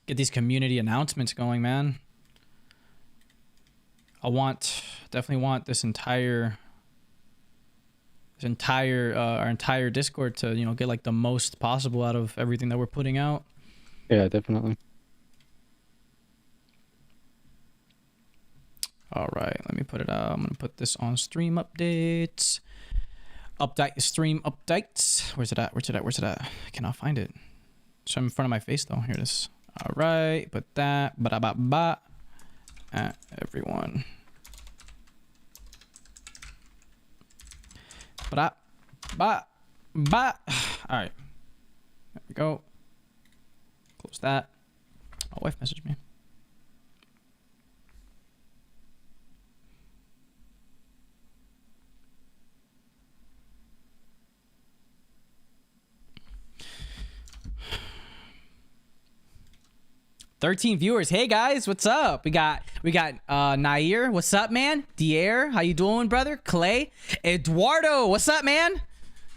get these community announcements going, man. Definitely want this entire our entire Discord to, get like the most possible out of everything that we're putting out. Yeah, definitely. All right, let me put it out. I'm gonna put this on stream updates. Update stream updates. Where's it at? I cannot find it. It's in front of my face though. Here it is. All right, put that at everyone. All right, there we go. Close that. My wife messaged me. $13 viewers. Hey guys, what's up? We got Nair. What's up, man? Dier, how you doing, brother? Clay, Eduardo, what's up, man?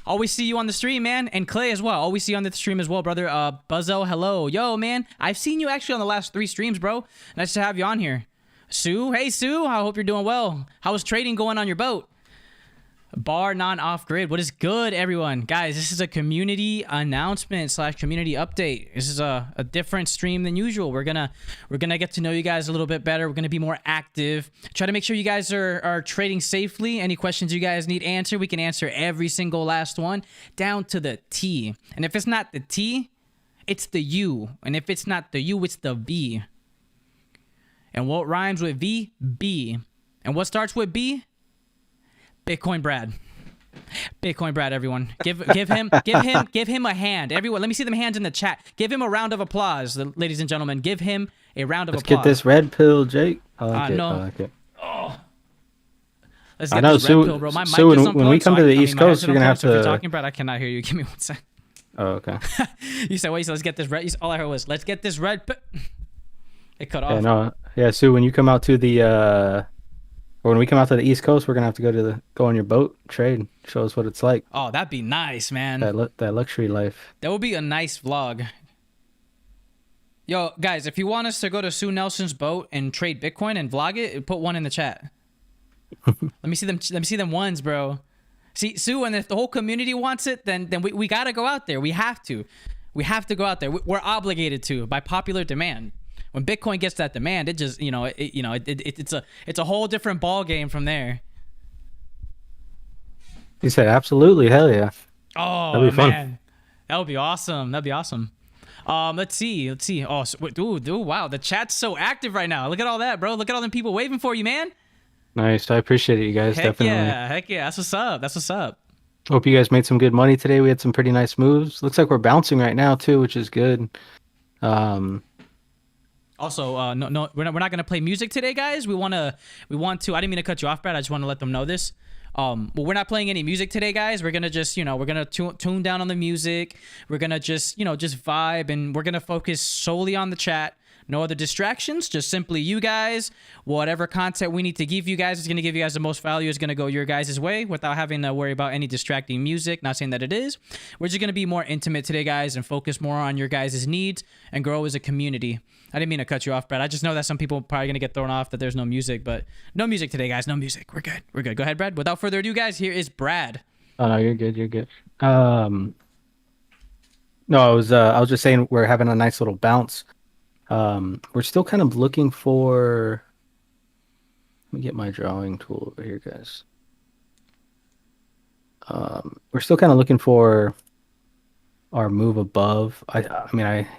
Always see you on the stream, man. And Clay as well. Always see you on the stream as well, brother. Buzzo, hello. Yo, man. I've seen you actually on the last 3 streams, bro. Nice to have you on here. Sue, hey Sue. I hope you're doing well. How is trading going on your boat? Bar non-off grid. What is good, everyone? Guys, this is a community announcement / community update. This is a different stream than usual. We're gonna get to know you guys a little bit better. We're gonna be more active. Try to make sure you guys are trading safely. Any questions you guys need answered, we can answer every single last one down to the T. And if it's not the T, it's the U. And if it's not the U, it's the V. And what rhymes with V? B. And what starts with B? Bitcoin Brad. Bitcoin Brad, everyone. Give him a hand. Everyone, let me see them hands in the chat. Give him a round of applause, ladies and gentlemen. Give him a round of applause. Let's get this red pill, Jake. I like it. No. I like it. Oh. Let's get this red pill, bro. My mic is unplugged, when we come to the East Coast, we're gonna have to. If you're talking, Brad, I cannot hear you. Give me 1 second. Oh, okay. You said, wait, so let's get this red. All I heard was, let's get this red. It cut off. Yeah, no. Yeah, Sue, when you come out to the when we come out to the East Coast, we're gonna have to go on your boat, trade, show us what it's like. Oh, that'd be nice, man. That luxury life. That would be a nice vlog. Yo, guys, if you want us to go to Sue Nelson's boat and trade Bitcoin and vlog it, put 1 in the chat. Let me see them ones, bro. See, Sue, and if the whole community wants it, then we gotta go out there. We have to go out there. We're obligated to by popular demand. When Bitcoin gets that demand, it just it's a whole different ball game from there. You said absolutely, hell yeah. Oh, that'd be fun. Man, that would be awesome. Let's see. Oh, dude, wow, the chat's so active right now. Look at all that, bro. Look at all them people waving for you, man. Nice, I appreciate it, you guys. Definitely. Heck yeah. That's what's up. Hope you guys made some good money today. We had some pretty nice moves. Looks like we're bouncing right now too, which is good. Also, no, we're not gonna play music today, guys. We want to. I didn't mean to cut you off, Brad. I just want to let them know this. Well, we're not playing any music today, guys. We're gonna just, we're gonna tune down on the music. We're gonna just vibe, and we're gonna focus solely on the chat. No other distractions, just simply you guys. Whatever content we need to give you guys is going to give you guys the most value is going to go your guys' way without having to worry about any distracting music. Not saying that it is. We're just going to be more intimate today, guys, and focus more on your guys' needs and grow as a community. I didn't mean to cut you off, Brad. I just know that some people are probably going to get thrown off that there's no music, but no music today, guys. No music. We're good. Go ahead, Brad. Without further ado, guys, here is Brad. Oh, no, you're good. No, I was just saying we're having a nice little bounce. We're still kind of looking for. Let me get my drawing tool over here, guys. We're still kind of looking for our move above.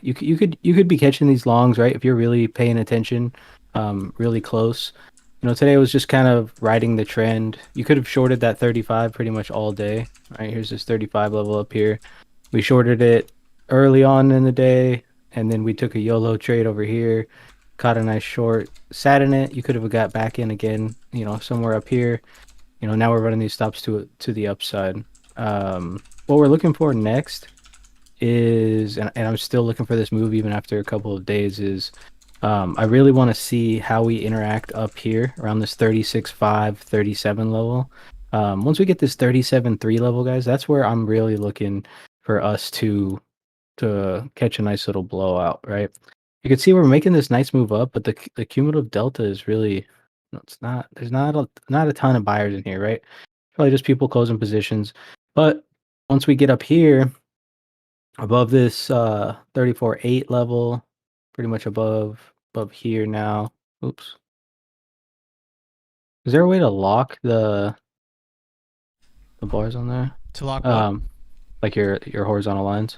You could be catching these longs, right? If you're really paying attention, really close. Today was just kind of riding the trend. You could have shorted that 35 pretty much all day. Right, here's this 35 level up here. We shorted it early on in the day. And then we took a YOLO trade over here, caught a nice short, sat in it. You could have got back in again, somewhere up here. Now we're running these stops to the upside. What we're looking for next is, and I'm still looking for this move even after a couple of days, is I really want to see how we interact up here around this 36.5, 37 level. Once we get this 37.3 level, guys, that's where I'm really looking for us to catch a nice little blowout, right? You can see we're making this nice move up, but the cumulative delta is really no, it's not. There's not a ton of buyers in here, right? Probably just people closing positions. But once we get up here above this 34.8 level, pretty much above here now. Oops. Is there a way to lock the bars on there? To lock what? Um, like your horizontal lines.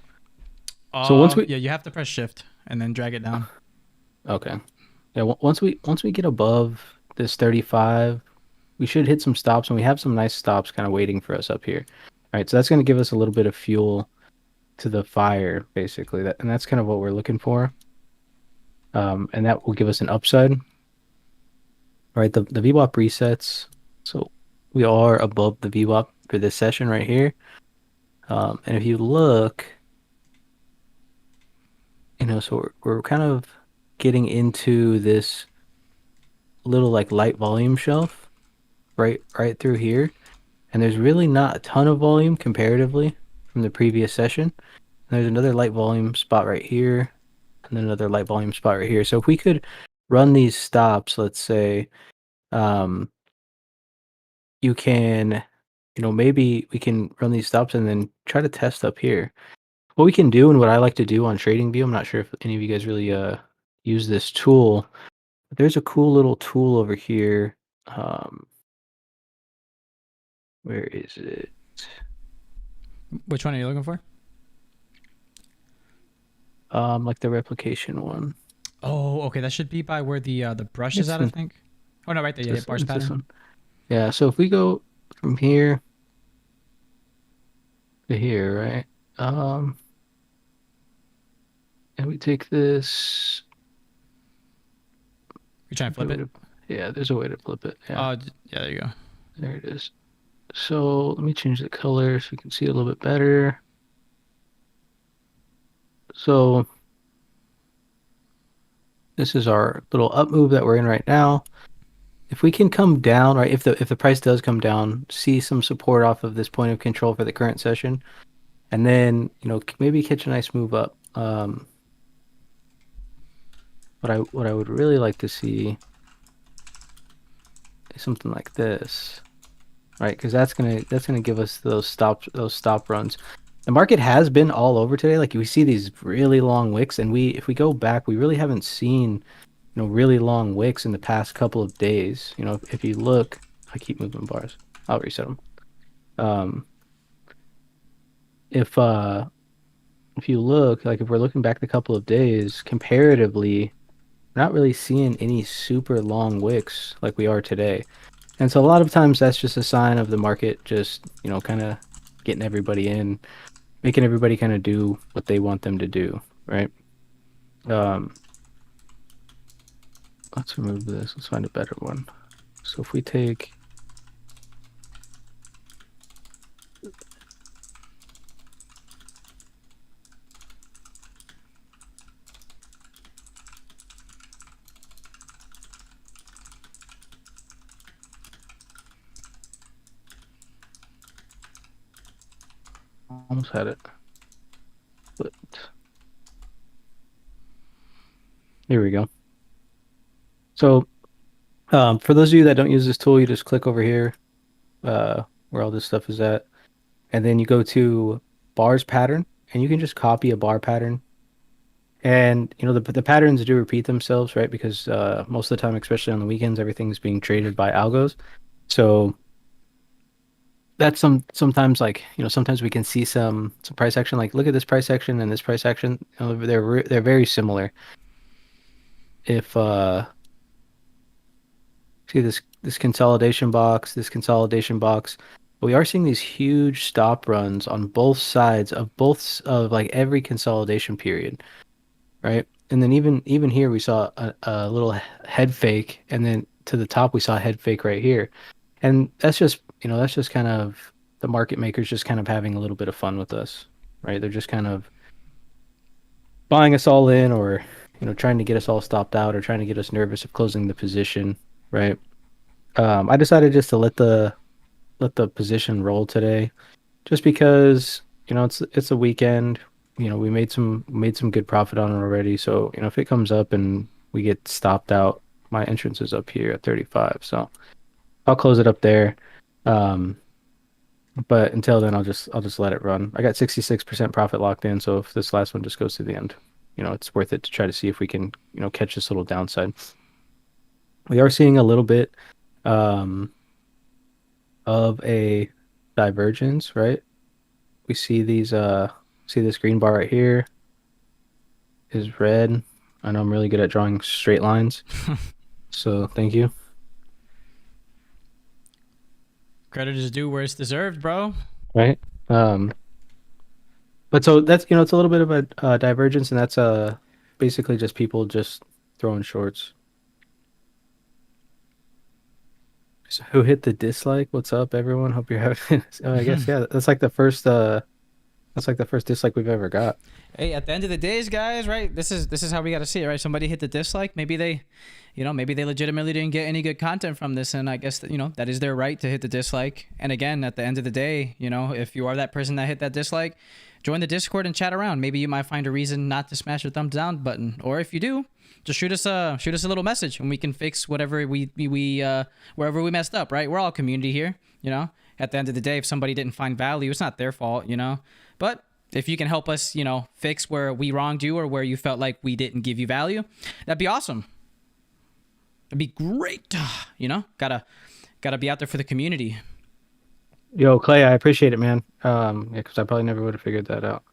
So once we Yeah, you have to press shift and then drag it down. okay, yeah, once we get above this 35, we should hit some stops, and we have some nice stops kind of waiting for us up here. All right, so that's going to give us a little bit of fuel to the fire, basically. And that's kind of what we're looking for. And that will give us an upside. All right, the VWAP resets. So we are above the VWAP for this session right here. And if you look, so we're kind of getting into this little like light volume shelf right through here. And there's really not a ton of volume comparatively from the previous session. And there's another light volume spot right here, and then another light volume spot right here. So if we could run these stops, let's say, um, you can, maybe we can run these stops and then try to test up here. What we can do, and what I like to do on TradingView, I'm not sure if any of you guys really use this tool, but there's a cool little tool over here. Where is it? Which one are you looking for? Like the replication one. Oh, okay. That should be by where the brush is It's at, I think. Oh no, right there. Yeah, bars it's this pattern. one. Yeah, so if we go from here to here, right? Um, and we take this. You're trying to flip it. Yeah, there's a way to flip it. Yeah, Yeah. There you go. there it is. So let me change the color so we can see it a little bit better. So this is our little up move that we're in right now. If we can come down, right? If the price does come down, see some support off of this point of control for the current session, and then maybe catch a nice move up. What I would really like to see is something like this, right? Because that's gonna give us those stop runs. The market has been all over today. Like we see these really long wicks, and if we go back, we really haven't seen really long wicks in the past couple of days. If you look, I keep moving bars. I'll reset them. Um, if you look, like if we're looking back a couple of days, comparatively, we're not really seeing any super long wicks like we are today. And so a lot of times that's just a sign of the market just, kind of getting everybody in, making everybody kind of do what they want them to do, right? Let's remove this. Let's find a better one. So if we take almost had it. But here we go. So for those of you that don't use this tool, you just click over here where all this stuff is at. And then you go to bars pattern, and you can just copy a bar pattern. And the patterns do repeat themselves, right? Because most of the time, especially on the weekends, everything's being traded by algos. So that's sometimes like sometimes we can see some price action. Like look at this price action and this price action. They're very similar. If see this consolidation box, we are seeing these huge stop runs on both sides of like every consolidation period, right? And then even here we saw a little head fake, and then to the top we saw a head fake right here. And that's just kind of the market makers just kind of having a little bit of fun with us, right? They're just kind of buying us all in, or trying to get us all stopped out, or trying to get us nervous of closing the position, right? I decided just to let the position roll today, just because it's a weekend. we made some good profit on it already. So, if it comes up and we get stopped out, my entrance is up here at 35. So I'll close it up there. Um, but until then, I'll just let it run. I got 66% profit locked in. So if this last one just goes to the end, it's worth it to try to see if we can, catch this little downside. We are seeing a little bit um, of a divergence, right? We see this green bar right here is red. I know I'm really good at drawing straight lines, so thank you. Credit is due where it's deserved, bro. Right. Um, but so that's it's a little bit of a divergence, and that's basically just people just throwing shorts. So who hit the dislike? What's up, everyone? Hope you're having. I guess yeah. That's like the first dislike we've ever got. Hey, at the end of the days, guys, right? This is how we got to see it, right? Somebody hit the dislike. Maybe they, maybe they legitimately didn't get any good content from this, and I guess that, that is their right to hit the dislike. And again, at the end of the day, if you are that person that hit that dislike, join the Discord and chat around. Maybe you might find a reason not to smash the thumbs down button, or if you do, just shoot us a little message, and we can fix whatever we wherever we messed up, right? We're all community here, At the end of the day, if somebody didn't find value, it's not their fault, But if you can help us, fix where we wronged you or where you felt like we didn't give you value, that'd be awesome. It'd be great. Gotta be out there for the community. Yo, Clay, I appreciate it, man. Yeah, because I probably never would have figured that out.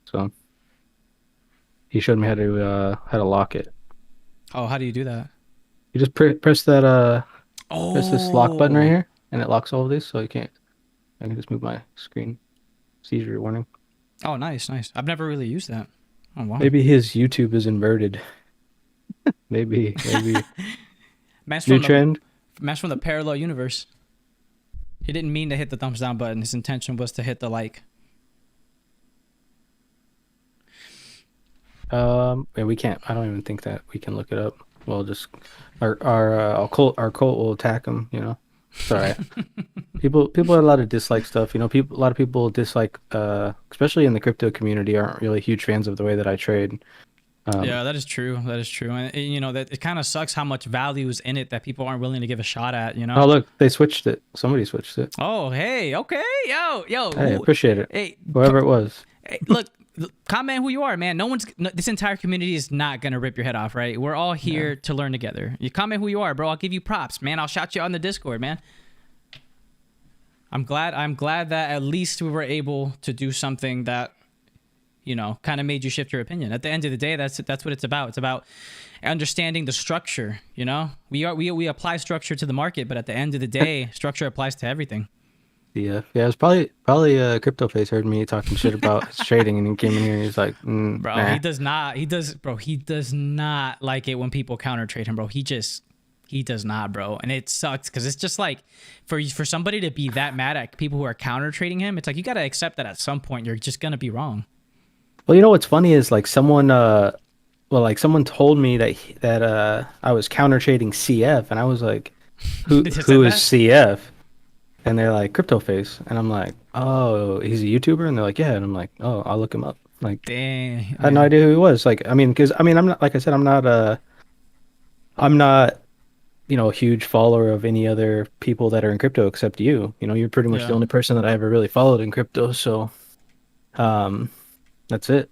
So he showed me how to lock it. Oh, how do you do that? You just press that press this lock button right Oh, here, and it locks all of these, so you can't. I can just move my screen. Seizure warning. oh, nice, nice. I've never really used that. Oh, wow. Maybe his YouTube is inverted. Maybe Man's new from the trend. man's from the parallel universe. He didn't mean to hit the thumbs down button. His intention was to hit the like. Yeah, we can't. I don't even think that we can look it up. We'll just our cult will attack him. It's all right. People have a lot of dislike stuff. A lot of people dislike, especially in the crypto community, aren't really huge fans of the way that I trade. Yeah, that is true. That is true. And that it kind of sucks how much value is in it that people aren't willing to give a shot at. Oh, look, they switched it. Somebody switched it. Oh, hey, okay, yo. Hey, appreciate it. Hey, Whoever it was. hey, look, comment who you are, man. This entire community is not gonna rip your head off, right? We're all here to learn together. You comment who you are, bro. I'll give you props, man. I'll shout you on the Discord, man. I'm glad that at least we were able to do something that kind of made you shift your opinion. At the end of the day, that's what it's about. It's about understanding the structure. We apply structure to the market, but at the end of the day, structure applies to everything. Yeah, it's probably Crypto Face heard me talking shit about his trading, and he came in here and he's like, Bro, nah. he does not like it when people counter trade him, bro. He does not, bro. And it sucks because it's just like for somebody to be that mad at people who are counter trading him, it's like you got to accept that at some point you're just going to be wrong. Well, what's funny is like someone told me that I was counter trading CF, and I was like, who They just who said is that? CF? And they're like Crypto Face, and I'm like, oh, he's a YouTuber, and they're like, yeah, and I'm like, oh, I'll look him up. Like, Dang, I had no man. idea who he was. Like, because I'm not, like I said, I'm not a huge follower of any other people that are in crypto except you. You're pretty much the Yeah. only person that I ever really followed in crypto. So, um, that's it.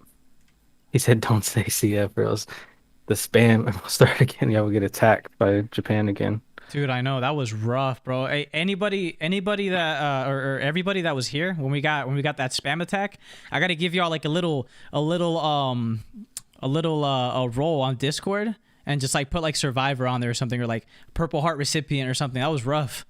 He said, "Don't say CF, or else the spam will start again. Yeah, we'll get attacked by Japan again." Dude, I know that was rough, bro. Hey, anybody that or everybody that was here when we got that spam attack, I got to give y'all like a role on Discord and just like put like survivor on there or something, or like purple heart recipient or something. That was rough.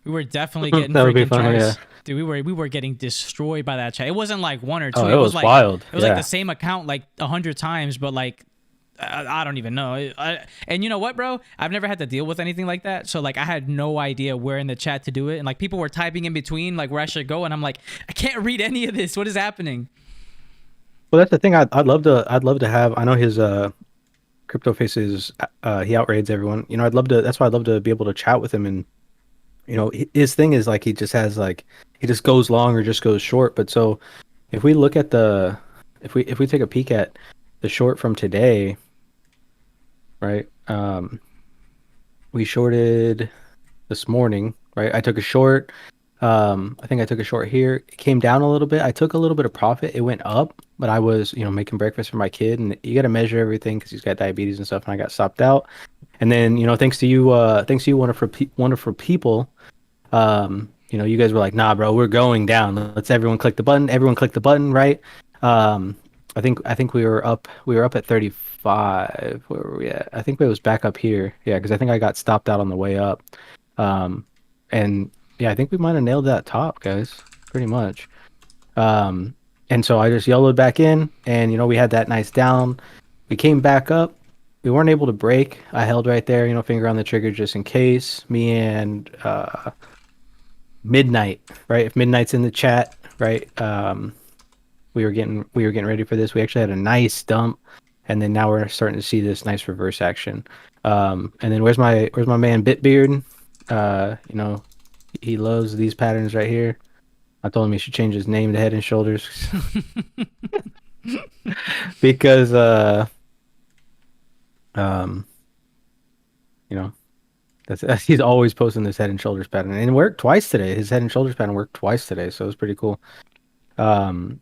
We were definitely getting That would be freaking fun. Yeah. tracks. Dude, we were getting destroyed by that chat. It wasn't like one or two. Oh, It it was was like wild. it was like Yeah. the same account like 100 times, but like I don't even know. And you know what, bro? I've never had to deal with anything like that. So like I had no idea where in the chat to do it. And like people were typing in between like where I should go, and I'm like, I can't read any of this. What is happening? Well, that's the thing. I'd love to have. I know his Crypto Faces. He outraids everyone. I'd love to. That's why I'd love to be able to chat with him. And his thing is like he just goes long or just goes short. But so if we look at the if we take a peek at the short from today, right? We shorted this morning, right? I took a short. I think I took a short here. It came down a little bit. I took a little bit of profit. It went up, but I was, making breakfast for my kid, and you got to measure everything because he's got diabetes and stuff, and I got stopped out. And then, thanks to you, wonderful people, you guys were like, nah, bro, we're going down. Let's everyone click the button. Everyone click the button, right? Um, I think we were up at 35. Where were we at? I think it was back up here. Yeah, because I think I got stopped out on the way up. Um, and yeah, I think we might have nailed that top, guys, pretty much. Um, and so I just YOLO'd back in, and we had that nice down. We came back up. We weren't able to break. I held right there, finger on the trigger just in case. Me and Midnight, right? If Midnight's in the chat, right? We were getting ready for this. We actually had a nice dump, and then now we're starting to see this nice reverse action. And then where's my man Bitbeard? He loves these patterns right here. I told him he should change his name to Head and Shoulders because um you know that's he's always posting this Head and Shoulders pattern, and it worked twice today. His Head and Shoulders pattern worked twice today, so it was pretty cool. Um,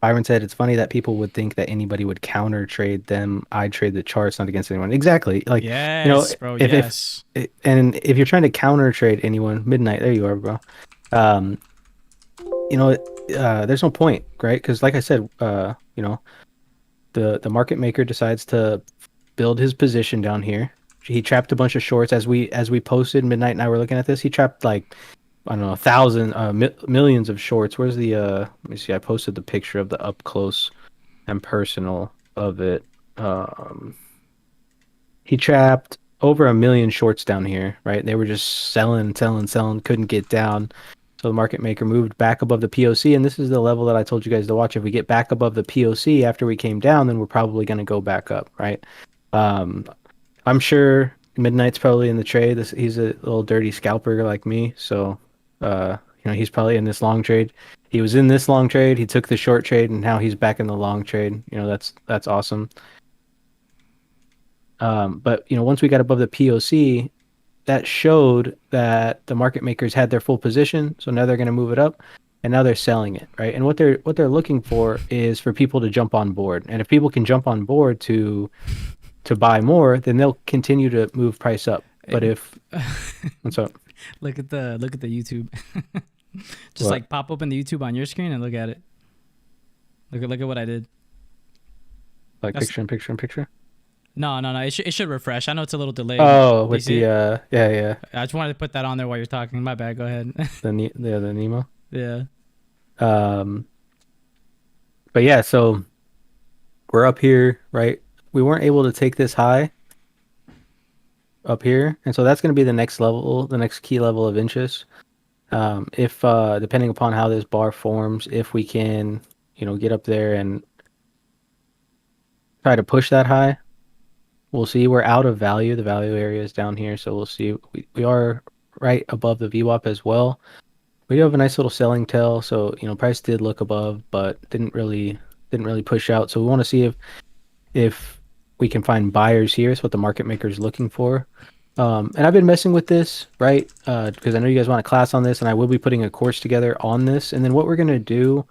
Byron said it's funny that people would think that anybody would counter trade them. I trade the charts, not against anyone. Exactly. Like, Yes, bro. Yes. and if you're trying to counter trade anyone, Midnight, there you are, bro. Um, there's no point, right? Because like I said, the market maker decides to build his position down here. He trapped a bunch of shorts as we posted. Midnight and I were looking at this. He trapped like I don't know, millions of shorts. Where's the let me see. I posted the picture of the up close and personal of it. Um, he trapped over 1 million shorts down here, right? They were just selling, selling, selling, couldn't get down. So the market maker moved back above the POC, and this is the level that I told you guys to watch. If we get back above the POC after we came down, then we're probably going to go back up, right? Um, I'm sure Midnight's probably in the trade. He's a little dirty scalper like me, so he's probably in this long trade. He was in this long trade. He took the short trade, and now he's back in the long trade. That's awesome. But once we got above the POC, that showed that the market makers had their full position. So now they're going to move it up, and now they're selling it, right? And what they're looking for is for people to jump on board. And if people can jump on board to buy more, then they'll continue to move price up. But if what's up? Look at the YouTube. Just What? like pop open the YouTube on your screen and look at it. Look at what I did. Like That's- picture in picture in picture. No. It should refresh. I know it's a little delayed. Oh, Do you with see the it? yeah, I just wanted to put that on there while you're talking. My bad. Go ahead. the Nemo. Yeah. Um, but yeah, so we're up here, right? We weren't able to take this high up here, and so that's going to be the next level, the next key level of interest. If depending upon how this bar forms, if we can, get up there and try to push that high, we'll see. We're out of value. The value area is down here, so we'll see. We are right above the VWAP as well. We do have a nice little selling tail, so price did look above, but didn't really push out. So we want to see if we can find buyers here. It's what the market maker is looking for. And I've been messing with this, right? Because I know you guys want a class on this, and I will be putting a course together on this. And then what we're gonna do,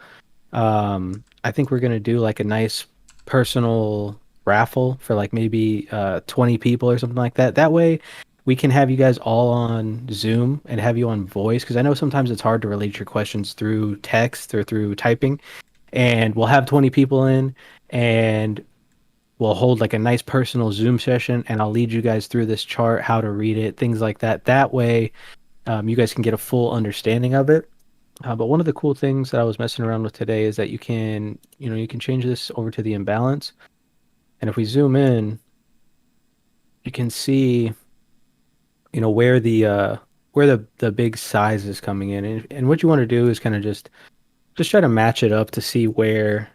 I think we're gonna do like a nice personal raffle for like maybe 20 people or something like that. That way we can have you guys all on Zoom and have you on voice, because I know sometimes it's hard to relate your questions through text or through typing. And we'll have 20 people in, and we'll hold like a nice personal Zoom session, and I'll lead you guys through this chart, how to read it, things like that. That way, you guys can get a full understanding of it. But one of the cool things that I was messing around with today is that you can change this over to the imbalance. And if we zoom in, you can see, where the big size is coming in. And what you want to do is kind of just try to match it up to see where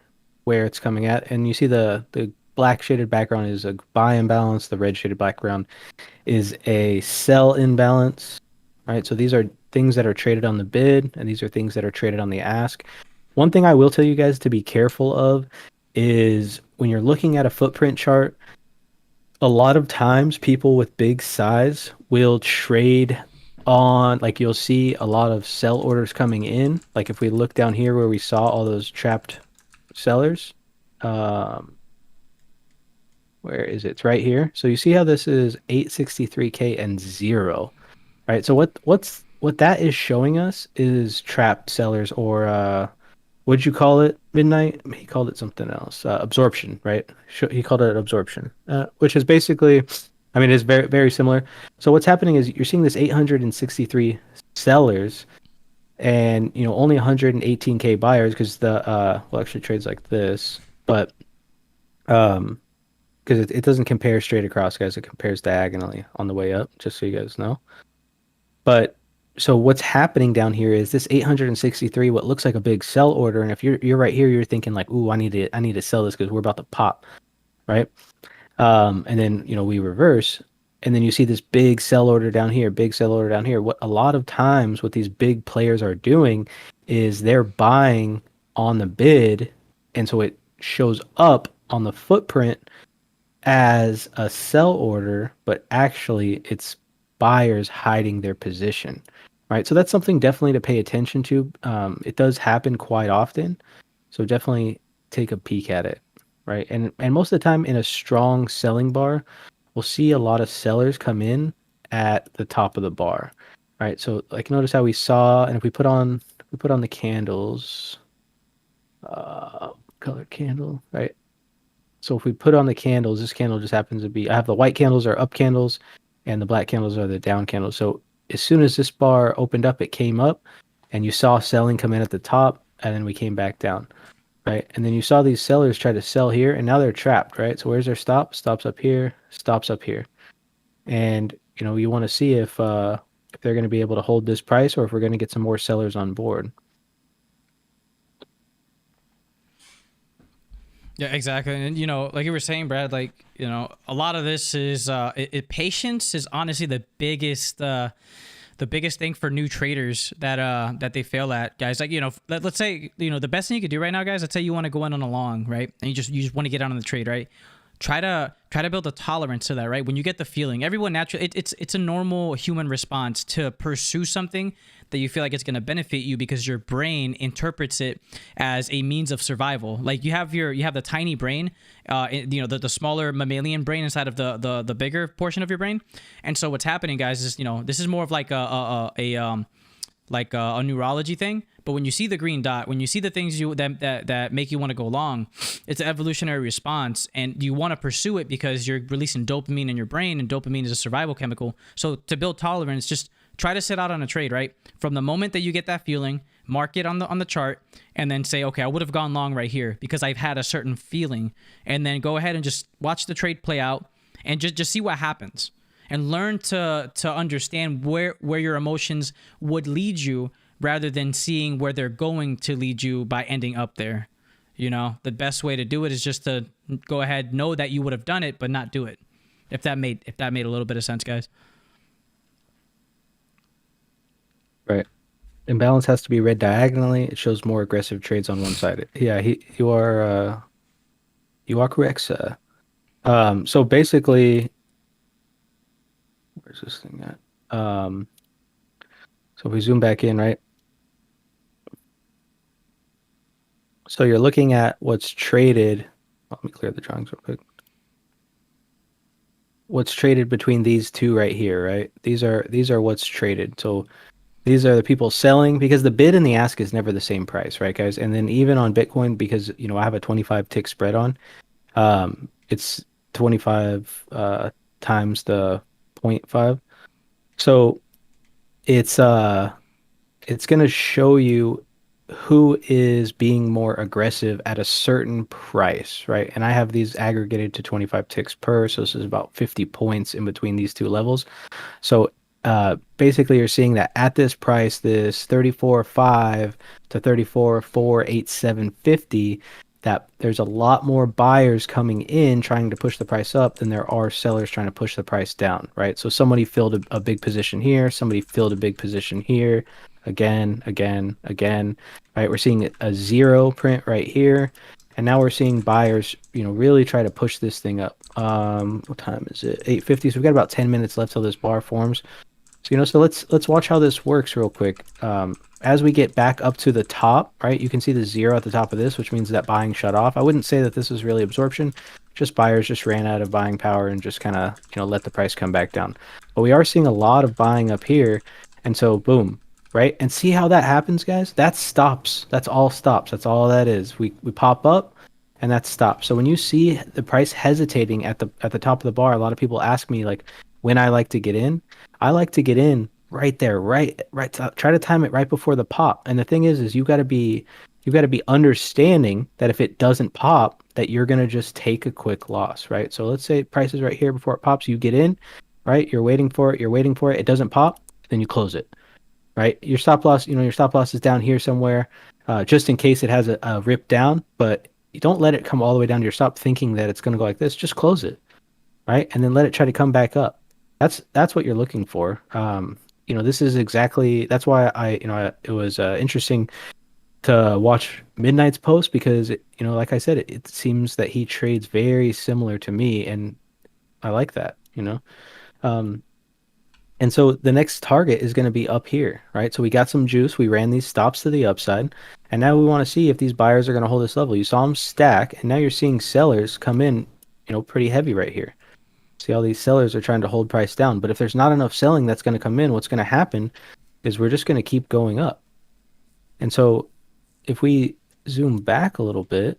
it's coming at. And you see the black shaded background is a buy imbalance. The red shaded background is a sell imbalance. Right. So these are things that are traded on the bid, and these are things that are traded on the ask. One thing I will tell you guys to be careful of is when you're looking at a footprint chart, a lot of times people with big size will trade on, like you'll see a lot of sell orders coming in. Like if we look down here where we saw all those trapped sellers, um, where is it? It's right here. So you see how this is 863K and zero, right? So what that is showing us is trapped sellers or what'd you call it? Midnight? He called it something else. Absorption, right? He called it absorption, which is basically, I mean, it's very, very similar. So what's happening is you're seeing this 863 sellers and, only 118K buyers because well, actually trades like this, but, because it doesn't compare straight across, guys. It compares diagonally on the way up, just so you guys know. But so what's happening down here is this 863, what looks like a big sell order, and if you're right here, you're thinking like, "Ooh, I need to sell this because we're about to pop," right? And then we reverse, and then you see this big sell order down here, big sell order down here. What a lot of times what these big players are doing is they're buying on the bid, and so it shows up on the footprint as a sell order, but actually it's buyers hiding their position, right? So that's something definitely to pay attention to. It does happen quite often, so definitely take a peek at it, right? And most of the time in a strong selling bar, we'll see a lot of sellers come in at the top of the bar, right? So like notice how we saw, and if we put on the candles, color candle, right? So if we put on the candles, this candle just happens to be, I have the white candles are up candles and the black candles are the down candles. So as soon as this bar opened up, it came up and you saw selling come in at the top and then we came back down, right? And then you saw these sellers try to sell here and now they're trapped, right? So where's their stop? Stops up here, stops up here. And you want to see if they're going to be able to hold this price or if we're going to get some more sellers on board. Yeah, exactly. And like you were saying, Brad, like, a lot of this is patience is honestly the biggest thing for new traders that they fail at, guys. Like, let's say, the best thing you could do right now, guys, let's say you want to go in on a long, right? And you just want to get out on the trade, right? Try to build a tolerance to that, right? When you get the feeling, everyone naturally, it's a normal human response to pursue something that you feel like it's going to benefit you because your brain interprets it as a means of survival. Like you have the tiny brain, the smaller mammalian brain inside of the bigger portion of your brain. And so what's happening, guys, is this is more of like a neurology thing. But when you see the green dot, when you see the things that make you want to go long, it's an evolutionary response, and you want to pursue it because you're releasing dopamine in your brain, and dopamine is a survival chemical. So to build tolerance, just try to sit out on a trade, right? From the moment that you get that feeling, mark it on the chart, and then say, okay, I would have gone long right here because I've had a certain feeling, and then go ahead and just watch the trade play out, and just see what happens, and learn to understand where your emotions would lead you rather than seeing where they're going to lead you by ending up there. The best way to do it is just to go ahead, know that you would have done it, but not do it. If that made a little bit of sense, guys. Right. Imbalance has to be read diagonally. It shows more aggressive trades on one side. Yeah, you are correct, sir. So basically, where's this thing at? So if we zoom back in, right? So you're looking at what's traded. Let me clear the drawings real quick. What's traded between these two right here, right? These are what's traded. So these are the people selling because the bid and the ask is never the same price, right, guys? And then even on Bitcoin, because I have a 25 tick spread on, it's 25 times the 0.5. So it's going to show you who is being more aggressive at a certain price, right? And I have these aggregated to 25 ticks per, so this is about 50 points in between these two levels. So basically you're seeing that at this price, this 34.5 to 34.48750, that there's a lot more buyers coming in trying to push the price up than there are sellers trying to push the price down, right? So somebody filled a big position here, somebody filled a big position here, again, again, again. Right, we're seeing a zero print right here, and now we're seeing buyers, really try to push this thing up. What time is it? 8:50. So we've got about 10 minutes left till this bar forms. So so let's watch how this works real quick. As we get back up to the top, right, you can see the zero at the top of this, which means that buying shut off. I wouldn't say that this is really absorption, just buyers just ran out of buying power and just kind of let the price come back down. But we are seeing a lot of buying up here, and so boom, right, and see how that happens, guys. That stops. That's all stops. That's all that is. We pop up, and that stops. So when you see the price hesitating at the top of the bar, a lot of people ask me like when I like to get in. I like to get in right there, right. Try to time it right before the pop. And the thing is you got to be understanding that if it doesn't pop, that you're gonna just take a quick loss, right? So let's say price is right here before it pops. You get in, right? You're waiting for it. It doesn't pop, then you close it, right? Your stop loss, your stop loss is down here somewhere, just in case it has a rip down. But you don't let it come all the way down to your stop, thinking that it's gonna go like this. Just close it, right? And then let it try to come back up. That's what you're looking for. This is exactly that's why it was interesting to watch Midnight's post, because like I said, it seems that he trades very similar to me, and I like that. Um, and so the next target is going to be up here, right? So we got some juice. We ran these stops to the upside, and now we want to see if these buyers are going to hold this level. You saw them stack, and now you're seeing sellers come in, pretty heavy right here. See, all these sellers are trying to hold price down. But if there's not enough selling that's going to come in, what's going to happen is we're just going to keep going up. And so if we zoom back a little bit,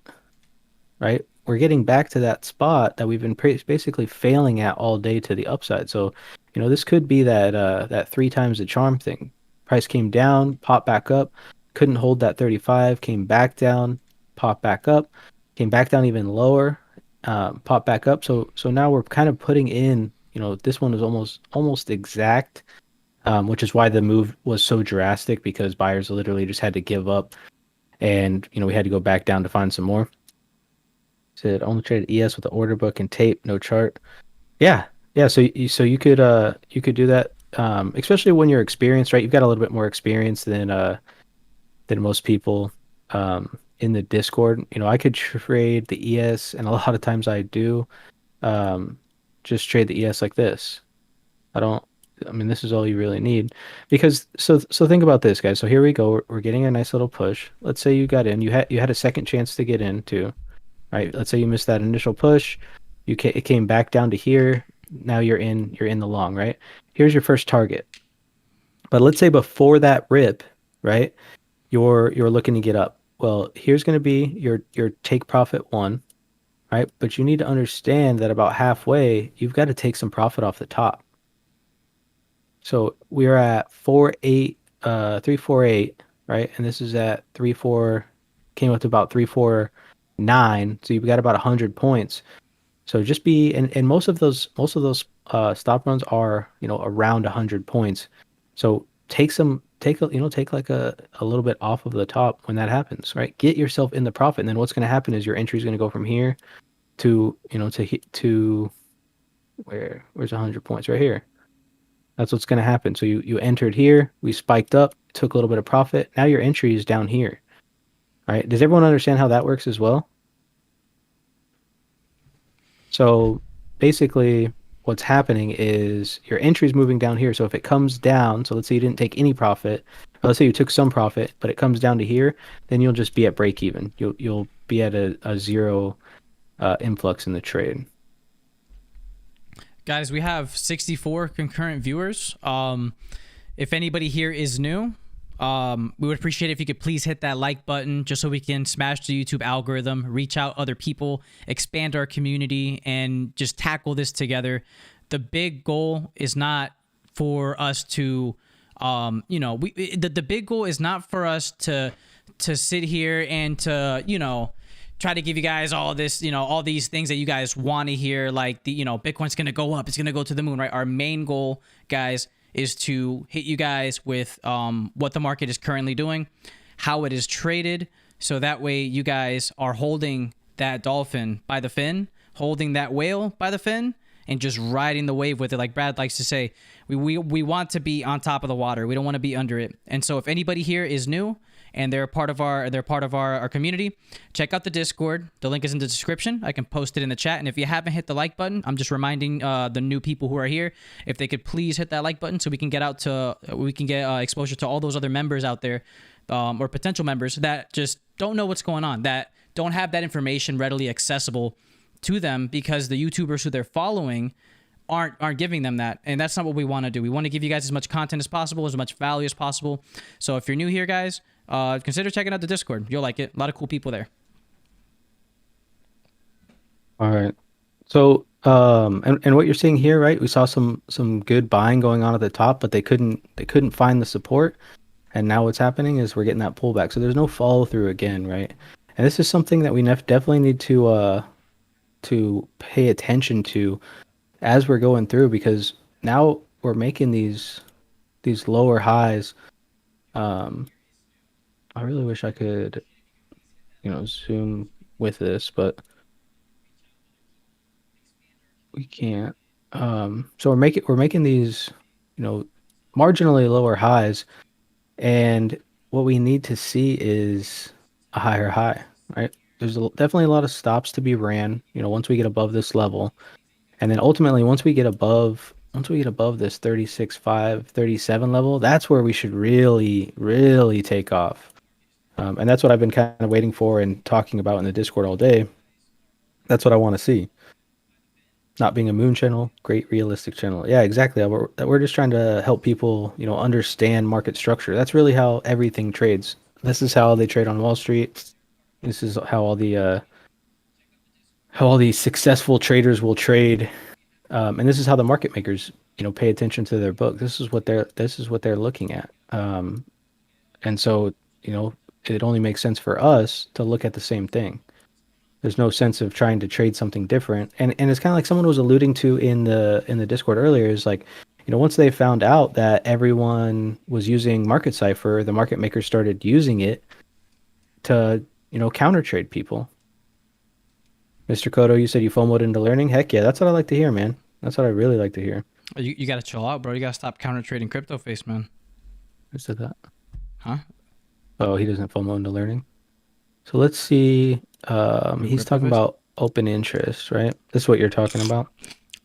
right, we're getting back to that spot that we've been basically failing at all day to the upside. So, this could be that 3 times the charm thing. Price came down, popped back up, couldn't hold that 35, came back down, popped back up, came back down even lower, pop back up. So now we're kind of putting in, this one is almost exact, which is why the move was so drastic, because buyers literally just had to give up, and we had to go back down to find some more. Said only traded ES with the order book and tape, no chart. Yeah. So you could do that, especially when you're experienced, right? You've got a little bit more experience than most people. In the Discord, I could trade the ES, and a lot of times I do, just trade the ES like this. This is all you really need, because so think about this, guys. So here we go. We're getting a nice little push. Let's say you got in. You had a second chance to get in too, right? Let's say you missed that initial push. It came back down to here. Now you're in the long, right? Here's your first target. But let's say before that rip, right? You're looking to get up. Well, here's going to be your take profit 1, right? But you need to understand that about halfway, you've got to take some profit off the top. So we're at 348, right? And this is at 34, came up to about 349. So you've got about 100 points. So just be, and most of those stop runs are, around 100 points. So take like a little bit off of the top when that happens, right? Get yourself in the profit, and then what's going to happen is your entry is going to go from here to where's 100 points right here. That's what's going to happen. So you entered here, we spiked up, took a little bit of profit. Now your entry is down here, right? Does everyone understand how that works as well? So basically, what's happening is your entry is moving down here. So if it comes down, so let's say you didn't take any profit, or let's say you took some profit, but it comes down to here, then you'll just be at break even. You'll be at a zero influx in the trade. Guys, we have 64 concurrent viewers. If anybody here is new, we would appreciate it if you could please hit that like button, just so we can smash the YouTube algorithm, reach out other people, expand our community, and just tackle this together. The big goal is not for us to, the big goal is not for us to sit here and to, try to give you guys all this, all these things that you guys want to hear, like Bitcoin's going to go up, it's going to go to the moon, right? Our main goal, guys, is to hit you guys with what the market is currently doing, how it is traded, so that way you guys are holding that dolphin by the fin, holding that whale by the fin, and just riding the wave with it. Like Brad likes to say, we want to be on top of the water. We don't want to be under it. And so if anybody here is new and they're part of our community, check out the Discord. The link is in the description. I can post it in the chat. And if you haven't hit the like button, I'm just reminding the new people who are here, if they could please hit that like button so we can get exposure to all those other members out there, or potential members that just don't know what's going on, that don't have that information readily accessible to them because the YouTubers who they're following aren't giving them that. And that's not what we want to do. We want to give you guys as much content as possible, as much value as possible. So if you're new here, guys, consider checking out the Discord. You'll like it. A lot of cool people there. All right. So, and what you're seeing here, right? We saw some good buying going on at the top, but they couldn't find the support. And now what's happening is we're getting that pullback. So there's no follow through again, right? And this is something that we definitely need to pay attention to as we're going through, because now we're making these lower highs. I really wish I could, zoom with this, but we can't. So we're making these, marginally lower highs, and what we need to see is a higher high, right? There's definitely a lot of stops to be ran, once we get above this level. And then ultimately, once we get above this 36.5, 37 level, that's where we should really, really take off. And that's what I've been kind of waiting for and talking about in the Discord all day. That's what I want to see. Not being a moon channel, great realistic channel. Yeah, exactly. We're just trying to help people, understand market structure. That's really how everything trades. This is how they trade on Wall Street. This is how all the successful traders will trade, and this is how the market makers, pay attention to their book. This is what they're looking at, and so it only makes sense for us to look at the same thing. There's no sense of trying to trade something different, and it's kind of like someone was alluding to in the Discord earlier. Is like, once they found out that everyone was using Market Cipher, the market makers started using it to counter trade people. Mr. Kodo, you said you FOMO'd into learning? Heck yeah, that's what I like to hear, man. That's what I really like to hear. You got to chill out, bro. You got to stop counter trading crypto face, man. Who said that? Huh? Oh, he doesn't FOMO into learning. So let's see. He's talking about open interest, right? This is what you're talking about.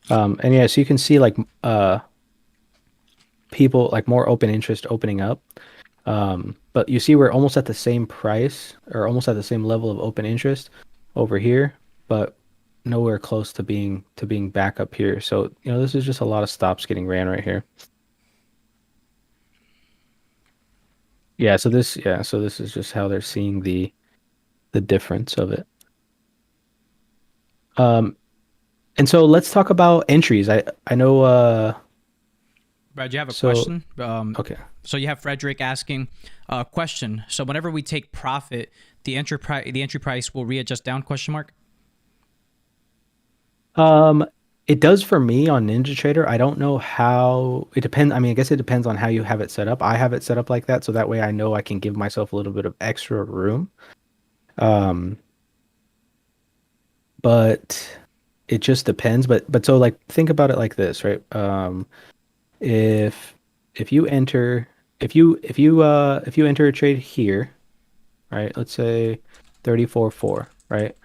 And yeah, so you can see like people like more open interest opening up. But you see we're almost at the same price or almost at the same level of open interest over here, but nowhere close to being back up here. So, this is just a lot of stops getting ran right here. Yeah, so this is just how they're seeing the difference of it. And so let's talk about entries. I know Brad, you have a question? Okay. So you have Frederick asking a question. So whenever we take profit, the entry price will readjust down, question mark? It does for me on NinjaTrader. I don't know how it depends. I mean, I guess it depends on how you have it set up. I have it set up like that, so that way I know I can give myself a little bit of extra room. But it just depends. But so like think about it like this, right? If you enter a trade here, right? Let's say 34.4, right?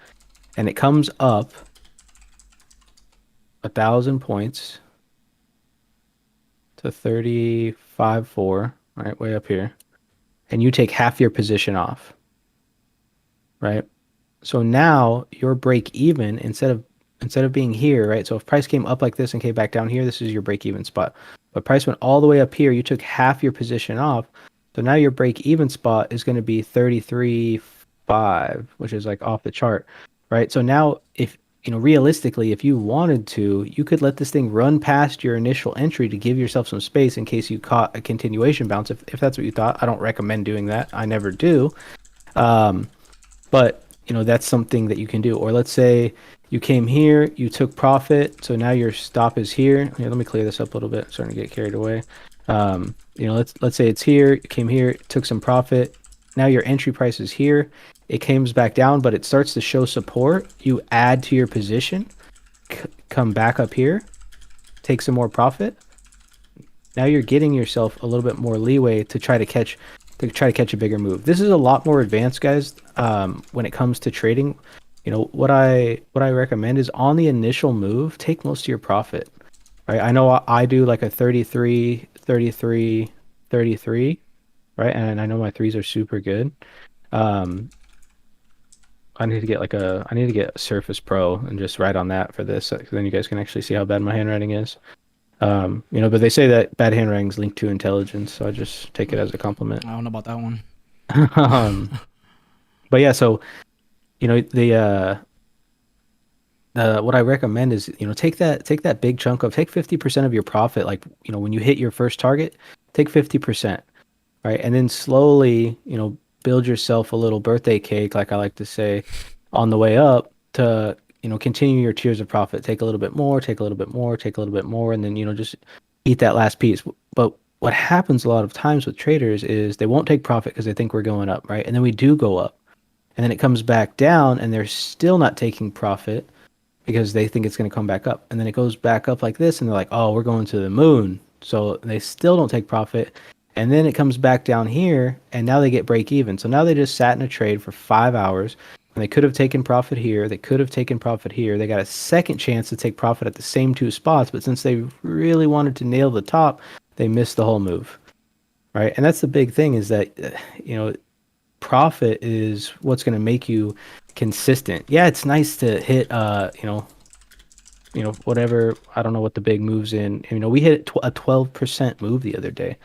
And it comes up 1,000 points to 35.4, right? Way up here. And you take half your position off, right? So now your break even instead of being here, right? So if price came up like this and came back down here, this is your break even spot. But price went all the way up here, you took half your position off. So now your break even spot is going to be 33.5, which is like off the chart, right? So now if realistically, if you wanted to, you could let this thing run past your initial entry to give yourself some space in case you caught a continuation bounce. If that's what you thought, I don't recommend doing that. I never do. But that's something that you can do. Or let's say you came here, you took profit, so now your stop is here. Let me clear this up a little bit. I'm starting to get carried away. Let's say it's here, you came here, took some profit. Now your entry price is here. It comes back down, but it starts to show support. You add to your position, come back up here, take some more profit. Now you're getting yourself a little bit more leeway to try to catch a bigger move. This is a lot more advanced, guys. When it comes to trading, what I recommend is on the initial move, take most of your profit. Right? I know I do like a 33, 33, 33, right? And I know my threes are super good. Um, I need to get Surface Pro and just write on that for this, 'cause then you guys can actually see how bad my handwriting is. But they say that bad handwriting is linked to intelligence, so I just take it as a compliment. I don't know about that one. um, but yeah, so what I recommend is take that big chunk of take 50% of your profit, like when you hit your first target, take 50%, right? And then slowly, build yourself a little birthday cake, like I like to say, on the way up to, continue your tiers of profit. Take a little bit more, take a little bit more, take a little bit more, and then, just eat that last piece. But what happens a lot of times with traders is they won't take profit because they think we're going up, right? And then we do go up. And then it comes back down and they're still not taking profit because they think it's going to come back up. And then it goes back up like this, and they're like, oh, we're going to the moon. So they still don't take profit. And then it comes back down here, and now they get break even. So now they just sat in a trade for 5 hours, and they could have taken profit here. They could have taken profit here. They got a second chance to take profit at the same two spots, but since they really wanted to nail the top, they missed the whole move, right? And that's the big thing is that, profit is what's going to make you consistent. Yeah, it's nice to hit, whatever. I don't know what the big moves in. We hit a 12% move the other day.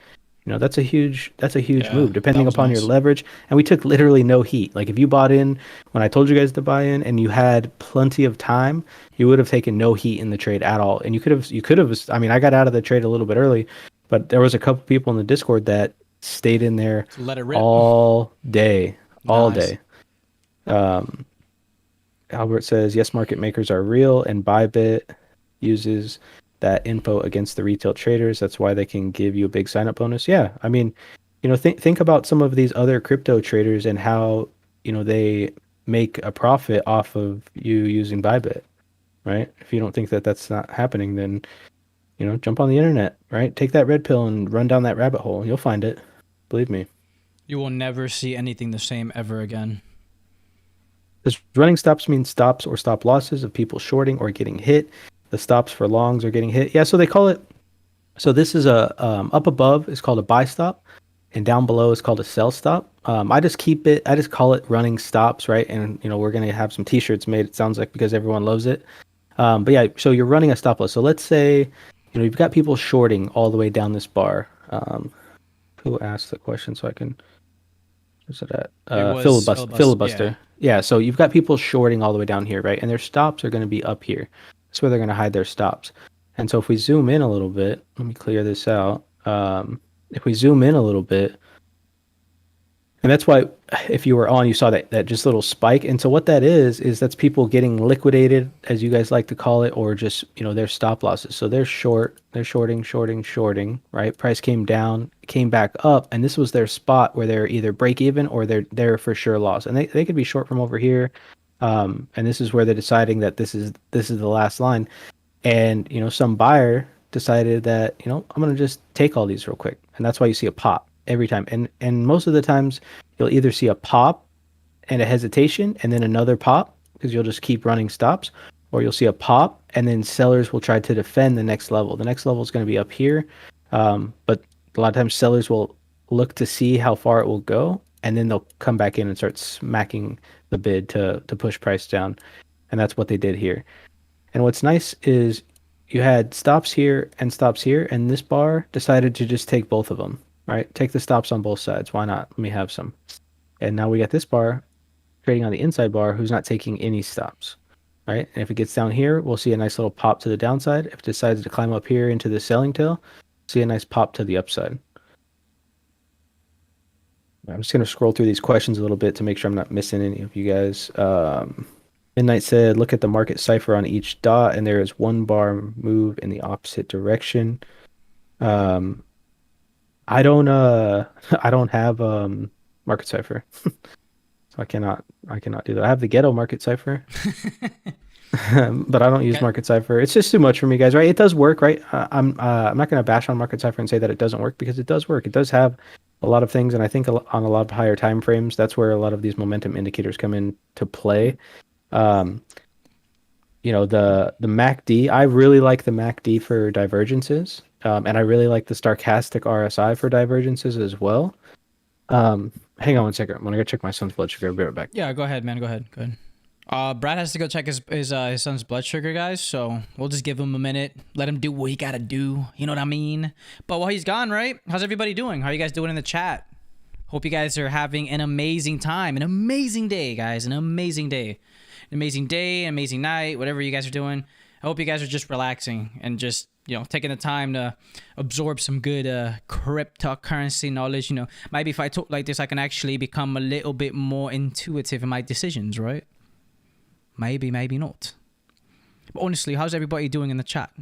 That's a huge Yeah, move that depending was upon your nice. leverage. And we took literally no heat. Like if you bought in when I told you guys to buy in and you had plenty of time, you would have taken no heat in the trade at all. And you could have. I mean, I got out of the trade a little bit early, but there was a couple people in the Discord that stayed in there Let it rip. all day, all Nice. day. Um, Albert says, yes, market makers are real, and Bybit uses that info against the retail traders. That's why they can give you a big sign up bonus. Yeah, I mean, think about some of these other crypto traders and how, they make a profit off of you using Bybit, right? If you don't think that that's not happening, then, jump on the internet, right? Take that red pill and run down that rabbit hole. You'll find it. Believe me. You will never see anything the same ever again. Does running stops mean stops or stop losses of people shorting or getting hit? The stops for longs are getting hit. Yeah, so they call it. So this is up above is called a buy stop, and down below is called a sell stop. I just keep it. I just call it running stops, right? And we're gonna have some T-shirts made. It sounds like because everyone loves it. But yeah, so you're running a stop loss. So let's say you've got people shorting all the way down this bar. Who asked the question so I can where's it at? It was Filibuster. filibuster. Yeah. Filibuster. Yeah, so you've got people shorting all the way down here, right? And their stops are going to be up here. That's where they're going to hide their stops. And so if we zoom in a little bit, let me clear this out. If we zoom in a little bit, and that's why if you were on, you saw that just little spike. And so what that is that's people getting liquidated, as you guys like to call it, or just, their stop losses. So they're shorting, right? Price came down, came back up, and this was their spot where they're either break even or they're for sure loss. And they could be short from over here. And this is where they're deciding that this is the last line. And, some buyer decided that, I'm going to just take all these real quick. And that's why you see a pop every time. And most of the times you'll either see a pop and a hesitation and then another pop because you'll just keep running stops, or you'll see a pop and then sellers will try to defend the next level. The next level is going to be up here. But a lot of times sellers will look to see how far it will go, and then they'll come back in and start smacking the bid to push price down. And that's what they did here. And what's nice is you had stops here, and this bar decided to just take both of them, right? Take the stops on both sides. Why not? Let me have some. And now we got this bar trading on the inside bar who's not taking any stops, right? And if it gets down here, we'll see a nice little pop to the downside. If it decides to climb up here into the selling tail, see a nice pop to the upside. I'm just going to scroll through these questions a little bit to make sure I'm not missing any of you guys. Midnight said, look at the market cipher on each dot, and there is one bar move in the opposite direction. I don't I don't have market cipher. So I cannot do that. I have the ghetto market cipher. but I don't use Okay. Market Cipher. It's just too much for me, guys. Right? It does work, right? I'm not going to bash on Market Cipher and say that it doesn't work because it does work. It does have a lot of things, and I think on a lot of higher time frames, that's where a lot of these momentum indicators come into play. Um, the MACD. I really like the MACD for divergences, and I really like the stochastic RSI for divergences as well. Hang on one second. I'm gonna go check my son's blood sugar. I'll be right back. Yeah, go ahead, man. Go ahead. Go ahead. Brad has to go check his son's blood sugar, guys. So we'll just give him a minute, let him do what he gotta do. You know what I mean? But while he's gone, right? How's everybody doing? How are you guys doing in the chat? Hope you guys are having an amazing time, an amazing day, guys. An amazing day, an amazing day, an amazing night. Whatever you guys are doing, I hope you guys are just relaxing and just taking the time to absorb some good cryptocurrency knowledge. Maybe if I talk like this, I can actually become a little bit more intuitive in my decisions, right? Maybe, maybe not. But honestly, how's everybody doing in the chat?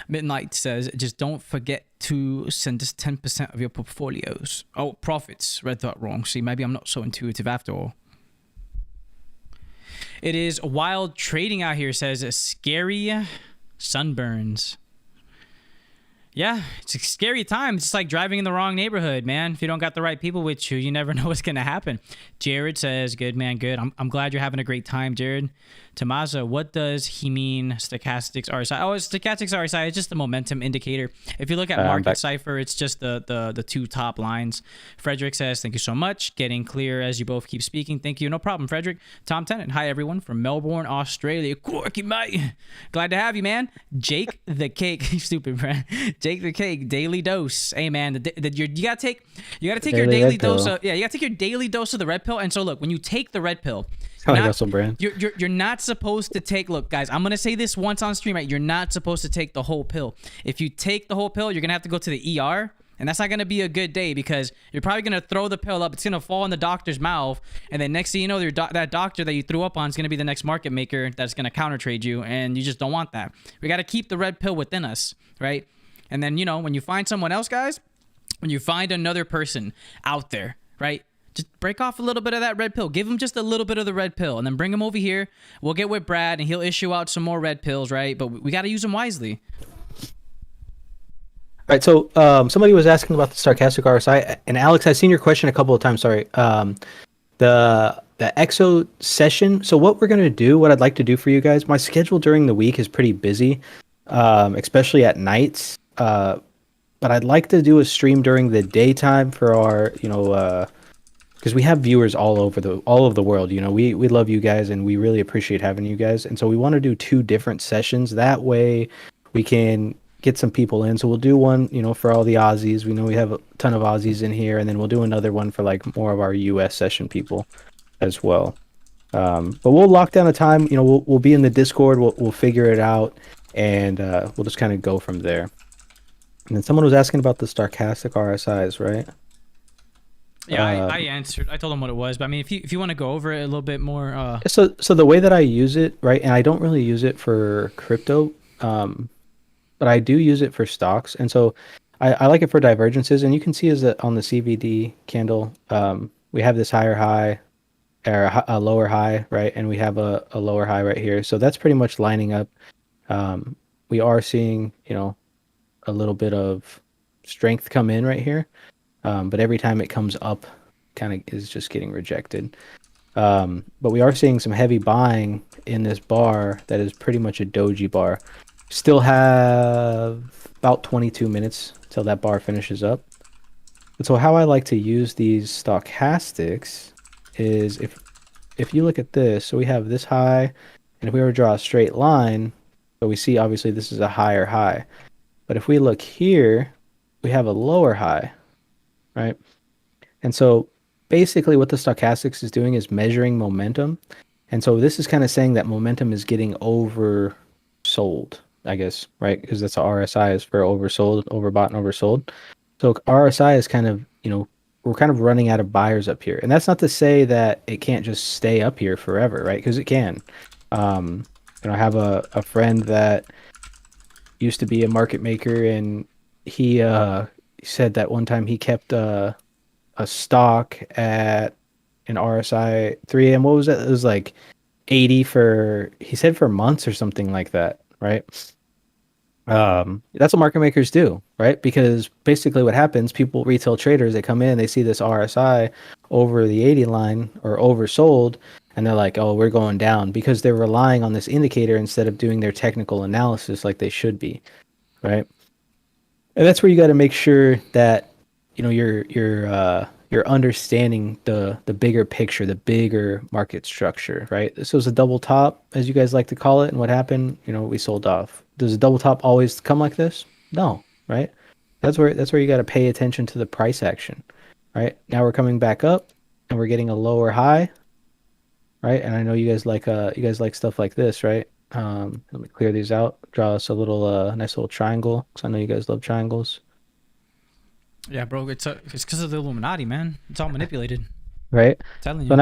Midnight says, just don't forget to send us 10% of your portfolios. Oh, profits. Read that wrong. See, maybe I'm not so intuitive after all. It is wild trading out here, says scary sunburns. Yeah, it's a scary time. It's like driving in the wrong neighborhood, man. If you don't got the right people with you, you never know what's going to happen. Jared says, good, man, good. I'm glad you're having a great time, Jared. Tamaza, what does he mean, stochastics RSI? Oh, stochastics RSI is just the momentum indicator. If you look at Market Cipher, it's just the two top lines. Frederick says, thank you so much. Getting clear as you both keep speaking. Thank you. No problem, Frederick. Tom Tennant, hi, everyone from Melbourne, Australia. Corky, mate. Glad to have you, man. Jake the Cake. Stupid, man. Jake the Cake, daily dose. Hey, man, you gotta take your daily dose of, you gotta take your daily dose of the red pill. And so look, when you take the red pill, you're not supposed to take, look, guys, I'm gonna say this once on stream, right? You're not supposed to take the whole pill. If you take the whole pill, you're gonna have to go to the ER, and that's not gonna be a good day because you're probably gonna throw the pill up, it's gonna fall in the doctor's mouth, and then next thing you know, that doctor that you threw up on is gonna be the next market maker that's gonna counter trade you, and you just don't want that. We gotta keep the red pill within us, right? And then, when you find someone else, guys, when you find another person out there, right? Just break off a little bit of that red pill. Give him just a little bit of the red pill and then bring him over here. We'll get with Brad and he'll issue out some more red pills, right? But we got to use them wisely. All right, so somebody was asking about the stochastic RSI, and Alex, I've seen your question a couple of times. Sorry, the EXO session. So what we're gonna do, what I'd like to do for you guys, my schedule during the week is pretty busy, especially at nights. But I'd like to do a stream during the daytime for our, because we have viewers all over the world. We love you guys and we really appreciate having you guys. And so we want to do 2 different sessions. That way we can get some people in. So we'll do one, for all the Aussies. We know we have a ton of Aussies in here, and then we'll do another one for like more of our US session people as well. But we'll lock down a time. We'll be in the Discord. We'll figure it out, and we'll just kind of go from there. And then someone was asking about the stochastic RSIs, right? Yeah, I answered. I told them what it was, but I mean, if you want to go over it a little bit more. So the way that I use it, right, and I don't really use it for crypto, but I do use it for stocks, and so I like it for divergences. And you can see on the CVD candle, we have this higher high, or a lower high, right, and we have a lower high right here. So that's pretty much lining up. We are seeing, a little bit of strength come in right here, but every time it comes up, kind of is just getting rejected. But we are seeing some heavy buying in this bar that is pretty much a doji bar. Still have about 22 minutes till that bar finishes up. And so how I like to use these stochastics is if you look at this, so we have this high, and if we were to draw a straight line, so we see obviously this is a higher high. But if we look here, we have a lower high, right? And so basically what the stochastics is doing is measuring momentum. And so this is kind of saying that momentum is getting oversold, I guess, right? Because that's what RSI is for oversold, overbought and oversold. So RSI is kind of, we're kind of running out of buyers up here. And that's not to say that it can't just stay up here forever, right? Because it can. I have a friend that used to be a market maker, and he said that one time he kept a stock at an RSI 3 a.m. What was that? It was like 80 for, he said, for months or something like that, right? That's what market makers do, right? Because basically what happens, people, retail traders, they come in, they see this RSI over the 80 line or oversold, and they're like, oh, we're going down, because they're relying on this indicator instead of doing their technical analysis like they should be, right? And that's where you got to make sure that you're understanding the bigger picture, the bigger market structure, right? This was a double top, as you guys like to call it, and what happened? We sold off. Does a double top always come like this? No, right? That's where you got to pay attention to the price action, right? Now we're coming back up, and we're getting a lower high, right? And I know you guys like stuff like this, right? Let me clear these out. Draw us a little nice little triangle, because I know you guys love triangles. Yeah, bro. It's because of the Illuminati, man. It's all manipulated. Right. Telling So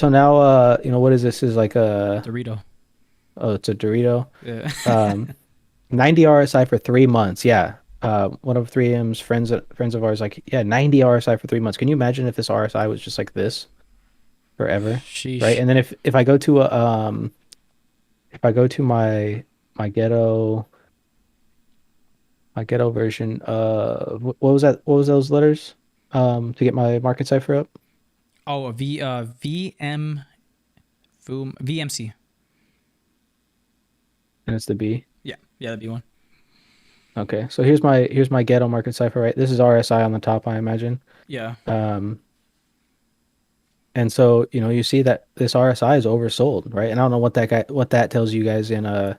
you, now, what is this? Is like Dorito. oh, it's a Dorito. Yeah. Um, 90 RSI for 3 months. Yeah. One of 3M's friends of ours, like, yeah, 90 RSI for 3 months. Can you imagine if this RSI was just like this forever? Right. Sheesh. And then if I go to if I go to my ghetto version, what was that? What was those letters? To get my market cipher up? Oh, a VMC. And it's the B. Yeah, yeah, that'd be one. Okay, so here's my ghetto market cipher, right? This is RSI on the top, I imagine. Yeah. Um, and so you see that this RSI is oversold, right? And I don't know what that tells you guys in the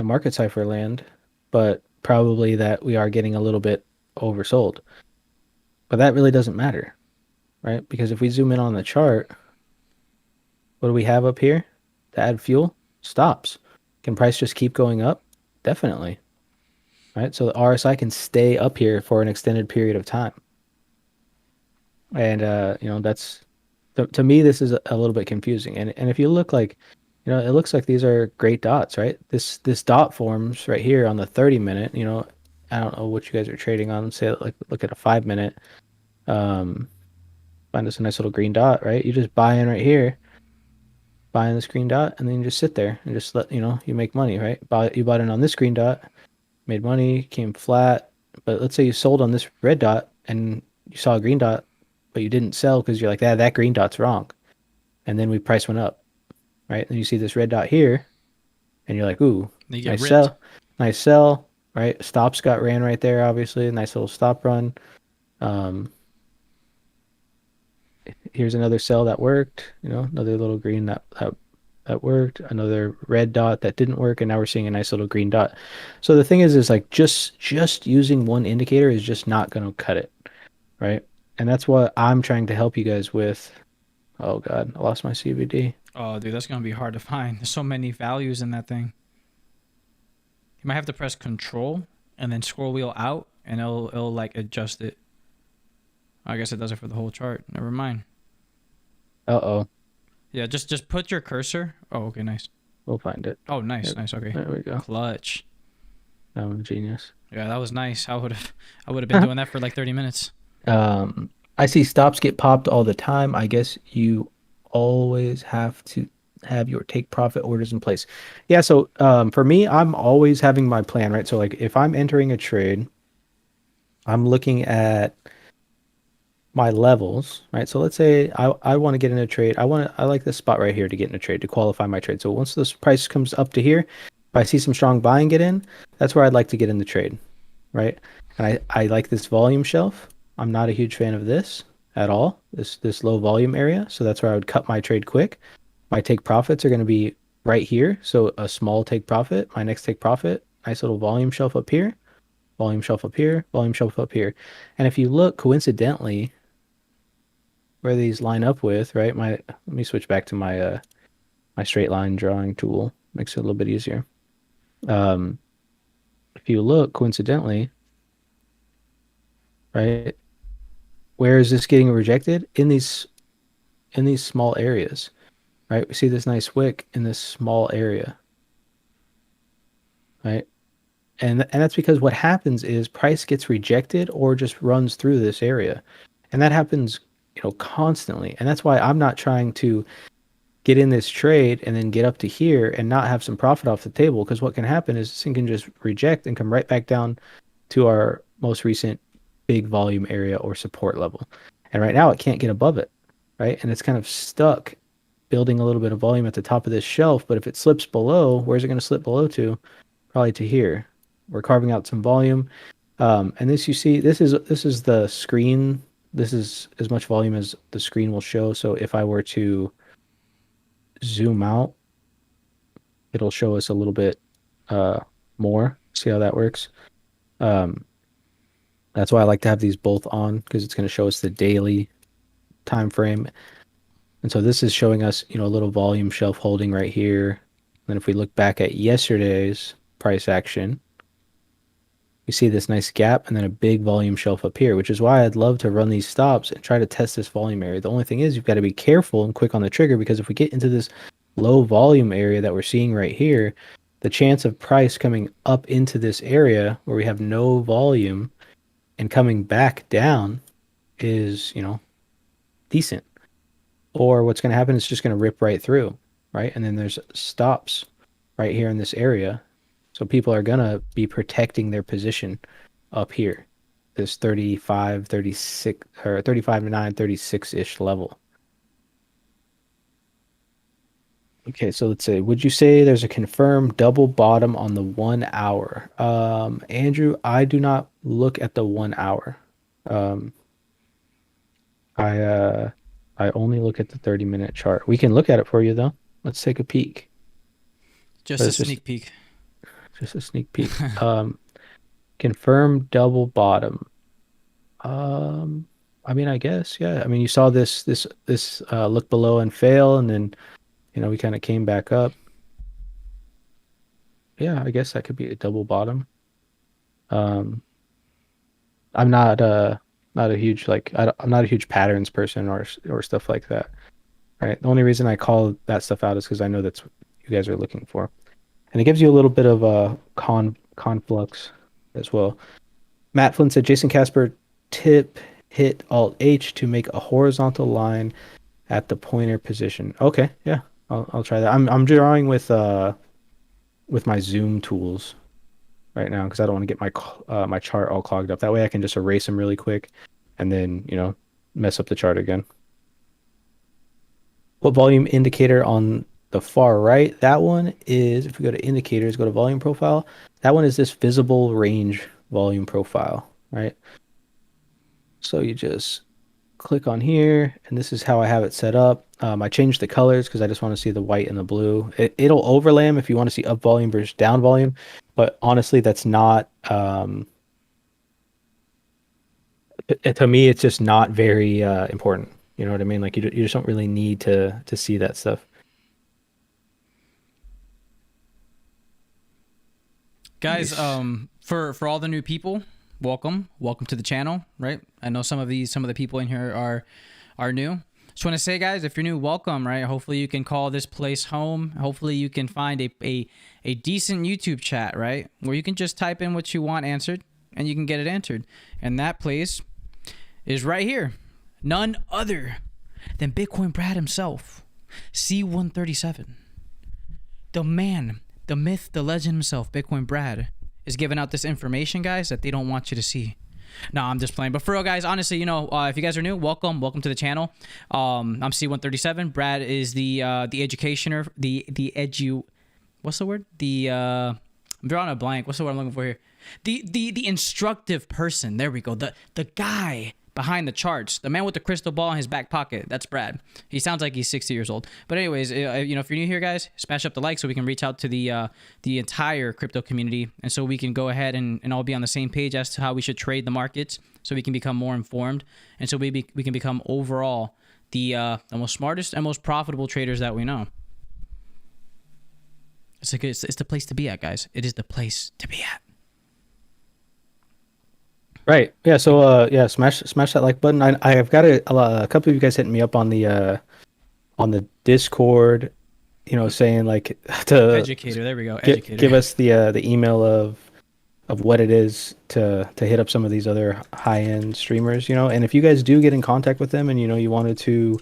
market cipher land, but probably that we are getting a little bit oversold. But that really doesn't matter, right? Because if we zoom in on the chart, what do we have up here to add fuel? Stops. Can price just keep going up? Definitely, right? So the RSI can stay up here for an extended period of time. And that's to me, this is a little bit confusing. And if you look, like, it looks like these are great dots, right? This dot forms right here on the 30 minute. I don't know what you guys are trading on. Say, like, look at a 5 minute. Um, find us a nice little green dot, right? You just buy in right here, buy in this green dot, and then you just sit there and just let you make money, right? You bought in on this green dot, made money, came flat. But let's say you sold on this red dot and you saw a green dot, but you didn't sell because you're like, that green dot's wrong. And then price went up, right? And you see this red dot here, and you're like, ooh, They get nice ripped. sell, nice sell, right? Stops got ran right there, obviously. Nice little stop run. Um, Here's another sell that worked, another little green that worked, another red dot that didn't work, and now we're seeing a nice little green dot. So the thing is like, just using one indicator is just not going to cut it, right? And that's what I'm trying to help you guys with. Oh God, I lost my CBD. Oh, dude, that's gonna be hard to find. There's so many values in that thing. You might have to press Control and then scroll wheel out, and it'll like adjust it. I guess it does it for the whole chart. Never mind. Uh-oh, Yeah, just put your cursor. Oh, okay, nice. we'll find it. Oh, nice, Yep, nice. Okay, there we go. clutch. I'm a genius. Yeah, that was nice. I would have been doing that for like 30 minutes. I see stops get popped all the time. I guess you always have to have your take profit orders in place. Yeah, so for me, I'm always having my plan, right? So like, if I'm entering a trade, I'm looking at my levels, right? So let's say I want to get in a trade. I like this spot right here to get in a trade, to qualify my trade. So once this price comes up to here, if I see some strong buying get in, that's where I'd like to get in the trade, right? And I like this volume shelf. I'm not a huge fan of this at all, this low volume area. So that's where I would cut my trade quick. My take profits are going to be right here. So a small take profit, my next take profit, nice little volume shelf up here, volume shelf up here, volume shelf up here. And if you look coincidentally where these line up with, right? Let me switch back to my straight line drawing tool. Makes it a little bit easier. If you look coincidentally, right? Where is this getting rejected? In these small areas, right? We see this nice wick in this small area, right? And that's because what happens is price gets rejected or just runs through this area. And that happens, constantly. And that's why I'm not trying to get in this trade and then get up to here and not have some profit off the table. Because what can happen is this thing can just reject and come right back down to our most recent big volume area or support level. And right now it can't get above it, right? And it's kind of stuck building a little bit of volume at the top of this shelf. But if it slips below, where's it going to slip below to? Probably to here. We're carving out some volume. And this, you see, this is the screen. This is as much volume as the screen will show. So if I were to zoom out, it'll show us a little bit more. See how that works? Um, that's why I like to have these both on, because it's going to show us the daily time frame. And so this is showing us, a little volume shelf holding right here. Then if we look back at yesterday's price action, we see this nice gap and then a big volume shelf up here, which is why I'd love to run these stops and try to test this volume area. The only thing is you've got to be careful and quick on the trigger, because if we get into this low volume area that we're seeing right here, the chance of price coming up into this area where we have no volume and coming back down is, decent. Or what's going to happen is just going to rip right through, right? And then there's stops right here in this area. So people are going to be protecting their position up here, this 35, 36, or 35 to 9, 36-ish level. Okay, so let's say, would you say there's a confirmed double bottom on the 1 hour? Andrew, I do not look at the 1 hour. Um, I only look at the 30-minute chart. We can look at it for you though. Let's take a peek. Just But a it's sneak peek. just a sneak peek. Confirmed double bottom. I mean, I guess, yeah. I mean, you saw this look below and fail, and then we kind of came back up. Yeah, I guess that could be a double bottom. Um, I'm not a huge I'm not a huge patterns person or stuff like that. Right. The only reason I call that stuff out is because I know that's what you guys are looking for, and it gives you a little bit of a conflux as well. Matt Flynn said Jason Casper tip hit Alt H to make a horizontal line at the pointer position. Okay, yeah, I'll try that. I'm drawing with my zoom tools right now because I don't want to get my chart all clogged up. That way I can just erase them really quick and then, mess up the chart again. What volume indicator on the far right? That one is, if we go to indicators, go to volume profile, that one is this visible range volume profile, right? So you just click on here, and this is how I have it set up. I changed the colors because I just want to see the white and the blue. It'll overlay them if you want to see up volume versus down volume, but honestly, that's not. To me, it's just not very important. You know what I mean? Like you just don't really need to see that stuff. Guys, Nice. for all the new people, welcome to the channel, right? I know some of the people in here are new. Just want to say, guys, if you're new, welcome, right? Hopefully you can call this place home. Hopefully you can find a decent YouTube chat, right? Where you can just type in what you want answered and you can get it answered. And that place is right here. None other than Bitcoin Brad himself, C137. The man, the myth, the legend himself, Bitcoin Brad, is giving out this information, guys, that they don't want you to see. No, I'm just playing. But for real, guys, honestly, if you guys are new, welcome to the channel. I'm C137. Brad is the educationer, what's the word? I'm drawing a blank. What's the word I'm looking for here? The instructive person. There we go. The guy behind the charts, the man with the crystal ball in his back pocket. That's Brad. He sounds like he's 60 years old. But anyways, if you're new here, guys, smash up the like so we can reach out to the entire crypto community, and so we can go ahead and all be on the same page as to how we should trade the markets, so we can become more informed, and so we can become overall the most smartest and most profitable traders that we know. It's the place to be at, guys. It is the place to be at. Right. Yeah. So smash that like button. I have got a couple of you guys hitting me up on the Discord, saying like to Educator. There we go. Educator. give us the email of what it is to hit up some of these other high end streamers, you know. And if you guys do get in contact with them and you know you wanted to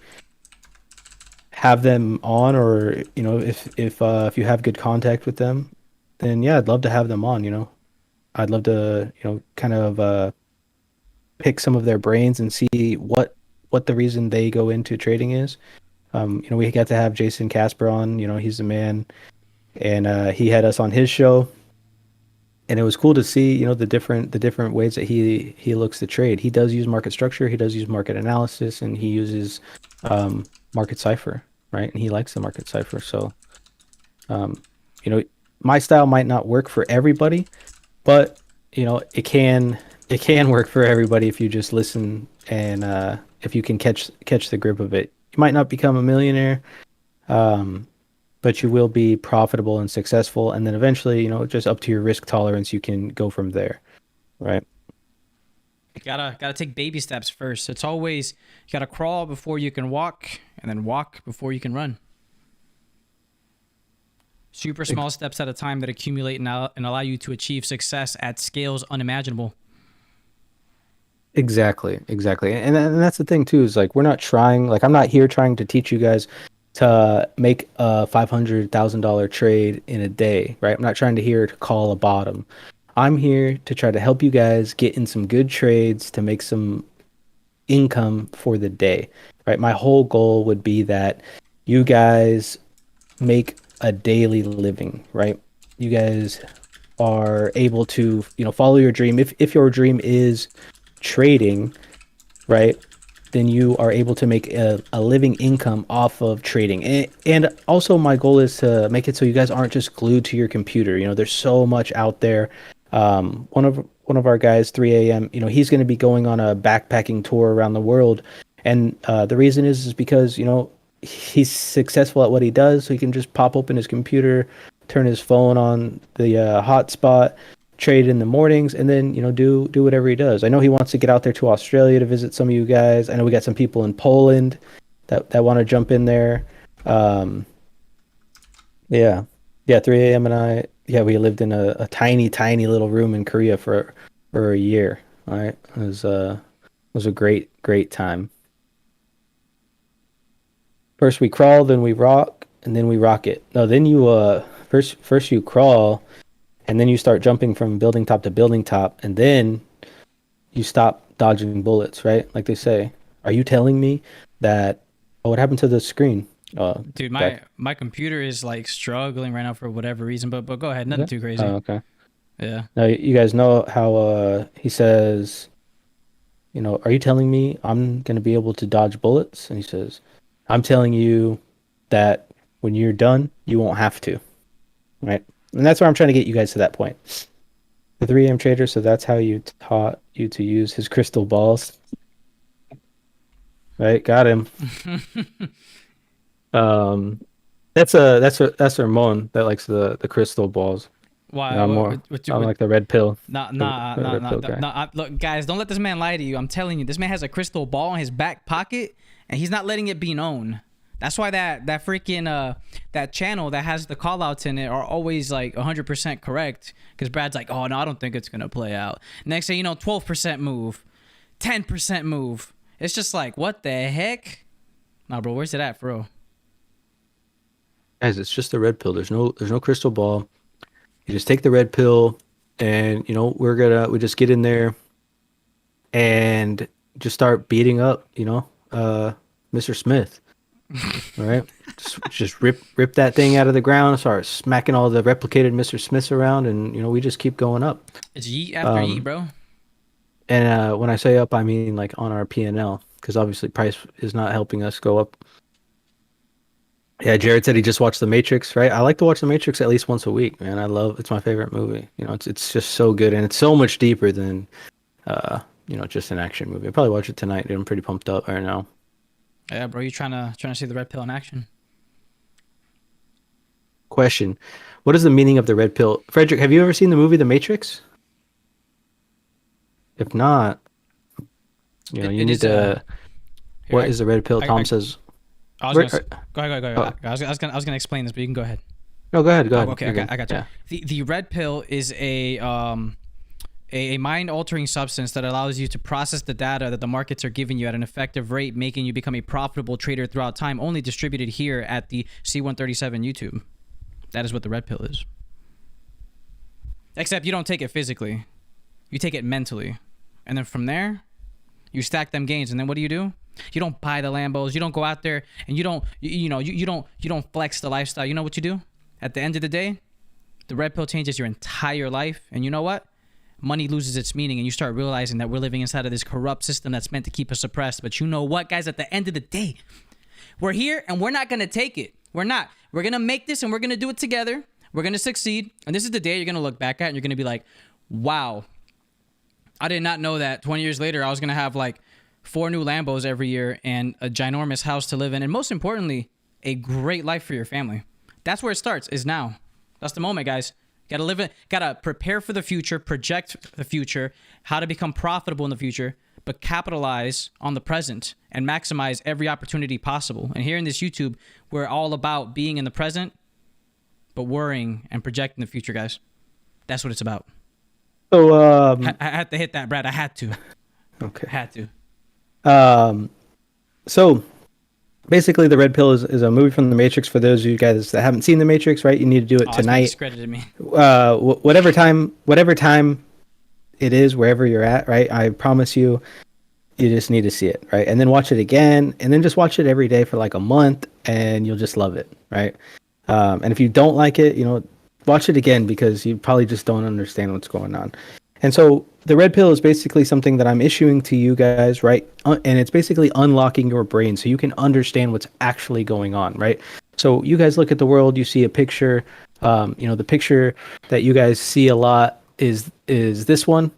have them on, or you know if you have good contact with them, then yeah, I'd love to have them on, you know. I'd love to, you know, kind of pick some of their brains and see what the reason they go into trading is. You know, we got to have Jason Casper on, you know, he's the man, and he had us on his show, and it was cool to see, you know, the different ways that he looks to trade. He does use market structure, he does use market analysis, and he uses market cipher, right? And he likes the market cipher. So, um, you know, my style might not work for everybody, but you know, it can work for everybody if you just listen and if you can catch the grip of it. You might not become a millionaire, um, but you will be profitable and successful, and then eventually, you know, just up to your risk tolerance, you can go from there, right? You gotta take baby steps first. It's always you gotta crawl before you can walk, and then walk before you can run. Super Ex- small steps at a time that accumulate and allow you to achieve success at scales unimaginable. Exactly. And that's the thing too, is like we're not trying, like I'm not here trying to teach you guys to make a $500,000 trade in a day, right? I'm not trying to here to call a bottom. I'm here to try to help you guys get in some good trades to make some income for the day, right? My whole goal would be that you guys make a daily living, right? You guys are able to, you know, follow your dream. If your dream is trading, right, then you are able to make a living income off of trading. And also my goal is to make it so you guys aren't just glued to your computer. You know, there's so much out there. One of our guys, 3 a.m., you know, he's going to be going on a backpacking tour around the world. And the reason is because, you know, he's successful at what he does, so he can just pop open his computer, turn his phone on the hotspot, trade in the mornings, and then you know do whatever he does. I know he wants to get out there to Australia to visit some of you guys. I know we got some people in Poland that want to jump in there. Um, yeah, yeah. 3 a.m. and I, yeah, we lived in a tiny little room in Korea for a year. All right, it was a great time. First we crawl, then we rock, and then we rock it. No, then you first you crawl, and then you start jumping from building top to building top, and then you stop dodging bullets, right? Like they say. Are you telling me that? Oh, what happened to the screen? Dude, my Back. my computer is like struggling right now for whatever reason, but go ahead, nothing Okay. too crazy. Oh, okay. Yeah. Now you guys know how he says, you know, are you telling me I'm gonna be able to dodge bullets? And he says, I'm telling you that when you're done, you won't have to, right? And that's where I'm trying to get you guys to that point. The 3M trader, so that's how you taught you to use his crystal balls, right? Got him. Um, that's Ramon that likes the crystal balls. You Why? know, I'm What like the red pill, nah, the, nah, the nah, red nah, pill nah, guy. nah. Look, guys, don't let this man lie to you. I'm telling you, this man has a crystal ball in his back pocket, and he's not letting it be known. That's why that freaking that channel that has the call outs in it are always like 100% correct. Because Brad's like, oh no, I don't think it's gonna play out. Next thing you know, 12% move, 10% move. It's just like, what the heck? Nah, bro, where's it at, bro? Guys, it's just the red pill. There's no crystal ball. You just take the red pill, and you know we just get in there and just start beating up, you know, Mr. Smith. All right, just rip that thing out of the ground, start smacking all the replicated Mr. Smiths around, and you know we just keep going up. It's yeet after yeet, Um, bro. and when I say up, I mean like on our P&L, because obviously price is not helping us go up. Yeah, Jared said he just watched The Matrix, right? I like to watch The Matrix at least once a week, man. It's my favorite movie. You know, it's just so good, and it's so much deeper than you know, just an action movie. I'll probably watch it tonight, dude. I'm pretty pumped up right now. Yeah, bro, you trying to see the red pill in action? Question: what is the meaning of the red pill? Frederick, have you ever seen the movie The Matrix? If not, you know, It, you it need is to. here. What is the red pill? Tom I says. I was Where, gonna go ahead, go ahead, go oh, ahead. I was gonna explain this, but you can go ahead. no, go ahead. Go Oh, ahead. okay, You're okay, good. I got you. Yeah. The red pill is a a mind-altering substance that allows you to process the data that the markets are giving you at an effective rate, making you become a profitable trader throughout time, only distributed here at the C137 YouTube. That is what the red pill is. Except you don't take it physically. You take it mentally. And then from there, you stack them gains. And then what do? You don't buy the Lambos. You don't go out there and you don't flex the lifestyle. You know what you do? At the end of the day, the red pill changes your entire life. And you know what? Money loses its meaning, and you start realizing that we're living inside of this corrupt system that's meant to keep us oppressed. But you know what, guys? At the end of the day, we're here and we're not going to take it. We're not. We're going to make this and we're going to do it together. We're going to succeed. And this is the day you're going to look back at and you're going to be like, wow, I did not know that 20 years later I was going to have like 4 new Lambos every year and a ginormous house to live in. And most importantly, a great life for your family. That's where it starts, is now. That's the moment, guys. Gotta live it, gotta prepare for the future, project the future, how to become profitable in the future, but capitalize on the present and maximize every opportunity possible. And here in this YouTube, we're all about being in the present, but worrying and projecting the future, guys. That's what it's about. So I had to hit that, Brad. I had to. Okay. I had to. So basically, The Red Pill is a movie from The Matrix. For those of you guys that haven't seen The Matrix, right? You need to do it tonight. Discredited me. Whatever time it is, wherever you're at, right? I promise you, you just need to see it, right? And then watch it again, and then just watch it every day for like a month, and you'll just love it, right? And if you don't like it, watch it again because you probably just don't understand what's going on. And so the red pill is basically something that I'm issuing to you guys, right? And it's basically unlocking your brain so you can understand what's actually going on, right? So you guys look at the world, you see a picture. The picture that you guys see a lot is this one,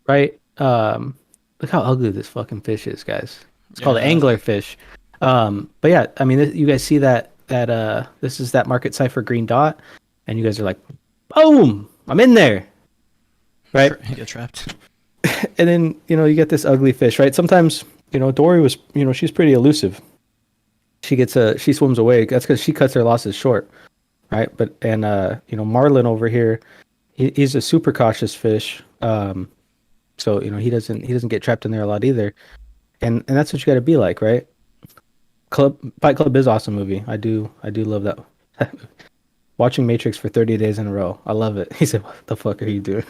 right? Look how ugly this fucking fish is, guys. It's called an angler fish. But yeah, I mean, you guys see that this is that market cipher green dot, and you guys are like, boom, I'm in there, right? You get trapped. And then you get this ugly fish, right? Sometimes Dory was she's pretty elusive. She swims away. That's because she cuts her losses short, right? But Marlin over here, he's a super cautious fish. So he doesn't get trapped in there a lot either, and that's what you got to be like, right? Fight Club is an awesome movie. I do love that. Watching Matrix for 30 days in a row. I love it. He said, what the fuck are you doing?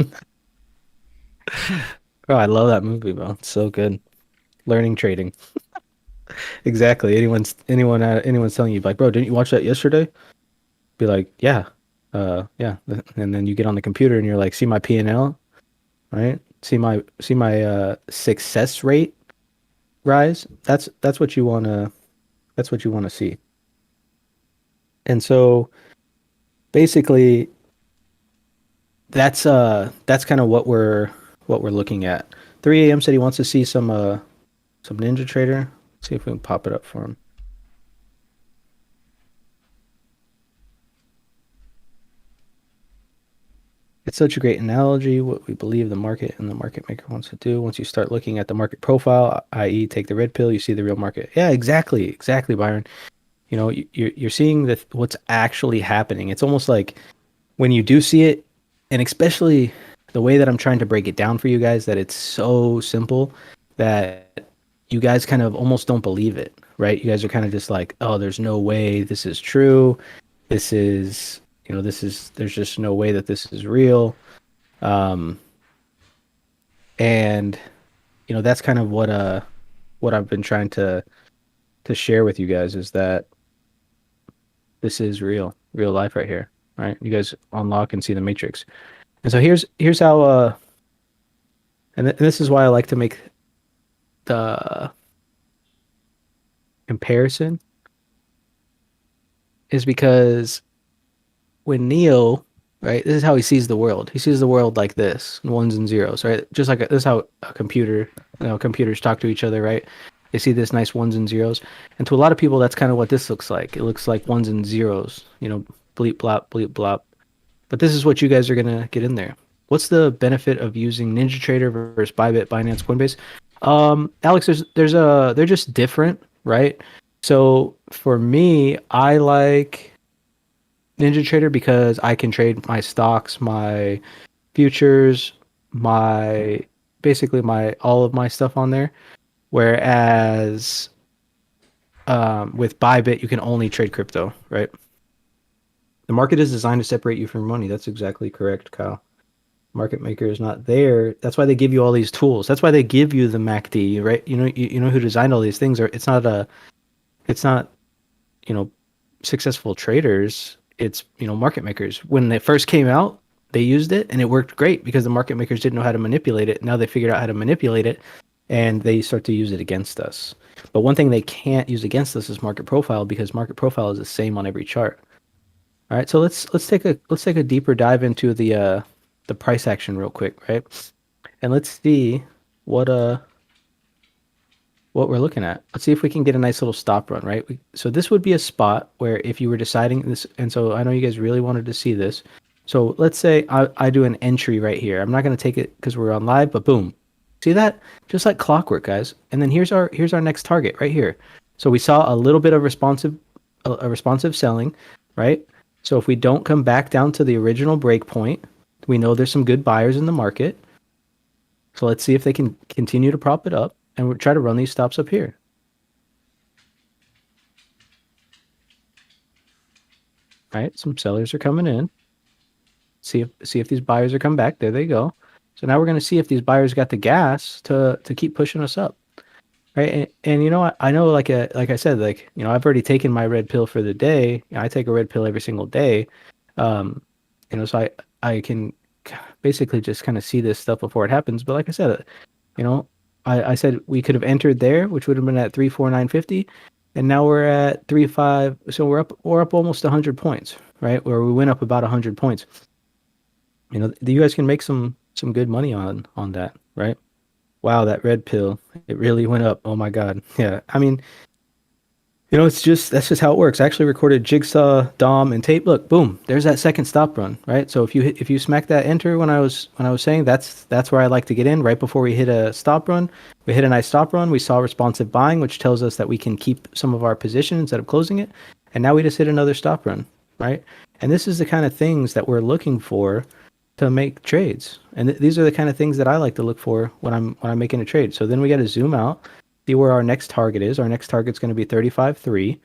Bro, I love that movie, bro. It's so good. Learning trading. Exactly. Anyone's telling you, like, bro, didn't you watch that yesterday? Be like, yeah. Yeah. And then you get on the computer and you're like, see my P&L, right? See my success rate rise. That's what you want to see. And so basically that's kind of what we're looking at. 3 a.m. said he wants to see some Ninja Trader. Let's see if we can pop it up for him. It's such a great analogy, what we believe the market and the market maker wants to do. Once you start looking at the market profile, i.e. take the red pill, you see the real market. Yeah, exactly, Byron. You're seeing what's actually happening. It's almost like when you do see it, and especially the way that I'm trying to break it down for you guys, that it's so simple that you guys kind of almost don't believe it, right? You guys are kind of just like, oh, there's no way this is true. There's just no way that this is real. And that's kind of what I've been trying to share with you guys, is that this is real life right here, right? You guys unlock and see the Matrix. And so here's how and this is why I like to make the comparison, is because when Neo, right, this is how he sees the world. He sees the world like this, ones and zeros, right? Just like this is how computers talk to each other, right? They see this nice ones and zeros. And to a lot of people, that's kind of what this looks like. It looks like ones and zeros, bleep, blop, bleep, blop. But this is what you guys are going to get in there. What's the benefit of using Ninja Trader versus Bybit, Binance, Coinbase? Alex, they're just different, right? So for me, I like NinjaTrader because I can trade my stocks, my futures, my basically my all of my stuff on there. Whereas with Bybit, you can only trade crypto, right? The market is designed to separate you from money. That's exactly correct, Kyle. Market maker is not there. That's why they give you all these tools. That's why they give you the MACD, right? You know who designed all these things. Or it's not you know successful traders. It's market makers. When they first came out, they used it and it worked great because the market makers didn't know how to manipulate it. Now they figured out how to manipulate it, and they start to use it against us. But one thing they can't use against us is market profile because market profile is the same on every chart. All right, so let's take a deeper dive into the price action real quick, right? And let's see what what we're looking at. Let's see if we can get a nice little stop run, right? So this would be a spot where if you were deciding this, and so I know you guys really wanted to see this. So let's say I do an entry right here. I'm not going to take it because we're on live, but boom. See that? Just like clockwork, guys. And then here's our next target right here. So we saw a little bit of a responsive selling, right? So if we don't come back down to the original break point, we know there's some good buyers in the market. So let's see if they can continue to prop it up, and we'll try to run these stops up here. All right, some sellers are coming in. See if these buyers are coming back. There they go. So now we're going to see if these buyers got the gas to keep pushing us up. Right. And I know like I said, like, I've already taken my red pill for the day. I take a red pill every single day. Um, so I can basically just kind of see this stuff before it happens. But like I said, I said we could have entered there, which would have been at 349.50, and now we're at 35. So we're up almost 100 points, right? Where we went up about 100 points. You guys can make some good money on that, right? Wow, that red pill, it really went up. Oh my God. Yeah. I mean, that's just how it works. I actually recorded Jigsaw, Dom, and Tape. Look, boom, there's that second stop run, right? So if you smack that enter when I was saying that's where I like to get in right before we hit a stop run. We hit a nice stop run. We saw responsive buying, which tells us that we can keep some of our position instead of closing it. And now we just hit another stop run, right? And this is the kind of things that we're looking for to make trades. And these are the kind of things that I like to look for when I'm making a trade. So then we got to zoom out, see where our next target is. Our next target's going to be 35.3,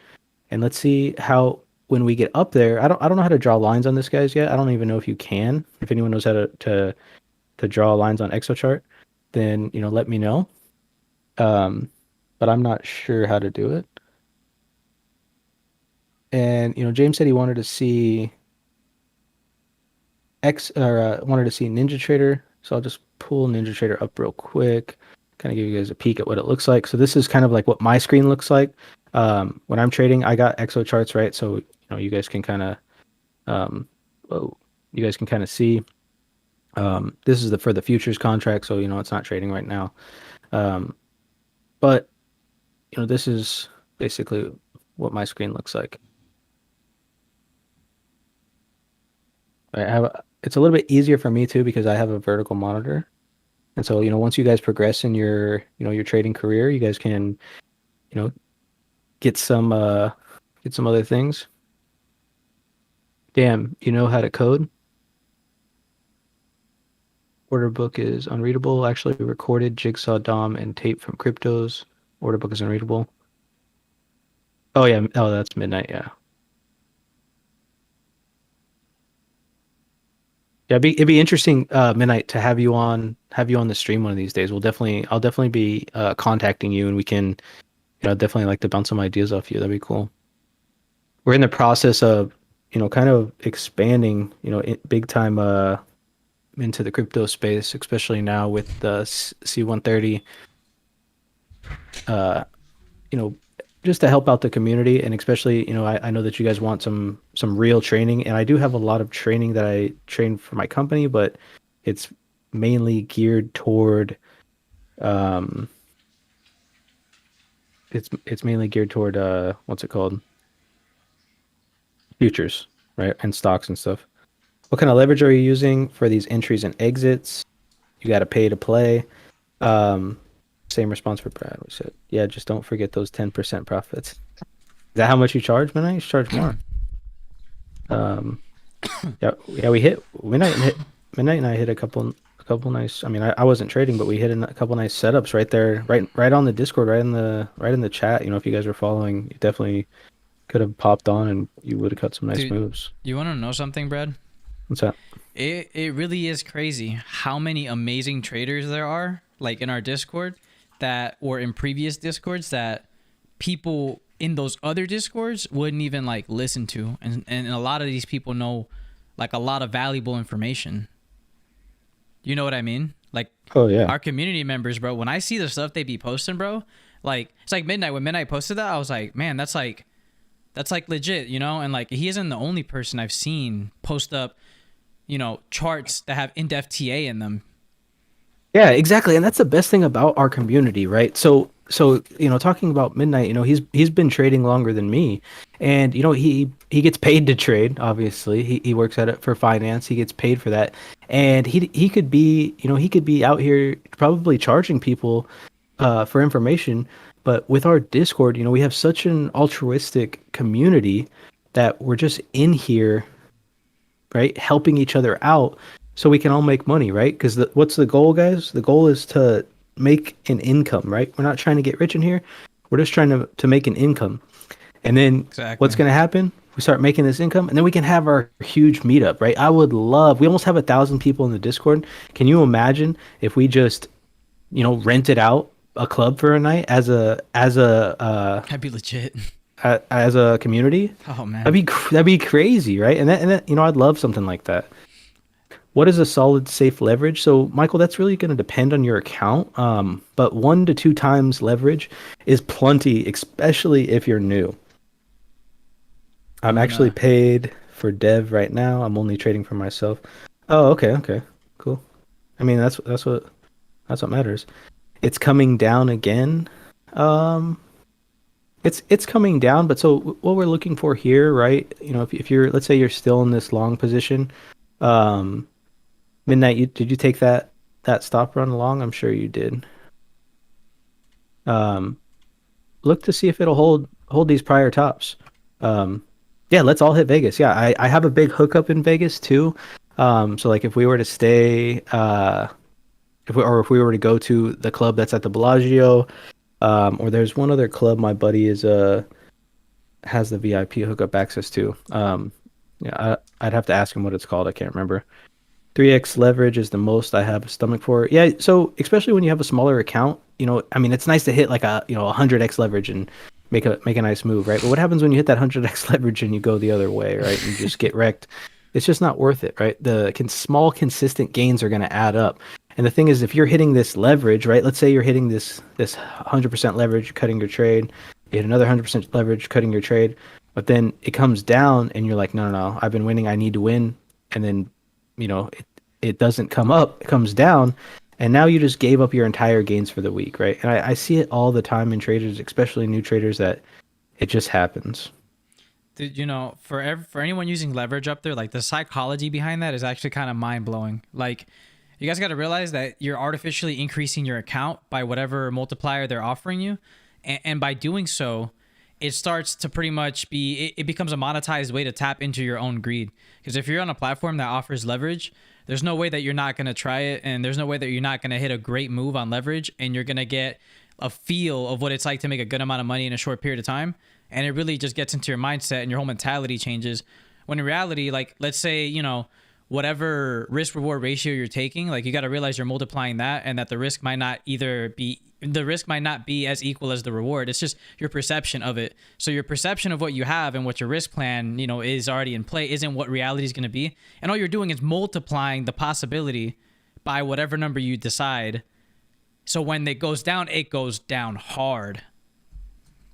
and let's see how when we get up there. I don't know how to draw lines on this, guys, yet. I don't even know if you can. If anyone knows how to draw lines on ExoChart, then let me know. But I'm not sure how to do it. And James said he wanted to see wanted to see NinjaTrader, so I'll just pull NinjaTrader up real quick, kind of give you guys a peek at what it looks like. So this is kind of like what my screen looks like when I'm trading. I got Exo charts, right? So you guys can kind of see. This is for the futures contract, so it's not trading right now. But this is basically what my screen looks like. It's a little bit easier for me too because I have a vertical monitor. And so, once you guys progress in your trading career, you guys can, get some other things. Damn, you know how to code? Order book is unreadable. Actually recorded Jigsaw, Dom, and Tape from cryptos. Order book is unreadable. Oh yeah, oh that's midnight, yeah. Yeah, it'd be interesting, Midnight, to have you on the stream one of these days. I'll definitely be contacting you, and we can, definitely like to bounce some ideas off you. That'd be cool. We're in the process of, kind of expanding, big time into the crypto space, especially now with the C130. Uh, you know, just to help out the community, and especially, I know that you guys want some real training, and I do have a lot of training that I train for my company, but it's mainly geared toward it's mainly geared toward what's it called? Futures, right? And stocks and stuff. What kind of leverage are you using for these entries and exits? You got to pay to play. Um, Same response for Brad. We said, yeah, just don't forget those 10% profits. Is that how much you charge, man? I used to charge more. Um, yeah, yeah, we hit midnight, and I hit a couple nice. I mean, I wasn't trading, but we hit a couple nice setups right there, right on the Discord, right in the chat. You know, if you guys were following, you definitely could have popped on, and you would have cut some nice Dude, moves. you want to know something, Brad? What's that? It really is crazy how many amazing traders there are, like in our Discord, that or in previous Discords that people in those other Discords wouldn't even like listen to, and a lot of these people know like a lot of valuable information. You know what I mean? Like Oh yeah. our community members, bro. When I see the stuff they be posting, bro, like it's like midnight. When midnight posted that, I was like, man, that's like legit, you know. And like he isn't the only person I've seen post up, charts that have in-depth TA in them. Yeah, exactly. And that's the best thing about our community, right? So, talking about Midnight, he's been trading longer than me. And he gets paid to trade, obviously. He works at it for finance. He gets paid for that. And he could be out here probably charging people for information, but with our Discord, we have such an altruistic community that we're just in here, right? Helping each other out so we can all make money, right? Because what's the goal, guys? The goal is to make an income, right? We're not trying to get rich in here. We're just trying to make an income. And then what's Exactly. going to happen? We start making this income, and then we can have our huge meetup, right? I would love. We almost have 1,000 people in the Discord. Can you imagine if we just, rented out a club for a night That'd be legit. as a community? Oh That'd man. be that'd be crazy, right? And that, I'd love something like that. What is a solid safe leverage? So, Michael, that's really going to depend on your account. But 1 to 2 times leverage is plenty, especially if you're new. I'm I'm actually gonna. paid for dev right now. I'm only trading for myself. Oh, okay, okay, cool. I mean, that's what matters. It's coming down again. Um, it's coming down, but so what we're looking for here, right? If you're, let's say you're still in this long position, um, Midnight, did you take that stop run along? I'm sure you did. Um, Look to see if it'll hold these prior tops. Um, yeah, let's all hit Vegas. Yeah, I have a big hookup in Vegas too. So like if we were to stay, if we were to go to the club that's at the Bellagio, or there's one other club my buddy is has the VIP hookup access to. Yeah, I'd have to ask him what it's called. I can't remember. 3x leverage is the most I have a stomach for. Yeah, so especially when you have a smaller account, I mean, it's nice to hit like a 100x leverage and make a nice move, right? But what happens when you hit that 100x leverage and you go the other way, right? And you just get wrecked. It's just not worth it, right? The small consistent gains are going to add up. And the thing is, if you're hitting this leverage, right? Let's say you're hitting this 100% leverage, cutting your trade, you hit another 100% leverage, cutting your trade, but then it comes down and you're like, no, no, no, I've been winning, I need to win. And then it doesn't come up, it comes down, and now you just gave up your entire gains for the week, right? And I see it all the time in traders, especially new traders, that it just happens. Dude, for anyone using leverage up there, like the psychology behind that is actually kind of mind blowing. Like, you guys got to realize that you're artificially increasing your account by whatever multiplier they're offering you, and by doing so, it starts to pretty much it becomes a monetized way to tap into your own greed. Because if you're on a platform that offers leverage, there's no way that you're not going to try it, and there's no way that you're not going to hit a great move on leverage, and you're going to get a feel of what it's like to make a good amount of money in a short period of time. And it really just gets into your mindset, and your whole mentality changes. When in reality, like, let's say, whatever risk reward ratio you're taking, like, you got to realize you're multiplying that, and that the risk might not be as equal as the reward. It's just your perception of it. So your perception of what you have and what your risk plan, is already in play isn't what reality is going to be. And all you're doing is multiplying the possibility by whatever number you decide. So when it goes down hard,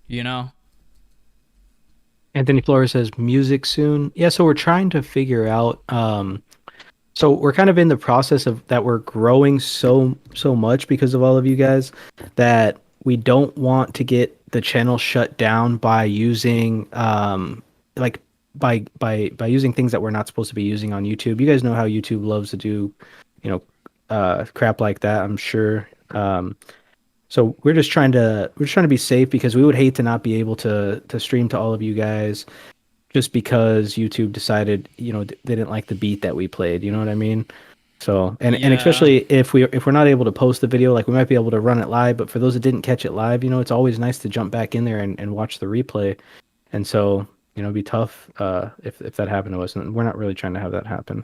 you know? Anthony Flores says music soon. Yeah, so we're trying to figure out. So we're kind of in the process of that. We're growing so much because of all of you guys that we don't want to get the channel shut down by using like by using things that we're not supposed to be using on YouTube. You guys know how YouTube loves to do, crap like that, I'm sure. So we're just trying to be safe because we would hate to not be able to stream to all of you guys. just because YouTube decided, they didn't like the beat that we played. You know what I mean? So, and Yeah. especially if we're not able to post the video, like we might be able to run it live, but for those that didn't catch it live, it's always nice to jump back in there and watch the replay. And so, it'd be tough if that happened to us, and we're not really trying to have that happen.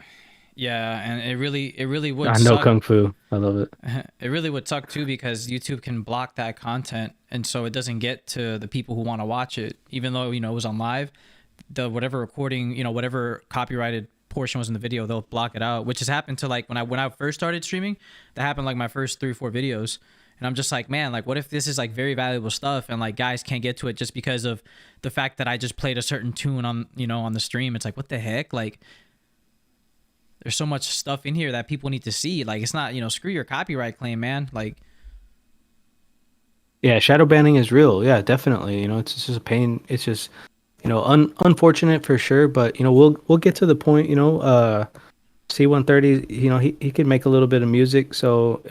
Yeah, and it really would I know suck. Kung Fu. I love it. It really would suck too because YouTube can block that content, and so it doesn't get to the people who want to watch it, even though it was on live. The whatever recording, whatever copyrighted portion was in the video, they'll block it out, which has happened to like when I first started streaming. That happened like my first 3 or 4 videos, and I'm just like, man, like what if this is like very valuable stuff and like guys can't get to it just because of the fact that I just played a certain tune on the stream? It's like, what the heck, like. There's so much stuff in here that people need to see. Like, it's not, screw your copyright claim, man. Like, Yeah, shadow banning is real. Yeah, definitely. It's just a pain. It's just, unfortunate for sure. But we'll get to the point. C130. He could make a little bit of music. So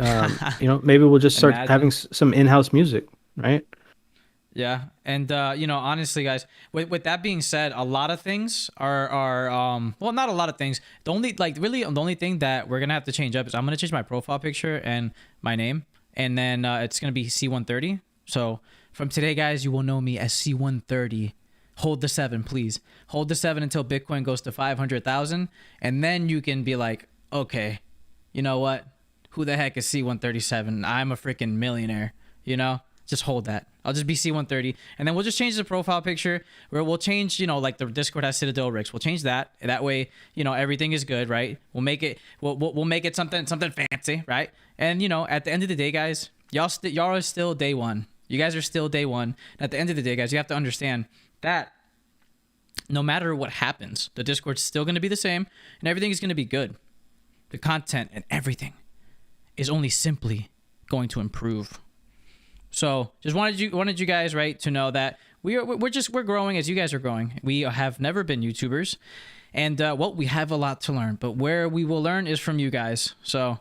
maybe we'll just start having imagine. some in-house music, right? Yeah. And, honestly, guys, with that being said, a lot of things well, not a lot of things. The only, like, really, the only thing that we're going to have to change up is I'm going to change my profile picture and my name. And then it's going to be C130. So from today, guys, you will know me as C130. Hold the 7, please. Hold the 7 until Bitcoin goes to 500,000. And then you can be like, okay, you know what? Who the heck is C137? I'm a freaking millionaire, Just hold that. I'll just be C130. And then we'll just change the profile picture where we'll change, like the Discord has Citadel Ricks. We'll change that. That way, everything is good, right? We'll make it we'll make it something fancy, right? And at the end of the day, guys, y'all are still day one. You guys are still day one. And at the end of the day, guys, you have to understand that no matter what happens, the Discord's still going to be the same and everything is going to be good. The content and everything is only simply going to improve. So just wanted you guys, right, to know that we're growing as you guys are growing. We have never been YouTubers, and we have a lot to learn. But where we will learn is from you guys. So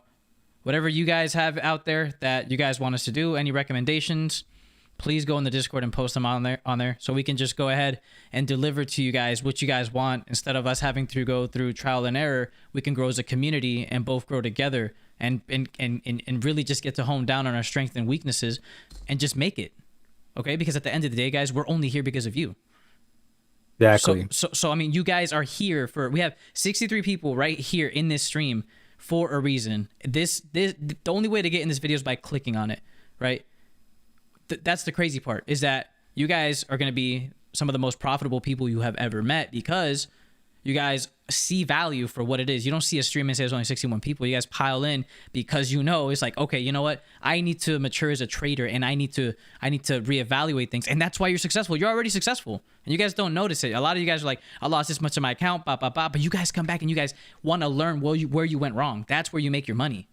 whatever you guys have out there that you guys want us to do, any recommendations, please go in the Discord and post them on there, so we can just go ahead and deliver to you guys what you guys want. Instead of us having to go through trial and error, we can grow as a community and both grow together and really just get to hone down on our strengths and weaknesses and just make it. Okay? Because at the end of the day, guys, we're only here because of you. Exactly. So I mean, you guys are here we have 63 people right here in this stream for a reason. The only way to get in this video is by clicking on it, right? That's the crazy part, is that you guys are going to be some of the most profitable people you have ever met because you guys see value for what it is. You don't see a stream and say there's only 61 people. You guys pile in because it's like, okay, you know what? I need to mature as a trader and I need to reevaluate things. And that's why you're successful. You're already successful. And you guys don't notice it. A lot of you guys are like, I lost this much of my account, but you guys come back and you guys want to learn where you went wrong. That's where you make your money.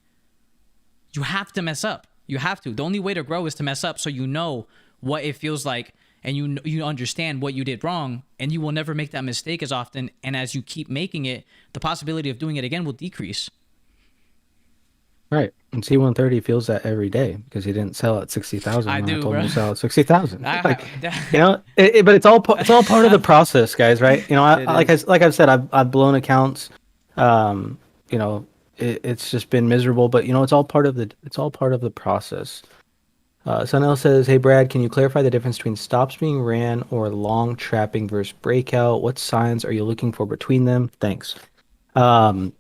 You have to mess up. You have to. The only way to grow is to mess up so you know what it feels like and you understand what you did wrong, and you will never make that mistake as often. And as you keep making it, the possibility of doing it again will decrease. Right. And C130 feels that every day because he didn't sell at 60,000 I when I do, told bro. him to sell at 60,000. I, Like, but it's all part of the process, guys, right? It is. Like I've said, I've blown accounts. It's just been miserable, but it's all part of the process. Sunel says, "Hey Brad, can you clarify the difference between stops being ran or long trapping versus breakout? What signs are you looking for between them? Thanks." So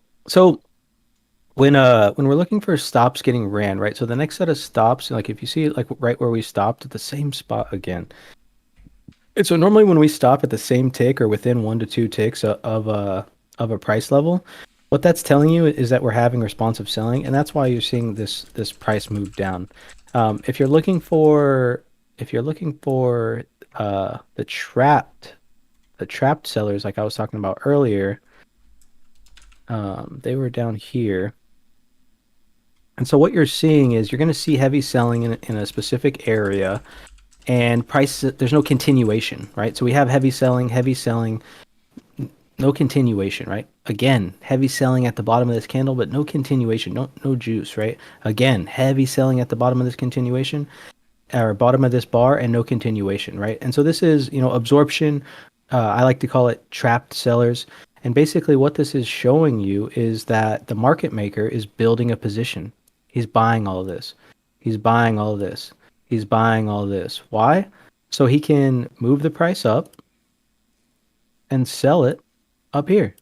when we're looking for stops getting ran, right? So the next set of stops, like if you see it like right where we stopped at the same spot again. And so normally when we stop at the same tick or within 1 to 2 ticks of a price level, what that's telling you is that we're having responsive selling, and that's why you're seeing this price move down. If you're looking for the trapped sellers, like I was talking about earlier, they were down here. And so what you're seeing is you're going to see heavy selling in a specific area, and price, there's no continuation, right? So we have heavy selling, no continuation, right? Again, heavy selling at the bottom of this candle, but no continuation, no juice, right? Again, heavy selling at the bottom of this continuation, or bottom of this bar, and no continuation, right? And so this is, absorption I like to call it trapped sellers. And basically, what this is showing you is that the market maker is building a position. He's buying all of this. He's buying all of this. He's buying all of this. Why? So he can move the price up and sell it up here,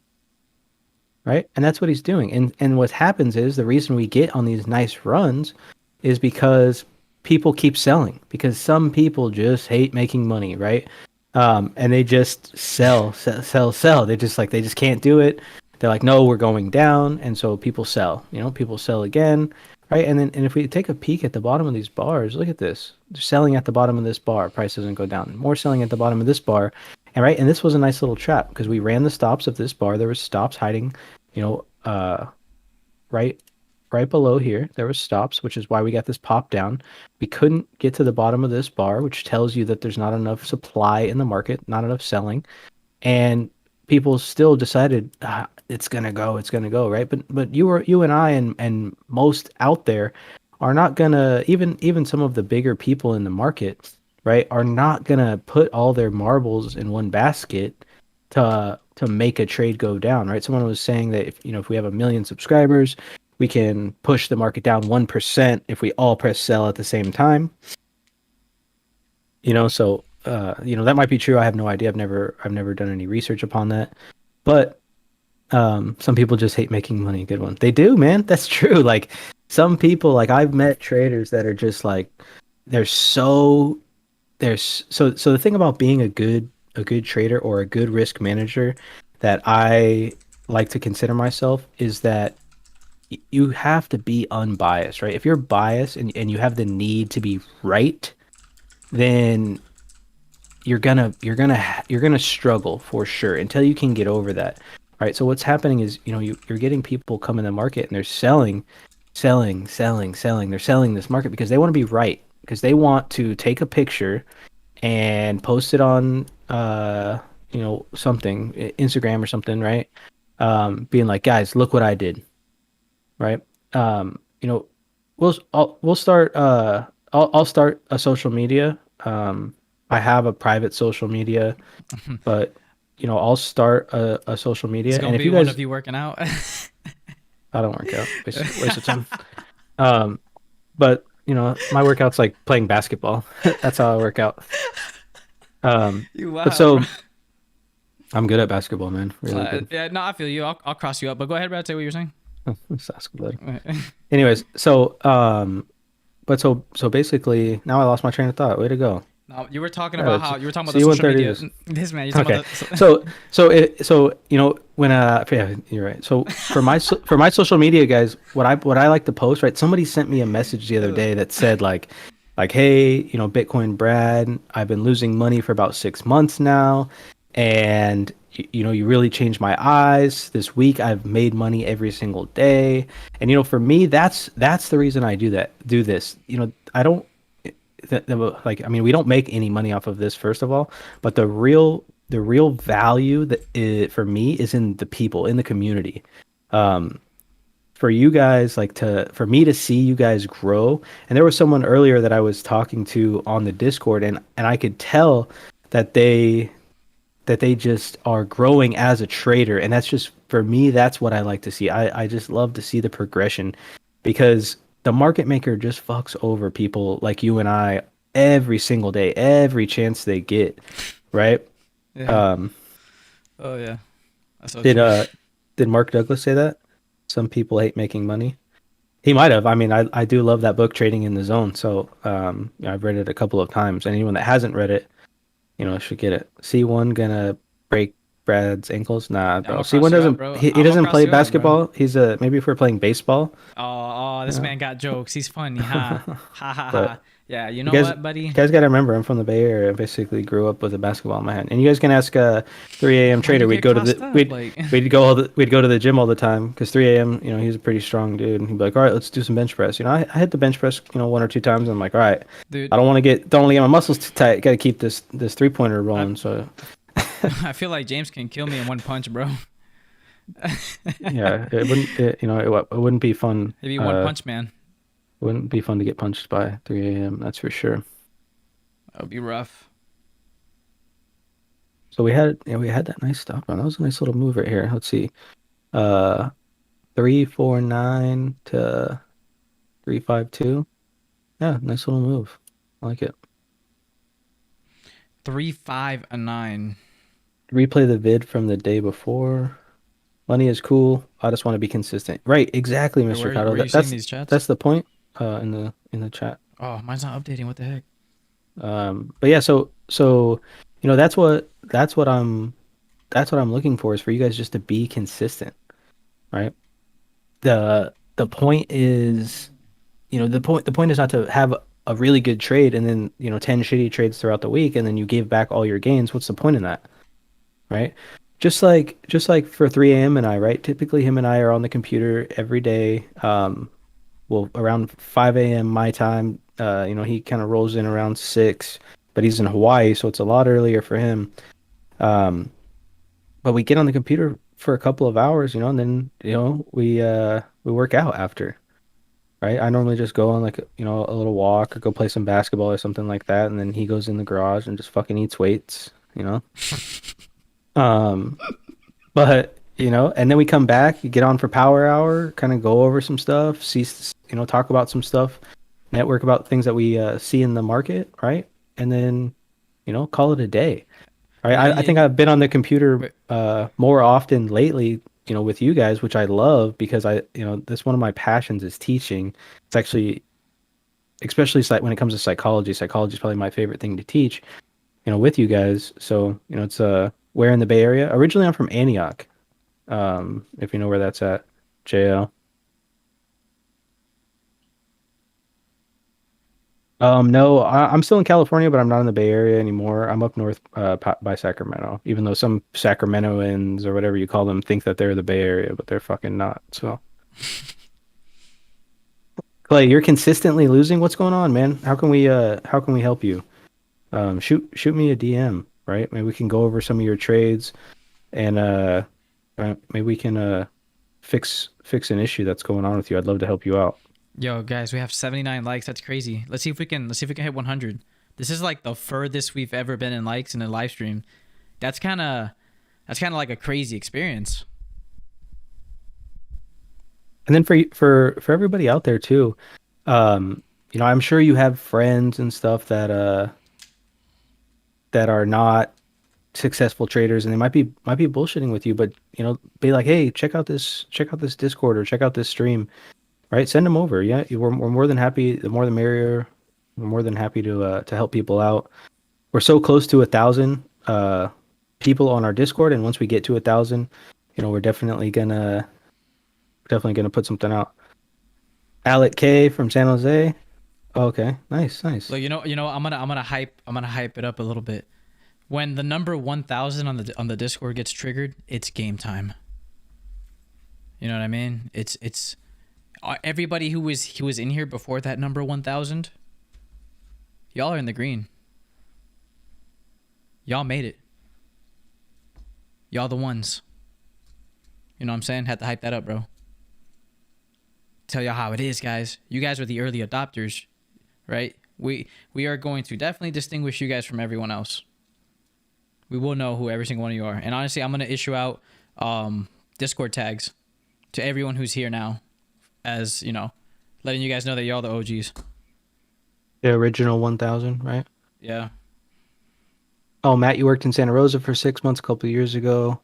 right? And that's what he's doing. And what happens is the reason we get on these nice runs is because people keep selling because some people just hate making money, right? And they just sell. They just like they just can't do it. They're like, no, we're going down, and so people sell. People sell again, right? And if we take a peek at the bottom of these bars, look at this. They're selling at the bottom of this bar. Price doesn't go down. More selling at the bottom of this bar, and right. And this was a nice little trap because we ran the stops of this bar. There was stops hiding, you know, right right below here there was stops, which is why we got this pop down. We couldn't get to the bottom of this bar, which tells you that there's not enough supply in the market, not enough selling, and people still decided it's gonna go, right? But you and I and most out there are not gonna, even some of the bigger people in the market, right, are not gonna put all their marbles in one basket to make a trade go down, right? Someone was saying that if we have 1 million subscribers, we can push the market down 1% if we all press sell at the same time. So that might be true. I have no idea. I've never done any research upon that. But some people just hate making money. Good one. They do, man. That's true. Like some people, like I've met traders that are just like they're so so the thing about being a good trader or a good risk manager that I like to consider myself is that you have to be unbiased, right? If you're biased and you have the need to be right, then you're gonna struggle for sure until you can get over that. Right. So what's happening is, you're getting people come in the market and they're selling. They're selling this market because they want to be right, because they want to take a picture and post it on something, Instagram or something, right? Being like, guys, look what I did, right? Um, you know, we'll start. I'll start a social media. I have a private social media, but I'll start a social It's media, gonna and if be you one guys, of you working out. I don't work out, waste of time. Um, but my workout's like playing basketball. That's how I work out. You But wild, bro. so I'm good at basketball, man. Really good. Yeah, no, I feel you. I'll cross you up, but go ahead, Brad. Say what you're saying. Let's ask about it. Anyways, but so basically, now I lost my train of thought. Way to go. No, you were talking Yeah, about let's how you were talking about see the you in social 30 media. days. This man, you're talking Okay. about the. So when yeah, you're right. So for my social media guys, what I like to post, right? Somebody sent me a message the other day that said like hey, Bitcoin Brad, I've been losing money for about 6 months now, and you really changed my eyes. This week I've made money every single day. And for me, that's the reason I do this. I don't like, I mean, we don't make any money off of this, first of all, but the real value for me is in the people, in the community. For you guys, like, for me to see you guys grow. And there was someone earlier that I was talking to on the Discord, and I could tell that they just are growing as a trader. And that's just, for me, that's what I like to see. I just love to see the progression, because the market maker just fucks over people like you and I every single day, every chance they get, right? Yeah. Um, Oh yeah. That's so did true. did Mark Douglas say that? Some people hate making money. He might have. I mean, I do love that book, Trading in the Zone. So I've read it a couple of times. Anyone that hasn't read it, should get it. C1 gonna break Brad's ankles? Nah, I'm bro. gonna cross C1 you up, doesn't. bro. He I'm gonna doesn't cross play you up, bro. basketball. He's a maybe if we're playing baseball. This Yeah. man got jokes. He's funny, huh? Ha ha But ha. Yeah, you you know guys, what, buddy? got to remember, I'm from the Bay Area. I basically grew up with a basketball in my hand. And you guys can ask 3 a.m. Why'd Trader. you We'd get go to crossed the up? Like, we'd go to the gym all the time, because 3 a.m. He's a pretty strong dude. And he'd be like, all right, let's do some bench press. I hit the bench press 1 or 2 times. I'm like, all right, dude, I don't want to get my muscles too tight. Got to keep this 3-pointer I rolling. So I feel like James can kill me in one punch, bro. yeah, it wouldn't be fun. Maybe one punch man. It wouldn't be fun to get punched by 3 a.m. That's for sure. That would be rough. So we had that nice stop run. That was a nice little move right here. Let's see. Uh 349 to 352. Yeah, nice little move. I like it. 3, 5, and 9. Replay the vid from the day before. Money is cool. I just want to be consistent. Right, exactly, Wait, Mr. where Cotto. are you seeing these chats? That's the point in the chat. Oh, mine's not updating. What the heck? But yeah, so that's what I'm looking for is for you guys just to be consistent, right? The point is, the point is not to have a really good trade and then, 10 shitty trades throughout the week and then you give back all your gains. What's the point in that, right? Just like for 3 a.m. and I, right? Typically him and I are on the computer every day. Well, around 5 a.m. my time. He kind of rolls in around 6, but he's in Hawaii, so it's a lot earlier for him. Um, but we get on the computer for a couple of hours, and then, we work out after, right? I normally just go on like, a little walk or go play some basketball or something like that, and then he goes in the garage and just fucking eats weights. Um, but and then we come back, you get on for power hour, kind of go over some stuff, talk about some stuff, network about things that we see in the market, right? And then, call it a day. Right. Yeah, I think I've been on the computer wait, more often lately, with you guys, which I love because that's one of my passions is teaching. It's actually, especially when it comes to psychology, psychology is probably my favorite thing to teach, with you guys. So, it's where in the Bay Area. Originally, I'm from Antioch, if you know where that's at, JL. No, I'm still in California, but I'm not in the Bay Area anymore. I'm up north by Sacramento, even though some Sacramentoans or whatever you call them think that they're the Bay Area, but they're fucking not. So, Clay, you're consistently losing. What's going on, man? How can we help you? Shoot me a DM, right? Maybe we can go over some of your trades and maybe we can fix an issue that's going on with you. I'd love to help you out. yo, guys, we have 79 likes. That's crazy. Let's see if we can hit 100. This is like the furthest we've ever been in likes in a live stream. That's kind of that's kind of like a crazy experience. And then for everybody out there too, I'm sure you have friends and stuff that are not successful traders and they might be bullshitting with you, but be like, hey, check out this Discord or check out this stream, right? Send them over. Yeah, we're more than happy. The more the merrier. We're more than happy to help people out. We're so close to 1,000 people on our Discord, and once we get to 1,000, we're definitely gonna put something out. Alec K from San Jose. Okay, nice, nice. Look, I'm gonna hype it up a little bit. When the number 1,000 on the Discord gets triggered, it's game time. You know what I mean? It's everybody who was in here before that number 1,000. Y'all are in the green. Y'all made it. Y'all the ones. You know what I'm saying? Had to hype that up, bro. Tell y'all how it is, guys. You guys are the early adopters, right? We are going to definitely distinguish you guys from everyone else. We will know who every single one of you are. And honestly, I'm gonna issue out Discord tags to everyone who's here now, as letting you guys know that y'all the OGs. The original 1,000, right? Yeah. Oh, Matt, you worked in Santa Rosa for 6 months a couple of years ago.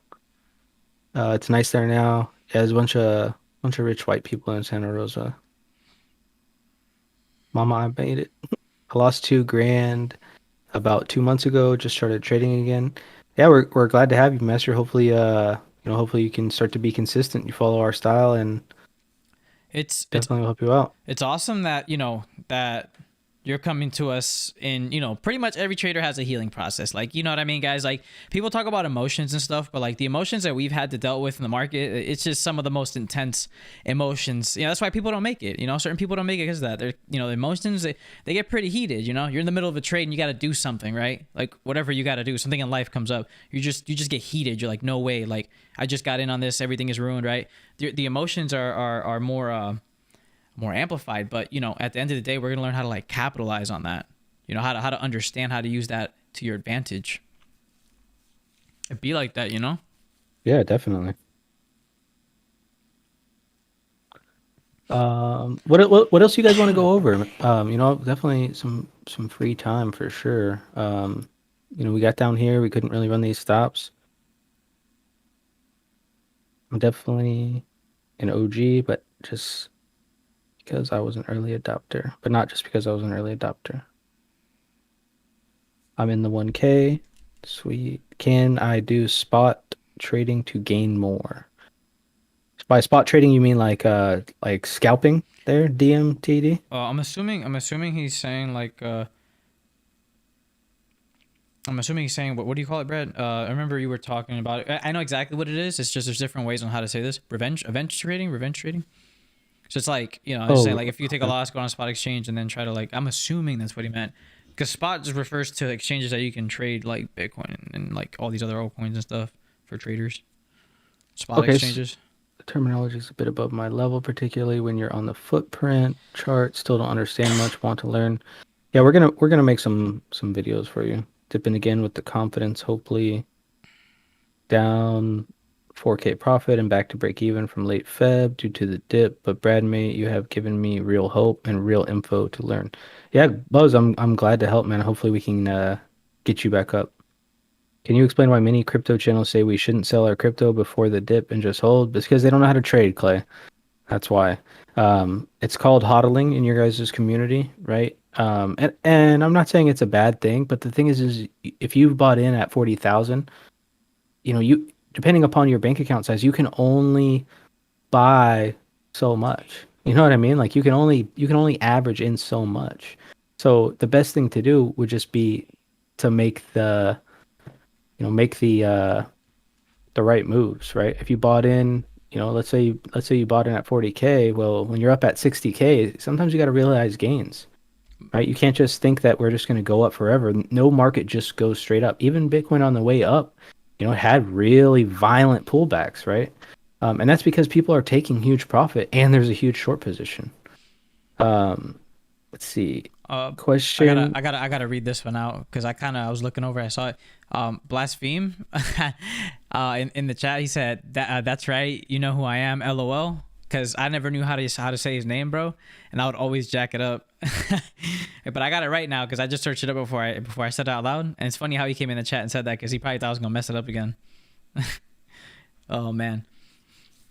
It's nice there now. Yeah, there's a bunch of rich white people in Santa Rosa. Mama, I made it. I lost 2 grand about 2 months ago. Just started trading again. Yeah, we're glad to have you, Master. Hopefully, hopefully you can start to be consistent. You follow our style, and It's definitely will help you out. it's awesome that that you're coming to us in pretty much every trader has a healing process, like, you know what I mean, guys. Like, people talk about emotions and stuff, but like the emotions that we've had to deal with in the market, it's just some of the most intense emotions. That's why people don't make it. Certain people don't make it because of that. They're the emotions, they get pretty heated. You're in the middle of a trade and you got to do something, right? Like, whatever you got to do, something in life comes up, you just get heated. You're like, no way, like, I just got in on this, everything is ruined, right? The emotions are more amplified, but at the end of the day, we're gonna learn how to like capitalize on that. How to understand how to use that to your advantage. It be like that, you know. Yeah, definitely. What else you guys want to go over? Definitely some free time for sure. We got down here, we couldn't really run these stops. I'm definitely an OG, but just because I was an early adopter, but not just because I was an early adopter. I'm in the 1K. Sweet. Can I do spot trading to gain more? By spot trading, you mean like scalping there, DMTD? I'm assuming he's saying like I'm assuming he's saying what do you call it, Brad? I remember you were talking about it. I know exactly what it is. It's just there's different ways on how to say this. Revenge trading. So it's like, it's saying Oh, like if you take a okay. loss, go on a spot exchange and then try to like, I'm assuming that's what he meant. Because spot just refers to exchanges that you can trade like Bitcoin and like all these other altcoins and stuff for traders. Spot Okay, exchanges. the terminology is a bit above my level, particularly when you're on the footprint chart. Still don't understand much. Want to learn. Yeah, we're gonna make some videos for you. Dipping again with the confidence, hopefully down 4K profit and back to break even from late Feb due to the dip. But Brad, mate, you have given me real hope and real info to learn. Yeah, Buzz, I'm glad to help, man. Hopefully we can get you back up. Can you explain why many crypto channels say we shouldn't sell our crypto before the dip and just hold? It's because they don't know how to trade, Clay. That's why. It's called hodling in your guys' community, right? And I'm not saying it's a bad thing, but the thing is if you've bought in at 40,000, you depending upon your bank account size, you can only buy so much. You know what I mean? Like you can only average in so much. So the best thing to do would just be to make the right moves, right? If you bought in, let's say you bought in at 40K, well, when you're up at 60K, sometimes you got to realize gains, right? You can't just think that we're just going to go up forever. No market just goes straight up. Even Bitcoin on the way up, had really violent pullbacks, right? And that's because people are taking huge profit and there's a huge short position. Um, let's see. Uh, Question. I gotta read this one out because I was looking over, I saw it. Blaspheme, in the chat, he said that's right. You know who I am, LOL. Because I never knew how to say his name, bro, and I would always jack it up. But I got it right now because I just searched it up before I said it out loud. And it's funny how he came in the chat and said that because he probably thought I was gonna mess it up again. Oh man,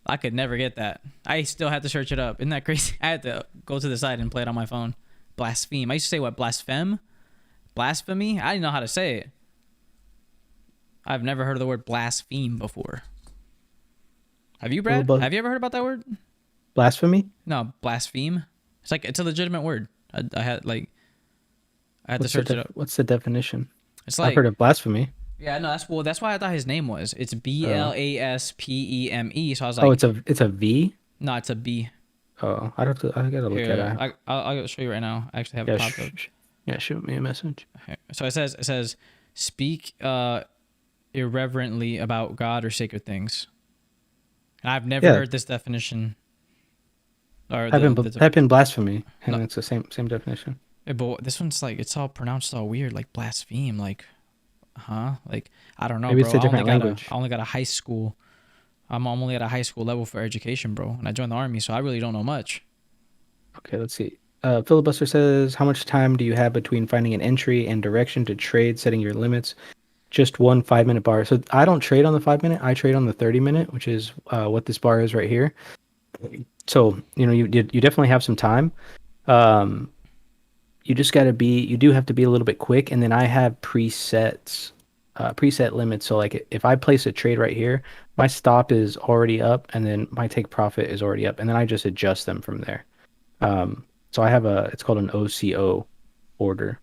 I could never get that. I still had to search it up. Isn't that crazy? I had to go to the site and play it on my phone. Blaspheme. I used to say what? Blaspheme? Blasphemy? I didn't know how to say it. I've never heard of the word blaspheme before. Have you, Brad? Have you ever heard about that word? Blasphemy? No, blaspheme. It's a legitimate word. I had to search it up. What's the definition? It's I've like, heard of blasphemy. yeah, no, that's why I thought his name was. It's Oh. Blaspeme. So I was Oh, like, it's a V? no, it's a B. Oh, I gotta look at Here, it. I'll show you right now. I actually have it Yeah, popped up. yeah, shoot me a message. Okay. So it says speak irreverently about God or sacred things. And I've never Yeah, heard this definition or type in blasphemy, no, and it's the same definition. but this one's like it's all pronounced all weird, like blaspheme, like huh? Like I don't know, Maybe it's bro. a I only different got a language. I only got a high school. I'm only at a high school level for education, bro. And I joined the army, so I really don't know much. Okay, let's see. Filibuster says, how much time do you have between finding an entry and direction to trade, setting your limits? Just one 5 minute bar. So I don't trade on the 5 minute. I trade on the 30 minute, which is what this bar is right here. So you definitely have some time. Um, you just got to be. You do have to be a little bit quick. And then I have preset limits. So like if I place a trade right here, my stop is already up, and then my take profit is already up, and then I just adjust them from there. So I have it's called an OCO order.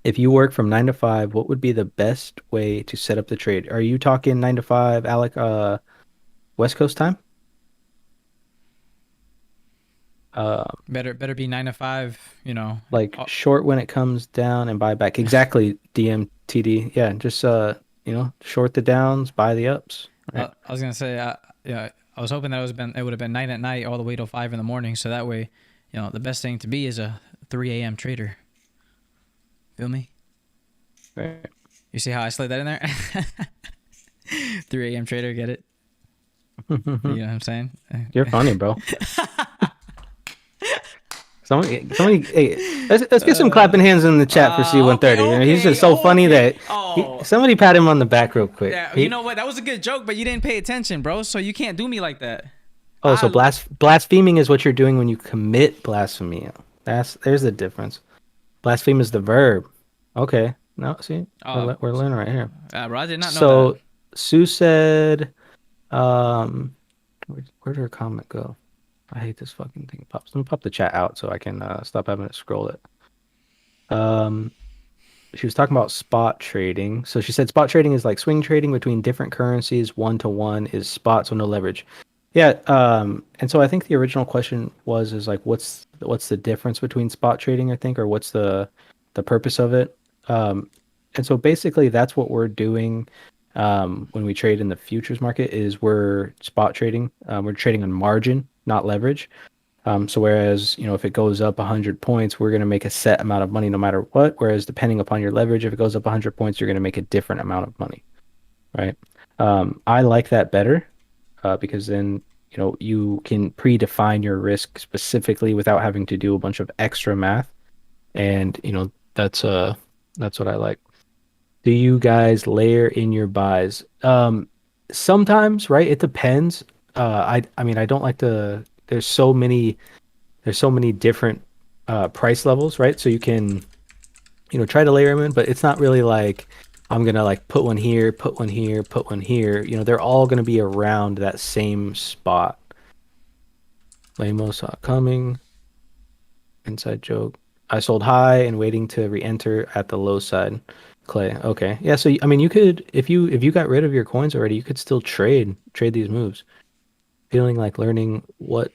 If you work from 9 to 5, what would be the best way to set up the trade? Are you talking 9 to 5, Alec, West Coast time? Uh, Better be 9 to 5. like short when it comes down and buy back. Exactly, DMTD. Yeah, just short the downs, buy the ups. Right. I was gonna say, yeah, I was hoping that it would have been 9 at night all the way till 5 in the morning, so that way, the best thing to be is a 3 a.m. trader. Feel me? Right. You see how I slid that in there? 3 a.m. trader, get it? You know what I'm saying? You're funny, bro. Somebody, hey, let's get some clapping hands in the chat for C130. You know, he's just so funny that somebody pat him on the back real quick. Yeah, you know what? That was a good joke, but you didn't pay attention, bro. So you can't do me like that. Oh, so blaspheming is what you're doing when you commit blasphemy. There's the difference. Blaspheme is the verb. Okay. No, see, we're learning right here. Bro, I did not know that. So Sue said, where did her comment go? I hate this fucking thing. Pops. Let me pop the chat out so I can stop having to scroll it. She was talking about spot trading. So she said spot trading is like swing trading between different currencies. 1-to-1 is spot, so no leverage. Yeah. And so I think the original question is like, what's the difference between spot trading, I think, or what's the purpose of it? And so basically that's what we're doing when we trade in the futures market is we're spot trading. We're trading on margin, not leverage. So whereas, if it goes up 100 points, we're going to make a set amount of money no matter what. Whereas depending upon your leverage, if it goes up 100 points, you're going to make a different amount of money, right? I like that better because then, you can predefine your risk specifically without having to do a bunch of extra math. And, that's what I like. Do you guys layer in your buys? Sometimes, right? It depends. I mean, I don't like to. There's so many different price levels, right? So you can, try to layer them in, but it's not really like I'm gonna like put one here, put one here, put one here. They're all gonna be around that same spot. Lamo saw it coming. Inside joke. I sold high and waiting to re-enter at the low side. Clay. Okay. Yeah. So I mean, you could if you got rid of your coins already, you could still trade these moves. Feeling like learning what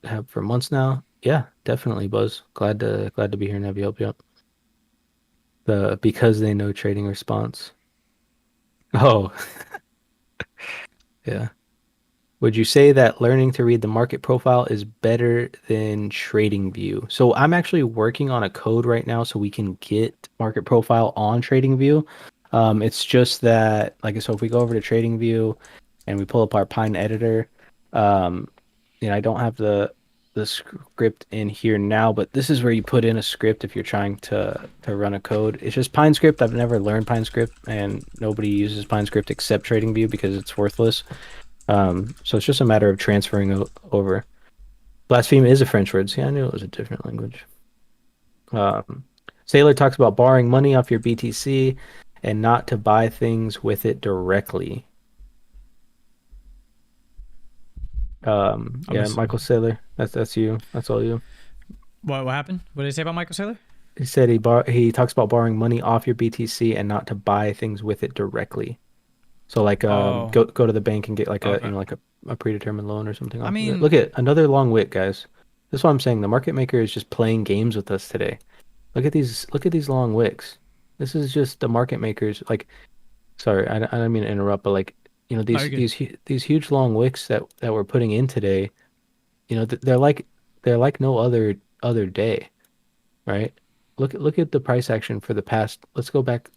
to have for months now. Yeah, definitely, Buzz. Glad to be here and have you help you out. Because they know trading response. Oh. Yeah. Would you say that learning to read the market profile is better than trading view? So I'm actually working on a code right now so we can get market profile on trading view. It's just that, so if we go over to trading view and we pull up our Pine editor, I don't have the script in here now, but this is where you put in a script if you're trying to run a code. It's just Pine script. I've never learned Pine script, and nobody uses Pine script except trading view because it's worthless. So it's just a matter of transferring over. Blaspheme is a French word. See, I knew it was a different language. Sailor talks about borrowing money off your BTC and not to buy things with it directly. Yeah, Michael Sailor. That's you. That's all you. What happened? What did he say about Michael Sailor? He said he talks about borrowing money off your BTC and not to buy things with it directly. So go to the bank and get a predetermined loan or something. Look at another long wick, guys. This is what I'm saying. The market maker is just playing games with us today. Look at these long wicks. This is just the market makers. Sorry, I don't mean to interrupt, but these huge long wicks that we're putting in today. They're like no other day, right? Look at the price action for the past. Let's go back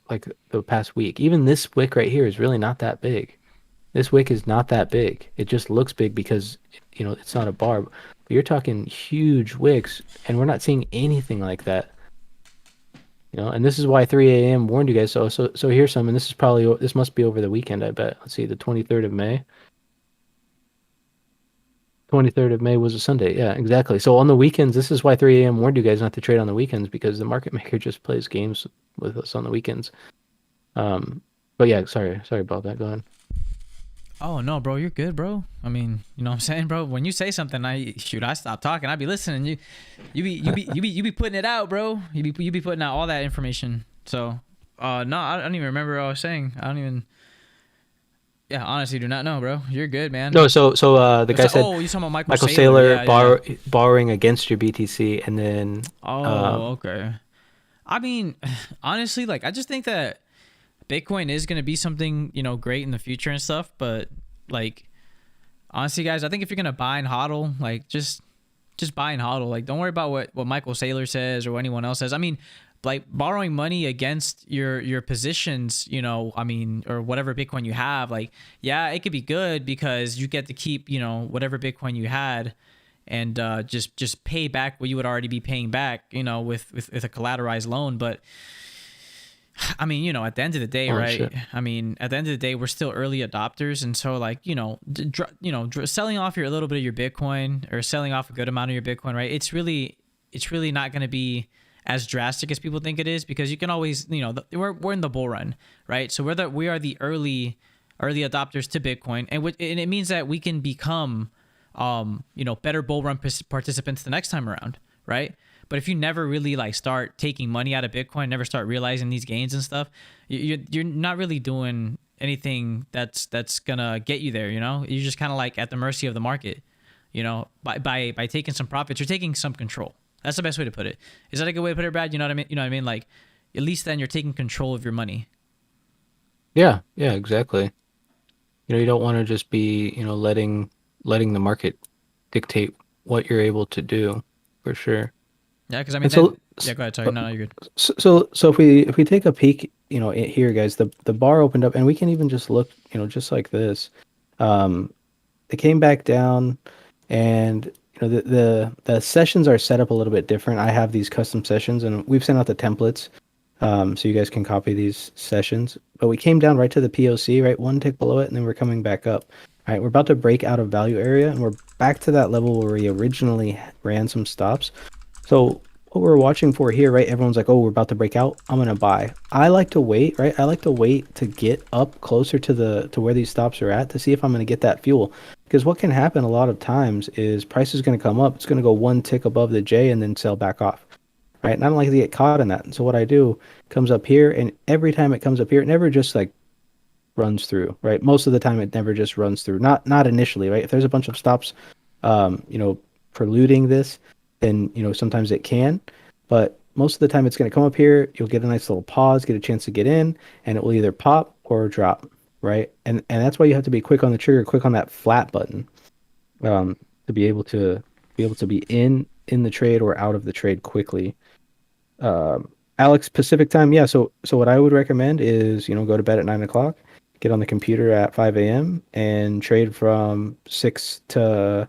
the past week. Even this wick right here is really not that big. This wick is not that big. It just looks big because it's not a bar. But you're talking huge wicks, and we're not seeing anything like that. And this is why 3 a.m. warned you guys. So here's some, and this must be over the weekend. I bet. Let's see, the 23rd of May. 23rd of May was a Sunday. Yeah, exactly. So on the weekends, this is why 3 a.m. warned you guys not to trade on the weekends, because the market maker just plays games with us on the weekends. But yeah, sorry about that. Go ahead. Oh no, bro, you're good, bro. I mean, you know what I'm saying, bro? When you say something, I stop talking. I be listening. You be putting it out, bro. You be putting out all that information. So, no, I don't even remember what I was saying. I don't even. Yeah, honestly, do not know, bro. You're good, man. No, so the guy said. Oh, you talking about Michael Saylor borrowing against your BTC, and then. Okay. I mean, honestly, I just think that Bitcoin is gonna be something great in the future and stuff, but honestly, guys, I think if you're gonna buy and hodl, just buy and hodl. Don't worry about what Michael Saylor says or what anyone else says. I mean, like borrowing money against your positions, I mean, or whatever Bitcoin you have, like, yeah, it could be good because you get to keep, whatever Bitcoin you had, and just pay back what you would already be paying back, with a collateralized loan. But I mean, at the end of the day, Oh right? shit. I mean, at the end of the day, we're still early adopters, and so like, selling off a little bit of your Bitcoin, or selling off a good amount of your Bitcoin, right? It's really not going to be as drastic as people think it is, because you can always, we're in the bull run, right? So we are the early adopters to Bitcoin, and it means that we can become, better bull run participants the next time around, right? But if you never really like start taking money out of Bitcoin, never start realizing these gains and stuff, you're not really doing anything that's gonna get you there. You're just kind of like at the mercy of the market. By taking some profits, you're taking some control. That's the best way to put it. Is that a good way to put it, Brad? You know what I mean? You know what I mean? Like, at least then you're taking control of your money. Yeah, yeah, exactly. You don't want to just be, letting the market dictate what you're able to do, for sure. Yeah, because I mean, And so, then yeah. Go ahead. Sorry, no, you're good. so if we take a peek, here, guys, the bar opened up, and we can even just look, just like this. Um, it came back down, and the sessions are set up a little bit different. I have these custom sessions, and we've sent out the templates, so you guys can copy these sessions. But we came down right to the POC, right, one tick below it, and then we're coming back up. All right, we're about to break out of value area, and we're back to that level where we originally ran some stops. So what we're watching for here, right? Everyone's like, "Oh, we're about to break out. I'm gonna buy." I like to wait, right? I like to wait to get up closer to where these stops are at to see if I'm gonna get that fuel. Because what can happen a lot of times is price is gonna come up. It's gonna go one tick above the J and then sell back off, right? And I don't like to get caught in that. And so what I do comes up here, and every time it comes up here, it never just like runs through, right? Most of the time, it never just runs through. Not initially, right? If there's a bunch of stops, um, you know, preluding this, then sometimes it can, but most of the time it's going to come up here. You'll get a nice little pause, get a chance to get in, and it will either pop or drop, right? And that's why you have to be quick on the trigger, quick on that flat button, to be able to be in the trade or out of the trade quickly. Alex, Pacific time, yeah. So what I would recommend is go to bed at 9 o'clock, get on the computer at 5 a.m. and trade from 6 to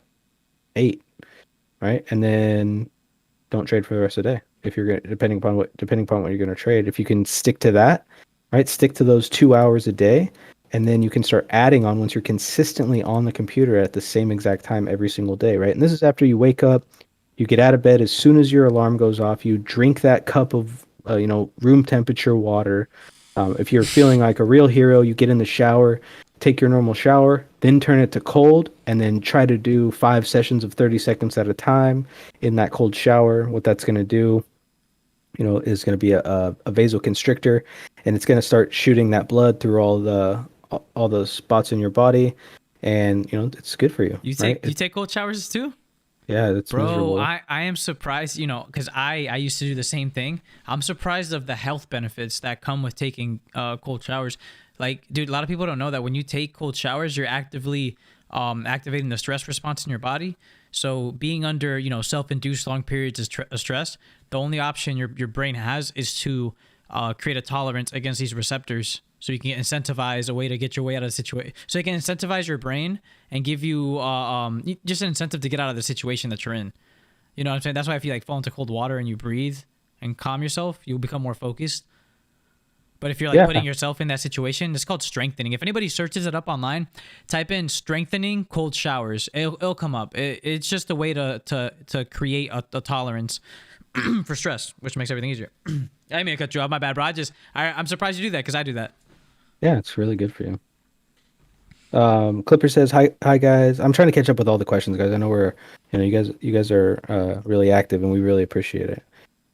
8, right? And then don't trade for the rest of the day. If you're going depending upon what you're going to trade, if you can stick to that, right? Stick to those 2 hours a day, and then you can start adding on once you're consistently on the computer at the same exact time every single day, right? And this is after you wake up, you get out of bed as soon as your alarm goes off, you drink that cup of room temperature water. If you're feeling like a real hero, you get in the shower, take your normal shower, then turn it to cold, and then try to do 5 sessions of 30 seconds at a time in that cold shower. What that's going to do, is going to be a vasoconstrictor, and it's going to start shooting that blood through all the spots in your body, and it's good for you, You right? take cold showers too? Yeah, it's Bro, miserable. I am surprised, because I used to do the same thing. I'm surprised of the health benefits that come with taking cold showers. Like, dude, a lot of people don't know that when you take cold showers, you're actively activating the stress response in your body. So being under, self-induced long periods of stress, the only option your brain has is to create a tolerance against these receptors. So you can incentivize a way to get your way out of the situation. So you can incentivize your brain and give you just an incentive to get out of the situation that you're in. You know what I'm saying? That's why if you like fall into cold water and you breathe and calm yourself, you'll become more focused. But if you're like putting Yeah, yourself in that situation, it's called strengthening. If anybody searches it up online, type in strengthening cold showers. It'll come up. It's just a way to create a tolerance for stress, which makes everything easier. I didn't mean to cut you off. My bad, bro. I'm surprised you do that because I do that. yeah, it's really good for you. Clipper says, hi guys. I'm trying to catch up with all the questions, guys. I know you guys are really active, and we really appreciate it.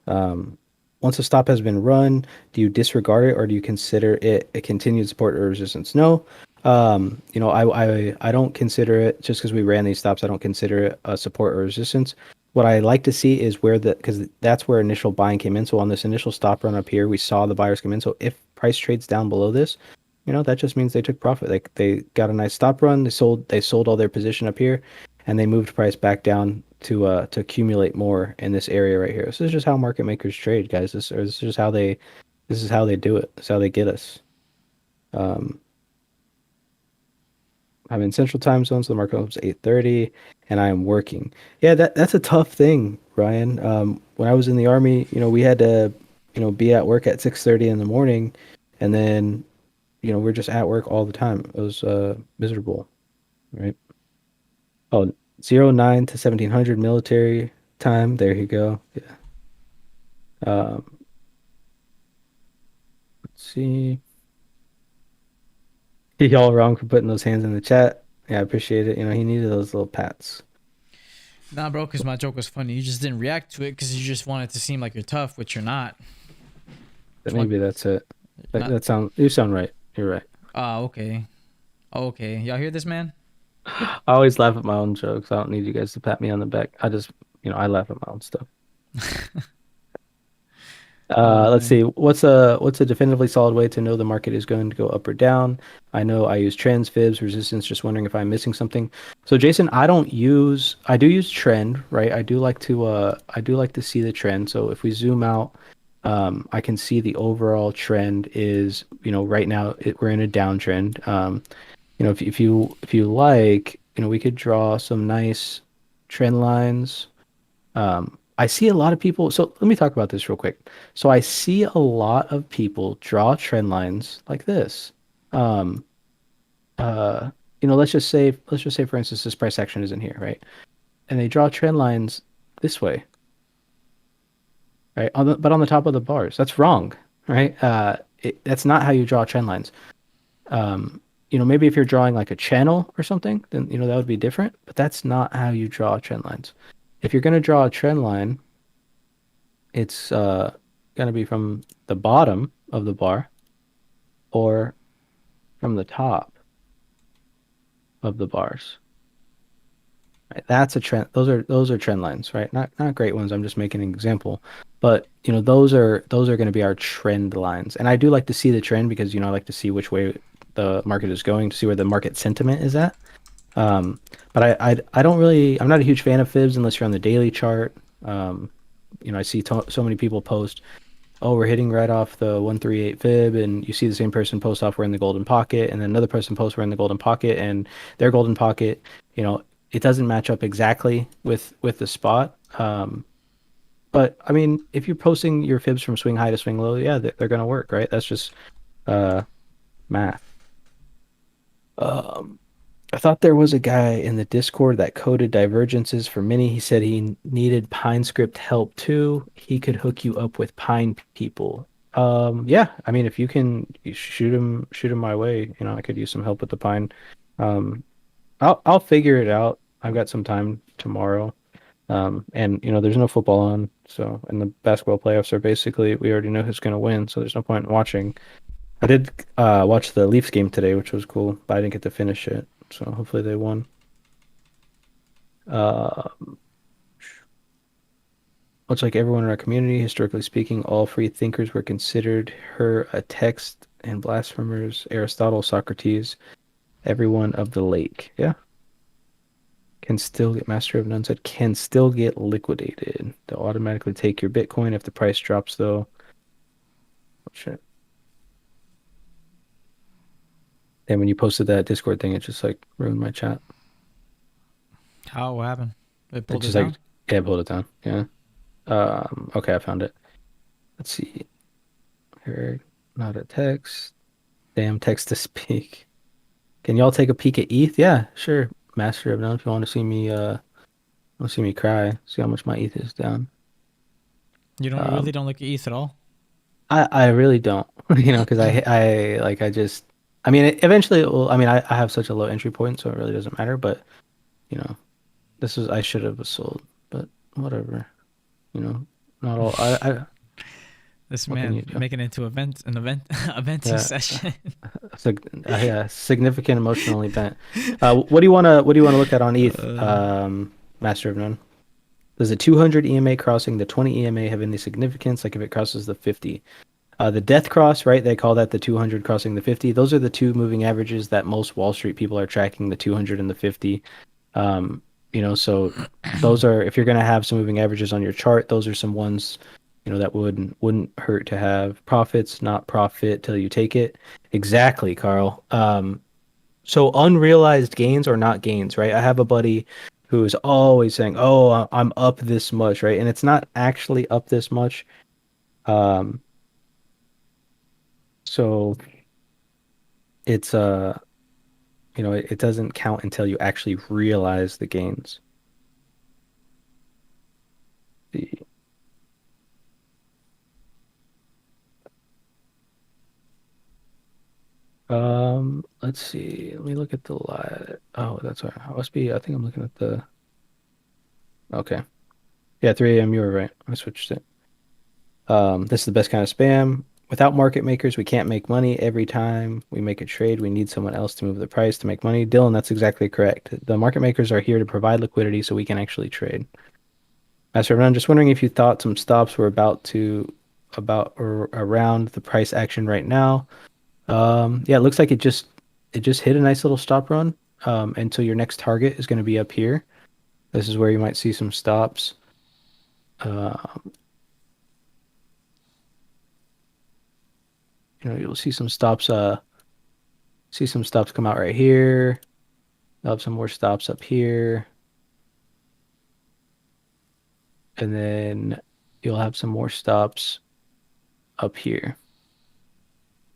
Um, Once a stop has been run, do you disregard it, or do you consider it a continued support or resistance? No. I don't consider it, just because we ran these stops. I don't consider it a support or resistance. What I like to see is because that's where initial buying came in. So on this initial stop run up here, we saw the buyers come in. So if price trades down below this, that just means they took profit. Like, they got a nice stop run. They sold all their position up here, and they moved price back down to accumulate more in this area right here. This is just how market makers trade, guys. This is just how they do it. This is how they get us. Um, I'm in Central Time Zone, so the market opens 8:30, and I am working. Yeah, that's a tough thing, Ryan. When I was in the army, we had to, be at work at 6:30 in the morning, and then, we're just at work all the time. It was miserable, right? Oh, 09 to 1700 military time. There you go. Yeah. Um, let's see. Y'all wrong for putting those hands in the chat. Yeah, I appreciate it. He needed those little pats. Nah, bro, because my joke was funny. You just didn't react to it because you just wanted to seem like you're tough, which you're not. But Just want- maybe that's it. Not. You sound right. You're right. Okay. Okay. Y'all hear this, man? I always laugh at my own jokes. I don't need you guys to pat me on the back. I just, I laugh at my own stuff. Oh Let's man. see. What's a definitively solid way to know the market is going to go up or down? I know I use trends, fibs, resistance. Just wondering if I'm missing something. So Jason, I do use trend, right? I do like to see the trend. So if we zoom out, I can see the overall trend is, right now we're in a downtrend. If you like, we could draw some nice trend lines. I see a lot of people. So let me talk about this real quick. So I see a lot of people draw trend lines like this. Um, uh, let's just say, for instance, this price action is in here, right? And they draw trend lines this way, right? But on the top of the bars, that's wrong, right? That's not how you draw trend lines. Um, maybe if you're drawing like a channel or something, then that would be different. But that's not how you draw trend lines. If you're going to draw a trend line, it's going to be from the bottom of the bar or from the top of the bars. Right? That's a trend. Those are trend lines, right? Not great ones. I'm just making an example. But those are going to be our trend lines. And I do like to see the trend because I like to see which way the market is going to see where the market sentiment is at. But I don't really, I'm not a huge fan of fibs unless you're on the daily chart. I see so many people post, oh, we're hitting right off the 138 fib, and you see the same person post off we're in the golden pocket, and then another person posts we're in the golden pocket, and their golden pocket, it doesn't match up exactly with the spot. But I mean, if you're posting your fibs from swing high to swing low, yeah, they're gonna work, right? That's just uh math. Um, I thought there was a guy in the Discord that coded divergences for Mini. He said he needed Pine script help too. He could hook you up with Pine people. Yeah, I mean, if you shoot him my way. I could use some help with the Pine. Um, I'll figure it out. I've got some time tomorrow. And there's no football on, so and the basketball playoffs are basically we already know who's gonna win, so there's no point in watching. I did watch the Leafs game today, which was cool, but I didn't get to finish it. So hopefully they won. Uh, Much like everyone in our community, historically speaking, all free thinkers were considered her a text and blasphemers. Aristotle, Socrates, everyone of the lake. Yeah. Can still get Master of None said can still get liquidated. They'll automatically take your Bitcoin if the price drops though. Oh, shit. And when you posted that Discord thing, it just like ruined my chat. How? What happened? They It pulled it just like down? yeah, pulled it down. Yeah. Okay, I found it. Let's see. Here, not a text. Damn text to speak. Can y'all take a peek at ETH? Yeah, sure. Master of None. If you want to see me cry, see how much my ETH is down. You really Um, don't look at ETH at all? I really don't, because I just, I mean, eventually it will. I mean, I have such a low entry point, so it really doesn't matter. But you know, I should have sold, but whatever. You know, not all. This What can you man do? making it into an event, a venting Yeah, session. yeah, significant emotional event. What do you wanna look at on ETH? Uh, Master of None. Does the 200 EMA crossing the 20 EMA have any significance? Like if it crosses the 50? The death cross, right? They call that the 200 crossing the 50. Those are the two moving averages that most Wall Street people are tracking, the 200 and the 50. Um, So those are, if you're going to have some moving averages on your chart, those are some ones, that wouldn't hurt to have. Profits, not profit till you take it. Exactly, Carl. So unrealized gains are not gains, right? I have a buddy who is always saying, "Oh, I'm up this much," right? And it's not actually up this much. Um, so it's it doesn't count until you actually realize the gains. The let's see. Let me look at the live. Oh, that's right. I must be. I think I'm looking at the. Okay. Yeah, 3 a.m. You were right. I switched it. This is the best kind of spam. Without market makers, we can't make money. Every time we make a trade, we need someone else to move the price to make money. Dylan, that's exactly correct. The market makers are here to provide liquidity so we can actually trade. Master Ron, just wondering if you thought some stops were about or around the price action right now. Yeah, it looks like it just hit a nice little stop run. And so your next target is going to be up here. This is where you might see some stops. Uh, you'll see some stops come out right here. You'll have some more stops up here. And then you'll have some more stops up here.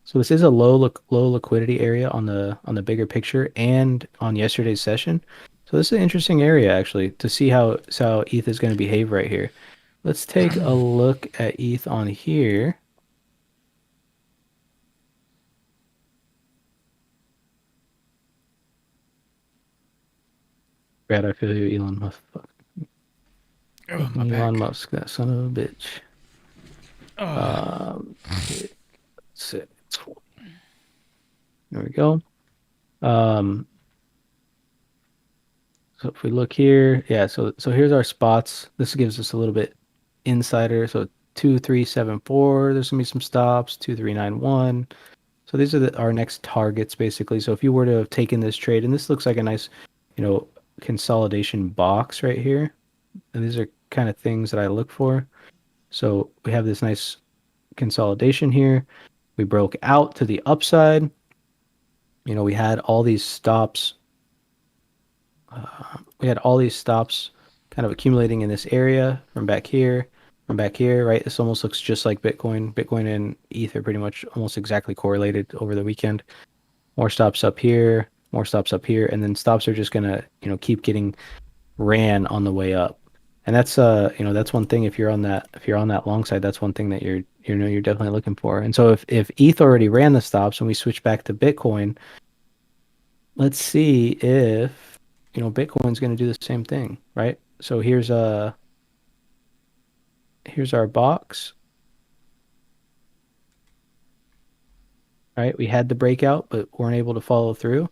So this is a low liquidity area on the bigger picture and on yesterday's session. So this is an interesting area actually to see how ETH is going to behave right here. Let's take a look at ETH on here. Brad, I feel you, Elon Musk. Fuck. Oh, my Elon back. Musk, that son of a bitch. Oh. Sit. There we go. Um, so if we look here, yeah, so here's our spots. This gives us a little bit insider. So 2374, there's gonna be some stops, 2391. So these are our next targets basically. So if you were to have taken this trade, and this looks like a nice, consolidation box right here. And these are kind of things that I look for. So we have this nice consolidation here. We broke out to the upside. We had all these stops. Kind of accumulating in this area from back here, right? This almost looks just like Bitcoin. Bitcoin and ETH are pretty much almost exactly correlated over the weekend. More stops up here, more stops up here, and then stops are just gonna, keep getting ran on the way up. And that's one thing if you're on that long side, that's one thing that you're definitely looking for. And so if ETH already ran the stops and we switch back to Bitcoin, let's see if Bitcoin's going to do the same thing, right? So here's our box. Right? We had the breakout, but weren't able to follow through.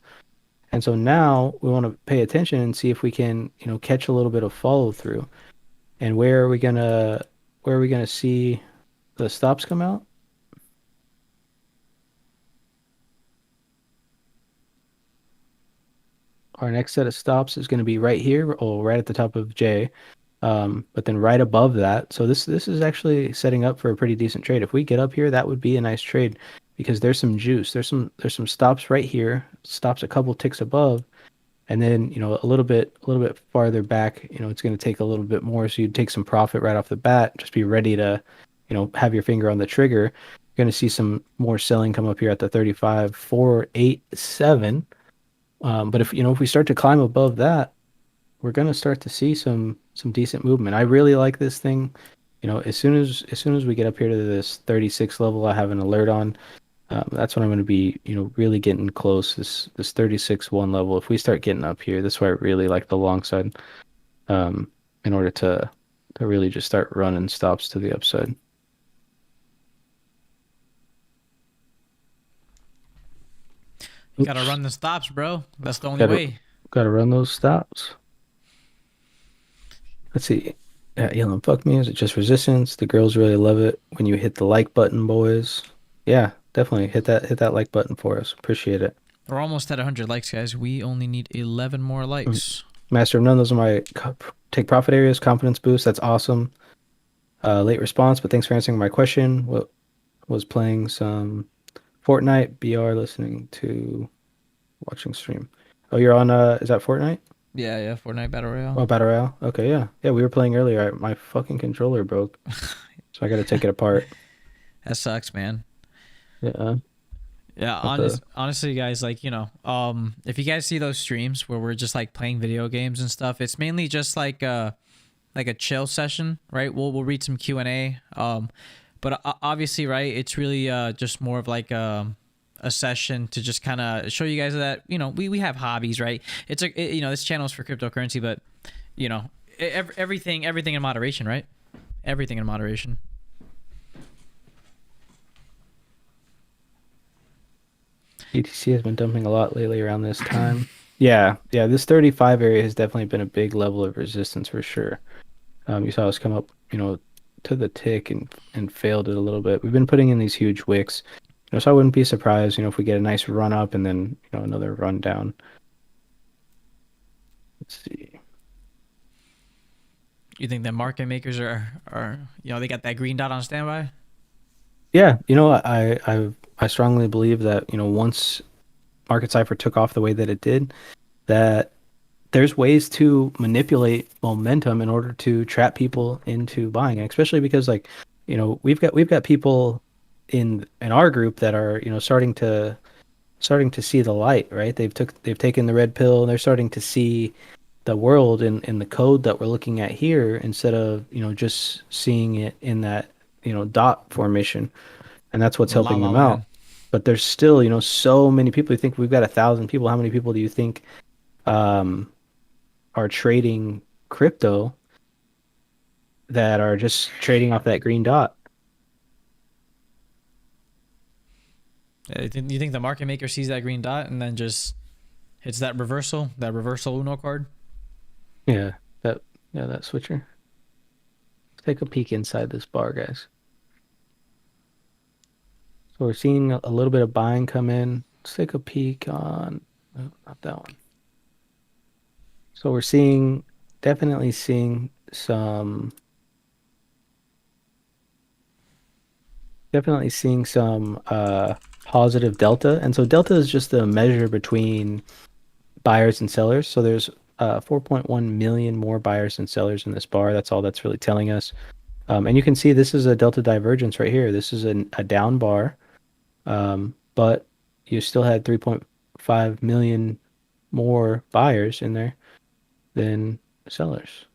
And so now we want to pay attention and see if we can, catch a little bit of follow through. And where are we gonna see the stops come out? Our next set of stops is going to be right here, or right at the top of J. But then right above that, so this is actually setting up for a pretty decent trade. If we get up here, that would be a nice trade because there's some juice. There's some stops right here, stops a couple ticks above, and then a little bit farther back, it's going to take a little bit more. So you'd take some profit right off the bat. Just be ready to, have your finger on the trigger. You're going to see some more selling come up here at the 35,487. But if we start to climb above that, we're gonna start to see some decent movement. I really like this thing. As soon as we get up here to this 36 level, I have an alert on. That's when I'm going to be, really getting close. This 36-1 level. If we start getting up here, that's why I really like the long side. In order to really just start running stops to the upside. You gotta Oops. run the stops, bro. That's the only Gotta way. gotta run those stops. Let's see. Yeah, Elon, fuck me. Is it just resistance? The girls really love it when you hit the like button, boys. Yeah, definitely hit that like button for us. Appreciate it. We're almost at 100 likes, guys. We only need 11 more Mm, likes. Master of none. Those are my take profit areas. Confidence boost. That's awesome. Late response, but thanks for answering my question. What was playing some Fortnite, BR, listening to watching stream. Oh, you're on is that Fortnite? Yeah, yeah, Fortnite Battle Royale. Oh, Battle Royale. Okay, yeah. Yeah, we were playing earlier. My fucking controller broke, so I got to take it apart. That sucks, man. Yeah. Yeah, Have to honestly, guys, like, if you guys see those streams where we're just like playing video games and stuff, it's mainly just like a chill session, right? We'll read some Q&A. But obviously, right, it's really just more of like a session to just kind of show you guys that, we have hobbies, right? It's this channel is for cryptocurrency, but everything in moderation, right? Everything in moderation. ETC has been dumping a lot lately around this time. Yeah, yeah, this 35 area has definitely been a big level of resistance for sure. You saw us come up, to the tick and failed it a little bit. We've been putting in these huge wicks, so I wouldn't be surprised, if we get a nice run up and then, another run down. Let's see. You think that market makers are they got that green dot on standby? Yeah, I strongly believe that, once Market Cipher took off the way that it did, that there's ways to manipulate momentum in order to trap people into buying, especially because like, we've got people in our group that are, starting to see the light, right? They've taken the red pill and they're starting to see the world in the code that we're looking at here instead of, just seeing it in that, dot formation. And that's what's La helping La them out. Land. But there's still, so many people. You think we've got 1,000 people. How many people do you think um, are trading crypto that are just trading off that green dot? You think the market maker sees that green dot and then just hits that reversal Uno card? Yeah, that switcher. Let's take a peek inside this bar, guys. So we're seeing a little bit of buying come in. Let's take a peek on, no, not that one. So we're definitely seeing some positive delta. And so delta is just the measure between buyers and sellers. So there's 4.1 million more buyers and sellers in this bar. That's all that's really telling us. And you can see this is a delta divergence right here. This is a down bar, but you still had 3.5 million more buyers in there than sellers.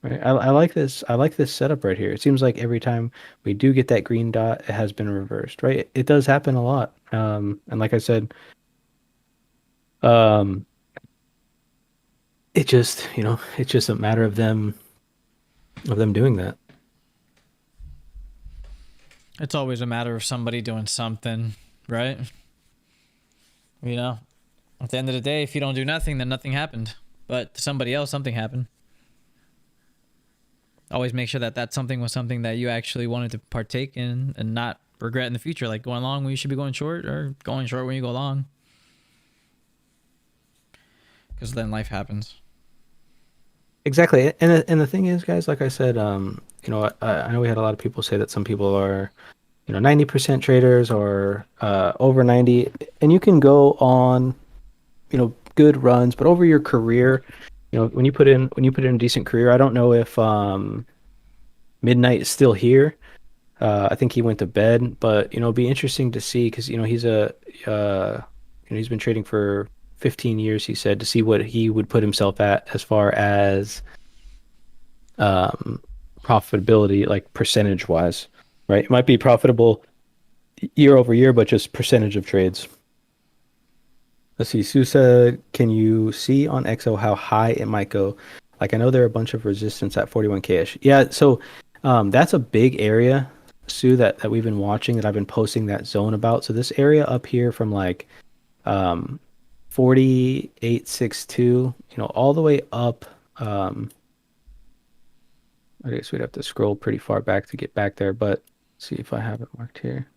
Right. I like this. I like this setup right here. It seems like every time we do get that green dot, it has been reversed, right? It does happen a lot. And like I said, um, it's just a matter of them doing that. It's always a matter of somebody doing something, right? At the end of the day, if you don't do nothing, then nothing happened. But to somebody else, something happened. Always make sure that that something was something that you actually wanted to partake in and not regret in the future. Like going long when you should be going short, or going short when you go long. Because then life happens. Exactly. And the thing is, guys, like I said, I know we had a lot of people say that some people are, 90% traders or over 90, and you can go on, good runs, but over your career, when you put in a decent career, I don't know if Midnight is still here. I think he went to bed, but it'd be interesting to see because he's been trading for 15 years. He said to see what he would put himself at as far as profitability, like percentage wise, right? It might be profitable year over year, but just percentage of trades. Let's see. Sue said, can you see on XO how high it might go? Like I know there are a bunch of resistance at 41K-ish. Yeah, so that's a big area, Sue, that we've been watching, that I've been posting that zone about. So this area up here from like 4862, all the way up. I guess we'd have to scroll pretty far back to get back there, but see if I have it marked here.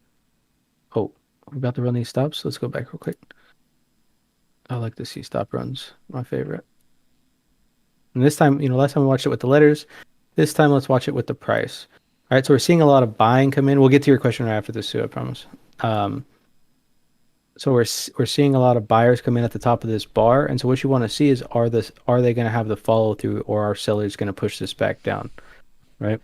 Oh, we're about to run these stops. Let's go back real quick. I like to see stop runs. My favorite. And this time, last time we watched it with the letters. This time, let's watch it with the price. All right, so we're seeing a lot of buying come in. We'll get to your question right after this, too, I promise. Um, so we're seeing a lot of buyers come in at the top of this bar, and so what you want to see is are they going to have the follow through, or are sellers going to push this back down, right?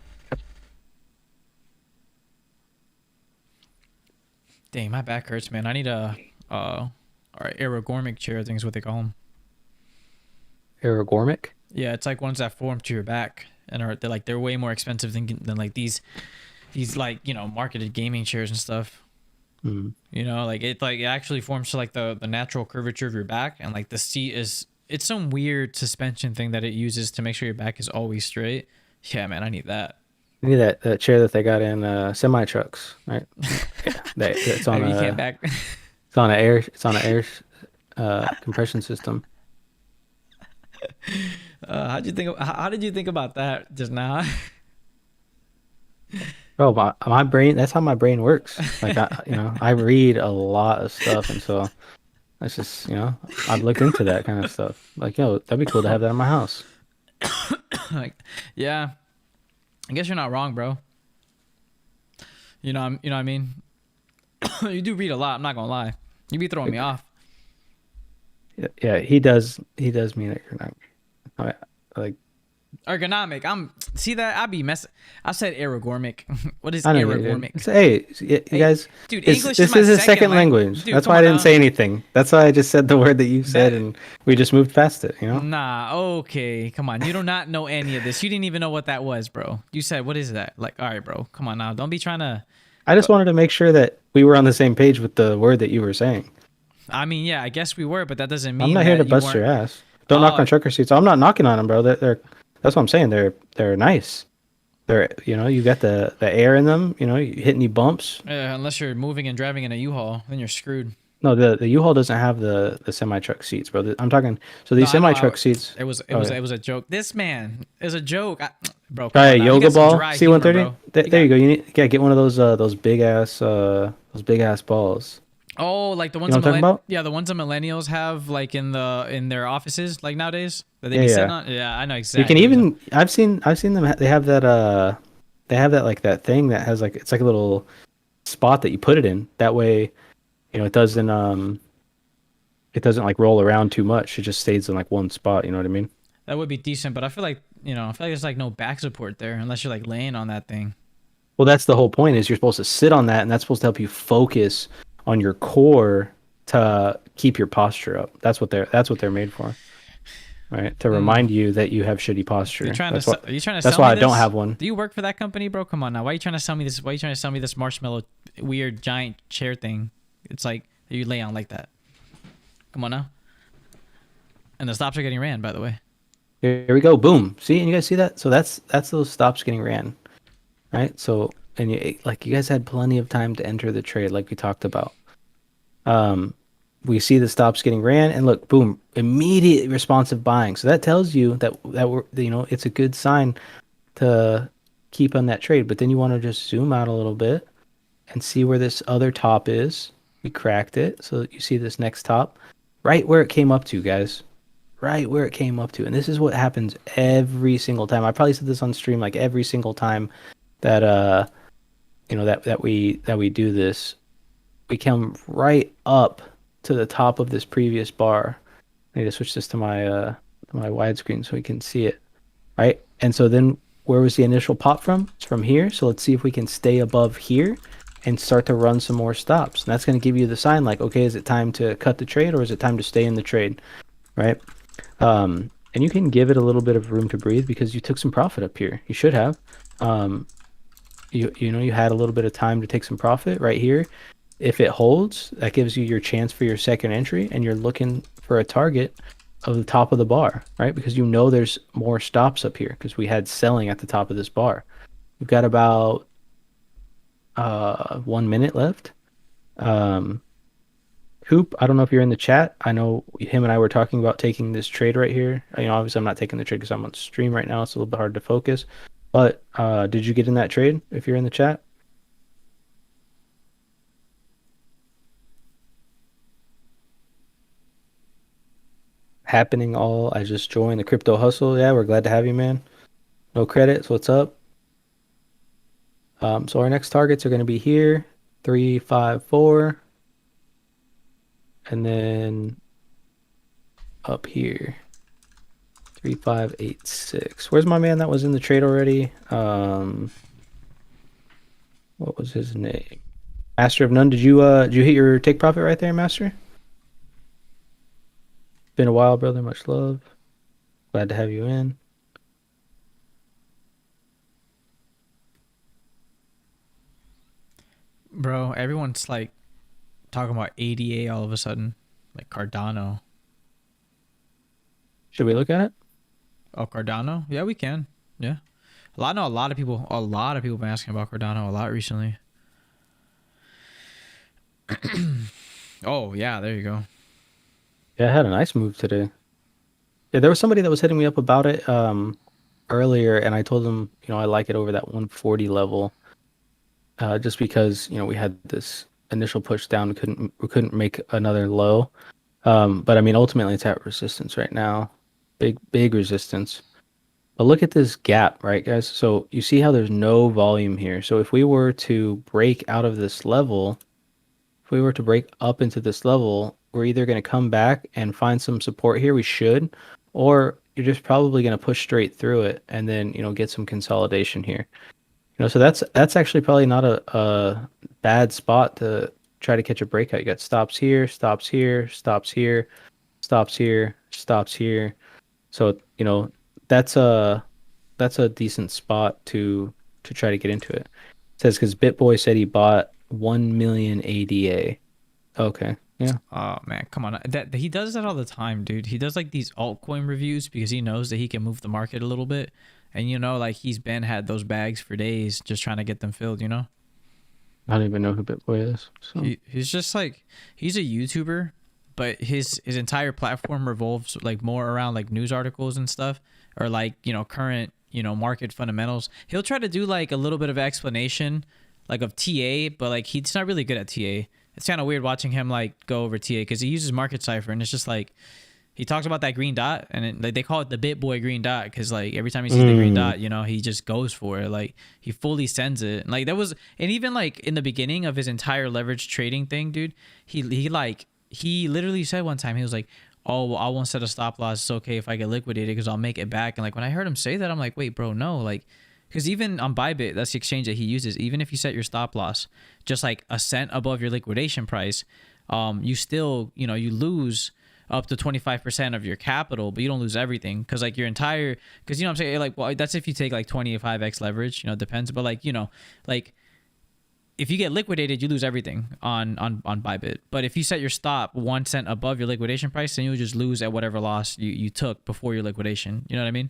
Dang, my back hurts, man. I need a or aerogormic chair. I think is what they call them. Ergormic. Yeah, it's like ones that form to your back, and they're way more expensive than like these like marketed gaming chairs and stuff. Mm. Like it actually forms to like the natural curvature of your back, and like the seat it's some weird suspension thing that it uses to make sure your back is always straight. Yeah, man, I need that. You need that chair that they got in semi trucks, right? Yeah, it's on You can't a back. it's on an air compression system. How did you think about that just now? Bro, my brain, that's how my brain works. Like I read a lot of stuff, and so that's just, I've looked into that kind of stuff. Like, yo, that'd be cool to have that in my house. Like, yeah, I guess you're not wrong, bro. You know what I mean? You do read a lot. I'm not gonna lie. You be throwing me off. Yeah, he does mean that you're not. Like, Ergonomic. See that I be messing. I said aerogormic. What is I know aerogormic? Hey, you Hey, guys, dude, this English is is my his second language. language. Dude, That's come why I on didn't now. say anything. That's why I just said the word that you said, That and we just moved past it. Nah, okay, come on. You do not know any of this. You didn't even know what that was, bro. You said, what is that? Like, all right, bro. Come on now. Don't be trying to. I just wanted to make sure that we were on the same page with the word that you were saying. I mean, yeah, I guess we were, but that doesn't I'm mean not here to that you bust your weren't. ass. Don't knock Oh, on trucker seats. I'm not knocking on them, bro. That's what I'm saying. They're nice. You got the air in them. You hit any bumps. unless you're moving and driving in a U-Haul, then you're screwed. No, the U-Haul doesn't have the semi truck seats, bro. I'm talking. So No, these I know. semi truck seats. It Oh was yeah. it was a joke. This man is a joke, bro. Oh Come yeah, on now. You yoga got some ball dry humor, C-130. bro. There you go. Get one of those big ass balls. Oh, like the You ones know what I'm talking about? yeah, the ones that millennials have like in their offices like nowadays that they Yeah, be sitting yeah. on. Yeah, I know You can exactly. even I've seen them. They have that like that thing that has like it's like a little spot that you put it in. That way, it doesn't like roll around too much. It just stays in like one spot. You know what I mean? That would be decent, but I feel like there's like no back support there unless you're like laying on that thing. Well, that's the whole point. Is you're supposed to sit on that, and that's supposed to help you focus on your core to keep your posture up. That's what they're made for, right? To Mm. remind you that you have shitty posture. Are you trying to That's sell why me I don't this? have one. Do you work for that company, bro? Come on now. Why are you trying to sell me this? Why are you trying to sell me this marshmallow weird giant chair thing? It's like you lay on like that. Come on now. And the stops are getting ran, by the way. Here we go. Boom. See, and you guys see that? So that's those stops getting ran, right? So and you guys had plenty of time to enter the trade, like we talked about. Um, we see the stops getting ran, and look, boom, immediate responsive buying. So that tells you that we're it's a good sign to keep on that trade. But then you want to just zoom out a little bit and see where this other top is. We cracked it, so you see this next top, right where it came up to, guys. Right where it came up to. And this is what happens every single time. I probably said this on stream like every single time that that we do this. We come right up to the top of this previous bar. I need to switch this to my widescreen so we can see it. Right? And so then where was the initial pop from? It's from here. So let's see if we can stay above here and start to run some more stops. And that's going to give you the sign like, okay, is it time to cut the trade or is it time to stay in the trade? Right? And you can give it a little bit of room to breathe because you took some profit up here. You should have. You had a little bit of time to take some profit right here. If it holds, that gives you your chance for your second entry, and you're looking for a target of the top of the bar, right? Because there's more stops up here because we had selling at the top of this bar. We've got about 1 minute left. Hoop, I don't know if you're in the chat. I know him and I were talking about taking this trade right here. Obviously I'm not taking the trade because I'm on stream right now. It's a little bit hard to focus. But did you get in that trade if you're in the chat? happening all? I just joined the crypto hustle. Yeah, we're glad to have you, man. No credits. What's up? So our next targets are going to be here, 354, and then up here, 3586. Where's my man that was in the trade already? What was his name? Master of None. Did you hit your take profit right there, Master? Been a while, brother. Much love. Glad to have you in. Bro, everyone's like talking about ADA all of a sudden, like Cardano. Should we look at it? Oh, Cardano? Yeah, we can. Yeah. I know a lot of people been asking about Cardano a lot recently. Oh, yeah, there you go. Yeah, I had a nice move today. Yeah, there was somebody that was hitting me up about it earlier, and I told them, I like it over that 140 level, just because, we had this initial push down, we couldn't make another low. But I mean, ultimately, it's at resistance right now, big resistance. But look at this gap, right, guys? So you see how there's no volume here. So if we were to break out of this level, if we were to break up into this level, we're either going to come back and find some support here. We should, or you're just probably going to push straight through it and then, get some consolidation here. So that's actually probably not a bad spot to try to catch a breakout. You got stops here, stops here, stops here, stops here, stops here. So, that's a decent spot to try to get into it. It says because BitBoy said he bought 1 million ADA. Okay. Yeah. Oh man, come on. That he does that all the time, dude. He does like these altcoin reviews because he knows that he can move the market a little bit. And like he's been had those bags for days just trying to get them filled. I don't even know who BitBoy is. So He's just like he's a YouTuber, but his entire platform revolves like more around like news articles and stuff, or like current market fundamentals. He'll try to do like a little bit of explanation like of TA, but like he's not really good at TA. It's kind of weird watching him like go over TA because he uses market cipher, and it's just like he talks about that green dot, and like they call it the BitBoy green dot because like every time he sees the green dot, he just goes for it. Like he fully sends it. And, like that was, and even like in the beginning of his entire leverage trading thing, dude, he literally said one time he was like, "Oh, well, I won't set a stop loss. It's okay if I get liquidated because I'll make it back." And like when I heard him say that, I'm like, "Wait, bro, no!" Like, because even on Bybit, that's the exchange that he uses. Even if you set your stop loss just like a cent above your liquidation price, you still you lose up to 25% of your capital, but you don't lose everything because like your entire, because what I'm saying, like, well, that's if you take like 25x leverage, it depends, but like like if you get liquidated, you lose everything on Bybit. But if you set your stop 1 cent above your liquidation price, then you'll just lose at whatever loss you took before your liquidation. You know what I mean?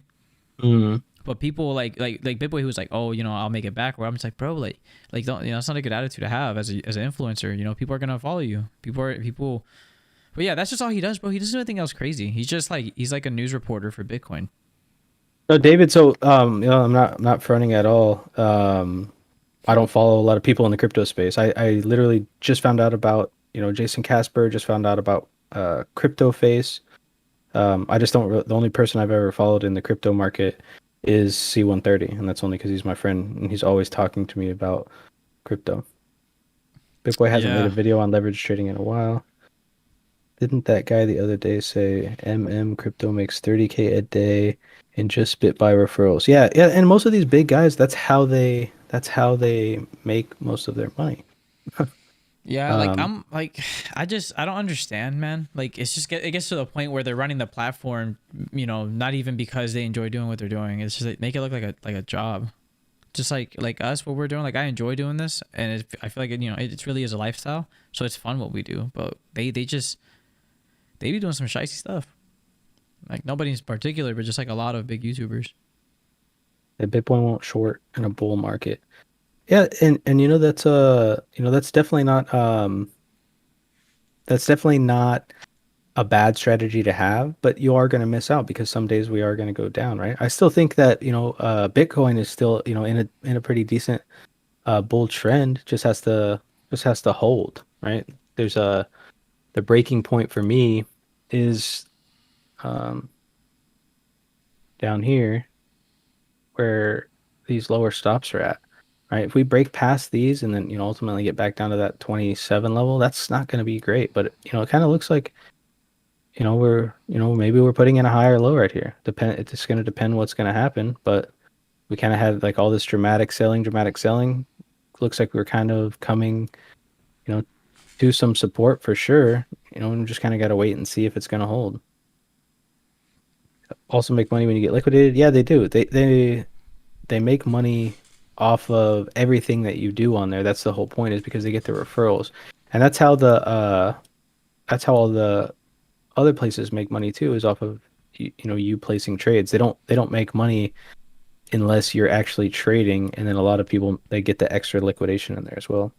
mm. But people like BitBoy, who was like, oh, I'll make it back. Where I'm just like, bro, like don't, it's not a good attitude to have as an influencer. People are gonna follow you. People. But yeah, that's just all he does, bro. He doesn't do anything else crazy. He's like a news reporter for Bitcoin. So David, I'm not fronting at all. I don't follow a lot of people in the crypto space. I literally just found out about, Jason Casper, just found out about Crypto Face. I just don't the only person I've ever followed in the crypto market is C130, and that's only because he's my friend and he's always talking to me about crypto. BitBoy hasn't made a Yeah. video on leverage trading in a while. Didn't that guy the other day say crypto makes 30K a day and just spit by referrals? Yeah, yeah, and most of these big guys, that's how they make most of their money. Yeah, like Um, I don't understand, man. Like it gets to the point where they're running the platform, not even because they enjoy doing what they're doing. It's just like, make it look like a job. Just like us, what we're doing. Like I enjoy doing this, and I feel like it really is a lifestyle. So it's fun what we do. But they be doing some shicey stuff. Like nobody in particular, but just like a lot of big YouTubers. the Bitcoin won't short in a bull market. Yeah, and that's definitely not a bad strategy to have, but you are going to miss out because some days we are going to go down, right? I still think that, Bitcoin is still, in a pretty decent bull trend, just has to hold, right? The breaking point for me is um, down here where these lower stops are at, right? If we break past these and then, ultimately get back down to that 27 level, that's not going to be great. But, it kind of looks like, maybe we're putting in a high or low right here. It's just going to depend what's going to happen. But we kind of had like all this dramatic selling, dramatic selling. Looks like we're kind of coming, you know, to some support for sure. And just kind of got to wait and see if it's going to hold. Also make money when you get liquidated. Yeah, they do. They make money off of everything that you do on there. That's the whole point, is because they get the referrals. And that's how all the other places make money too, is off of you placing trades. They don't make money unless you're actually trading, and then a lot of people, they get the extra liquidation in there as well.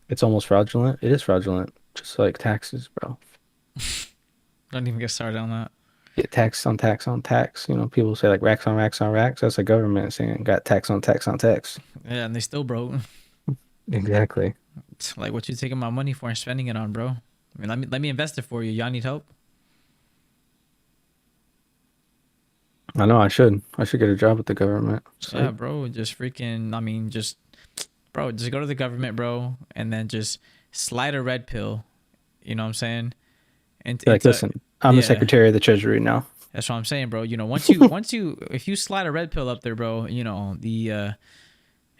It's almost fraudulent. It is fraudulent, just like taxes, bro. Don't even get started on that. Get tax on tax on tax. People say like racks on racks on racks. That's the government saying got tax on tax on tax. Yeah, and they still broke. Exactly. It's like, what you taking my money for and spending it on, bro? I mean, let me invest it for you. Y'all need help? I know I should. I should get a job with the government. Yeah, bro. Just freaking. I mean, bro, just go to the government, bro, and then just slide a red pill. You know what I'm saying? And like, listen, I'm the Secretary of the Treasury now. That's what I'm saying, bro. If you slide a red pill up there, bro, it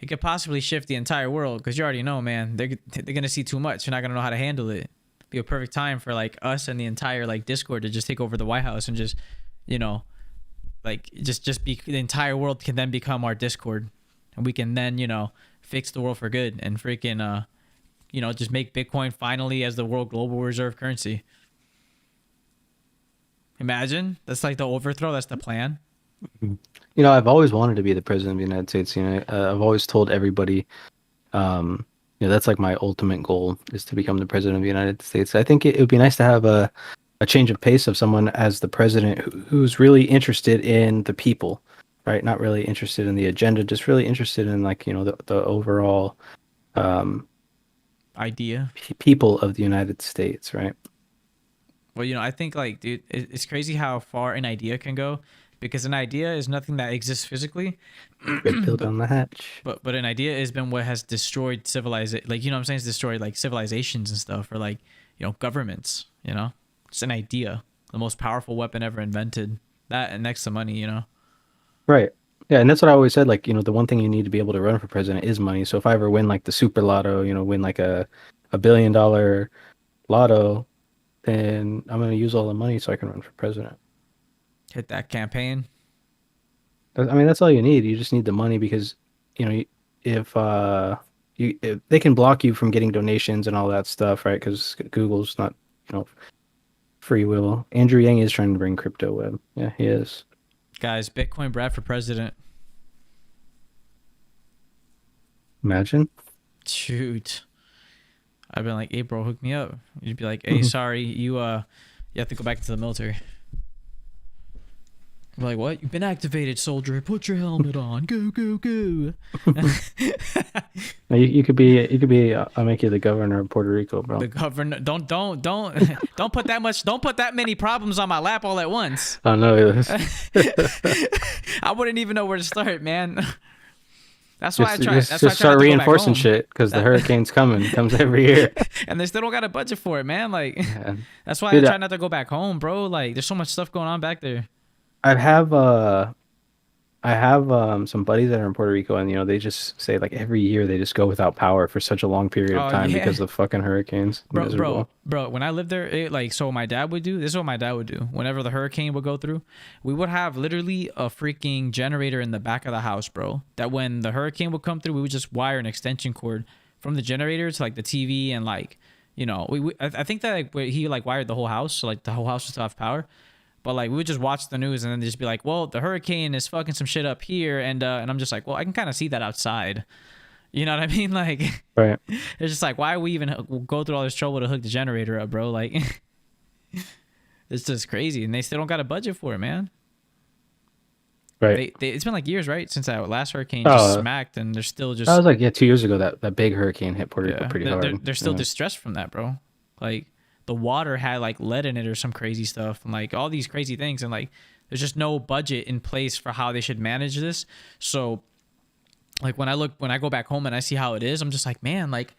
could possibly shift the entire world, because you already know, man, they're gonna see too much. You're not gonna know how to handle it. Be a perfect time for like us and the entire like Discord to just take over the White House and just, like just be, the entire world can then become our Discord, and we can then fix the world for good and freaking just make Bitcoin finally as the world global reserve currency. Imagine, that's like the overthrow. That's the plan. I've always wanted to be the president of the United States. I've always told everybody, that's like my ultimate goal, is to become the president of the United States. I think it would be nice to have a change of pace of someone as the president who's really interested in the people, right? Not really interested in the agenda, just really interested in like, the overall idea, people of the United States, right? Well, I think like, dude, it's crazy how far an idea can go, because an idea is nothing that exists physically. Built on the hatch. But an idea has been what has destroyed civilization. Like, what I'm saying, it's destroyed like civilizations and stuff, or like, governments, It's an idea, the most powerful weapon ever invented. That and next to money, Right. Yeah, and that's what I always said. Like, the one thing you need to be able to run for president is money. So if I ever win like the super lotto, win like a $1 billion lotto, then I'm going to use all the money so I can run for president. Hit that campaign. I mean, that's all you need. You just need the money, because, if they can block you from getting donations and all that stuff, right? Because Google's not, free will. Andrew Yang is trying to bring crypto web. Yeah, he is. Guys, Bitcoin Brad for president. Imagine. Shoot. I've been like, hey, bro, hook me up. You'd be like, hey, sorry, you have to go back to the military. I'm like, what? You've been activated, soldier. Put your helmet on. Go, go, go. You could be. I'll make you the governor of Puerto Rico, bro. The governor. Don't put that much. Don't put that many problems on my lap all at once. I know. I wouldn't even know where to start, man. That's why I try. Just start reinforcing shit, because the hurricane's coming. It comes every year. And they still don't got a budget for it, man. Like, yeah. That's why I try not to go back home, bro. Like, there's so much stuff going on back there. I have some buddies that are in Puerto Rico, and they just say like every year they just go without power for such a long period of time because of fucking hurricanes. Bro, when I lived there, so my dad would do this. Is what my dad would do whenever the hurricane would go through. We would have literally a freaking generator in the back of the house, bro. That when the hurricane would come through, we would just wire an extension cord from the generator to like the TV, and like, I think that like he like wired the whole house, so like the whole house would still have power. But like, we would just watch the news and then just be like, well, the hurricane is fucking some shit up here, and I'm just like, well, I can kind of see that outside. You know what I mean? Like, right. It's just like, why we even go through all this trouble to hook the generator up, bro? Like, it's just crazy, and they still don't got a budget for it, man. Right. It's been like years, right, since that last hurricane just smacked, and they're still just. I was like, 2 years ago that big hurricane hit Puerto Rico pretty hard. They're still distressed from that, bro. Like, the water had like lead in it or some crazy stuff, and like all these crazy things, and like there's just no budget in place for how they should manage this. So like when I go back home and I see how it is, I'm just like, man, like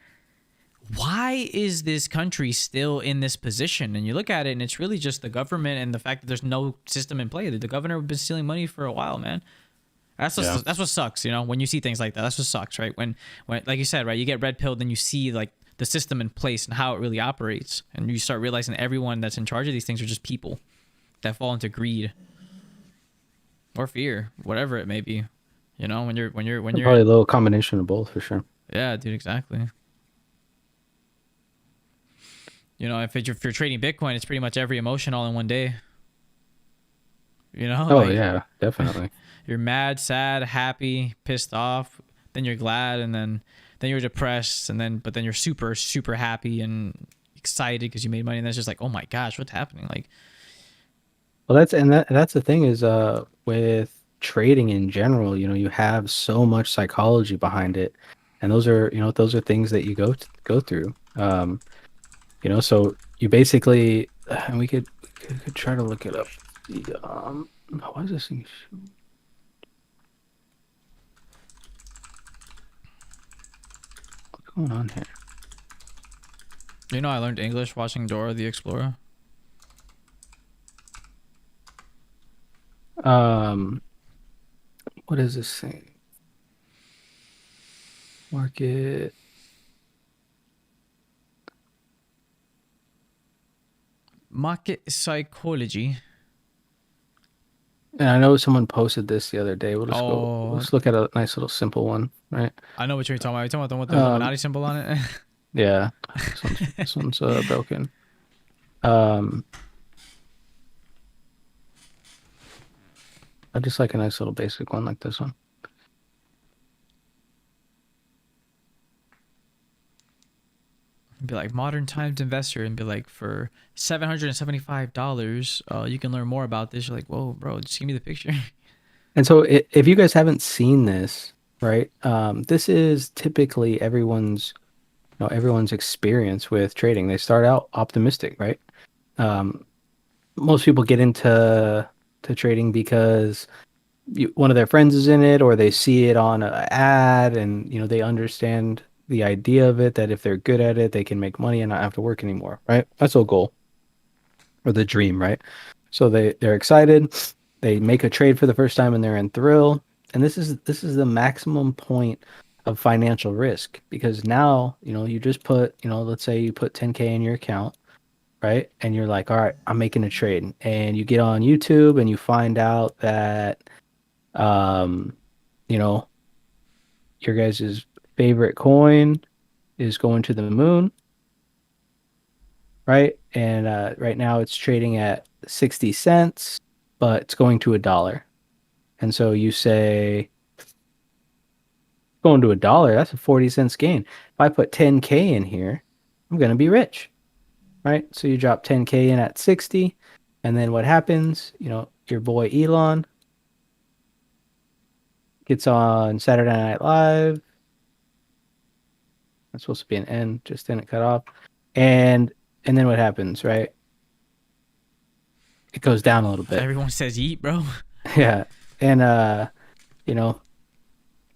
why is this country still in this position? And you look at it and it's really just the government and the fact that there's no system in play. The governor has been stealing money for a while, man. Yeah. That's what sucks, you know, when you see things like that. That's what sucks, right? When like you said, right, you get red pilled, then you see like the system in place and how it really operates, and you start realizing everyone that's in charge of these things are just people that fall into greed or fear, whatever it may be. You know, when you're Probably a little combination of both for sure. yeah, dude, exactly. You know, if you're trading Bitcoin, it's pretty much every emotion all in one day. You know, Oh like yeah, definitely. you're mad, sad, happy, pissed off, then you're glad, and then you're depressed, and then you're super happy and excited because you made money, and that's just like, oh my gosh, what's happening? Like, Well, that's the thing is with trading in general, you have so much psychology behind it, and those are things that you go through. So you basically, and we could try to look it up. Why is this thing? What's going on here? you know, I learned English watching Dora the Explorer. Um, what is this thing? Market. Market psychology. And I know someone posted this the other day. Oh, Let's look at a nice little simple one, right? I know what you're talking about. You're talking about the one with the Um, Illuminati symbol on it. yeah, this one's broken. Um, I just like a nice little basic one like this one. Be like modern times investor and be like for $775 you can learn more about this. You're like, whoa bro, just give me the picture. And so if you guys haven't seen this, right, this is typically everyone's experience with trading. They start out optimistic, right? Um, Most people get into trading because one of their friends is in it, or they see it on an ad, and they understand the idea of it, that if they're good at it, they can make money and not have to work anymore, right? That's the goal or the dream, right? So they're excited. They make a trade for the first time and they're in thrill. And this is the maximum point of financial risk, because now, you just put, let's say you put 10K in your account, right? And you're like, all right, I'm making a trade. And you get on YouTube and you find out that um, you know, your guys' favorite coin is going to the moon, right? And right now it's trading at 60 cents, but it's going to $1. And so you say, going to $1, that's a 40 cents gain. If I put 10K in here, I'm going to be rich, right? So you drop 10K in at 60, and then what happens? Your boy Elon gets on Saturday Night Live. That's supposed to be an N, just didn't cut off. And then what happens, right? It goes down a little bit. Everyone says eat, bro. Yeah. And you know,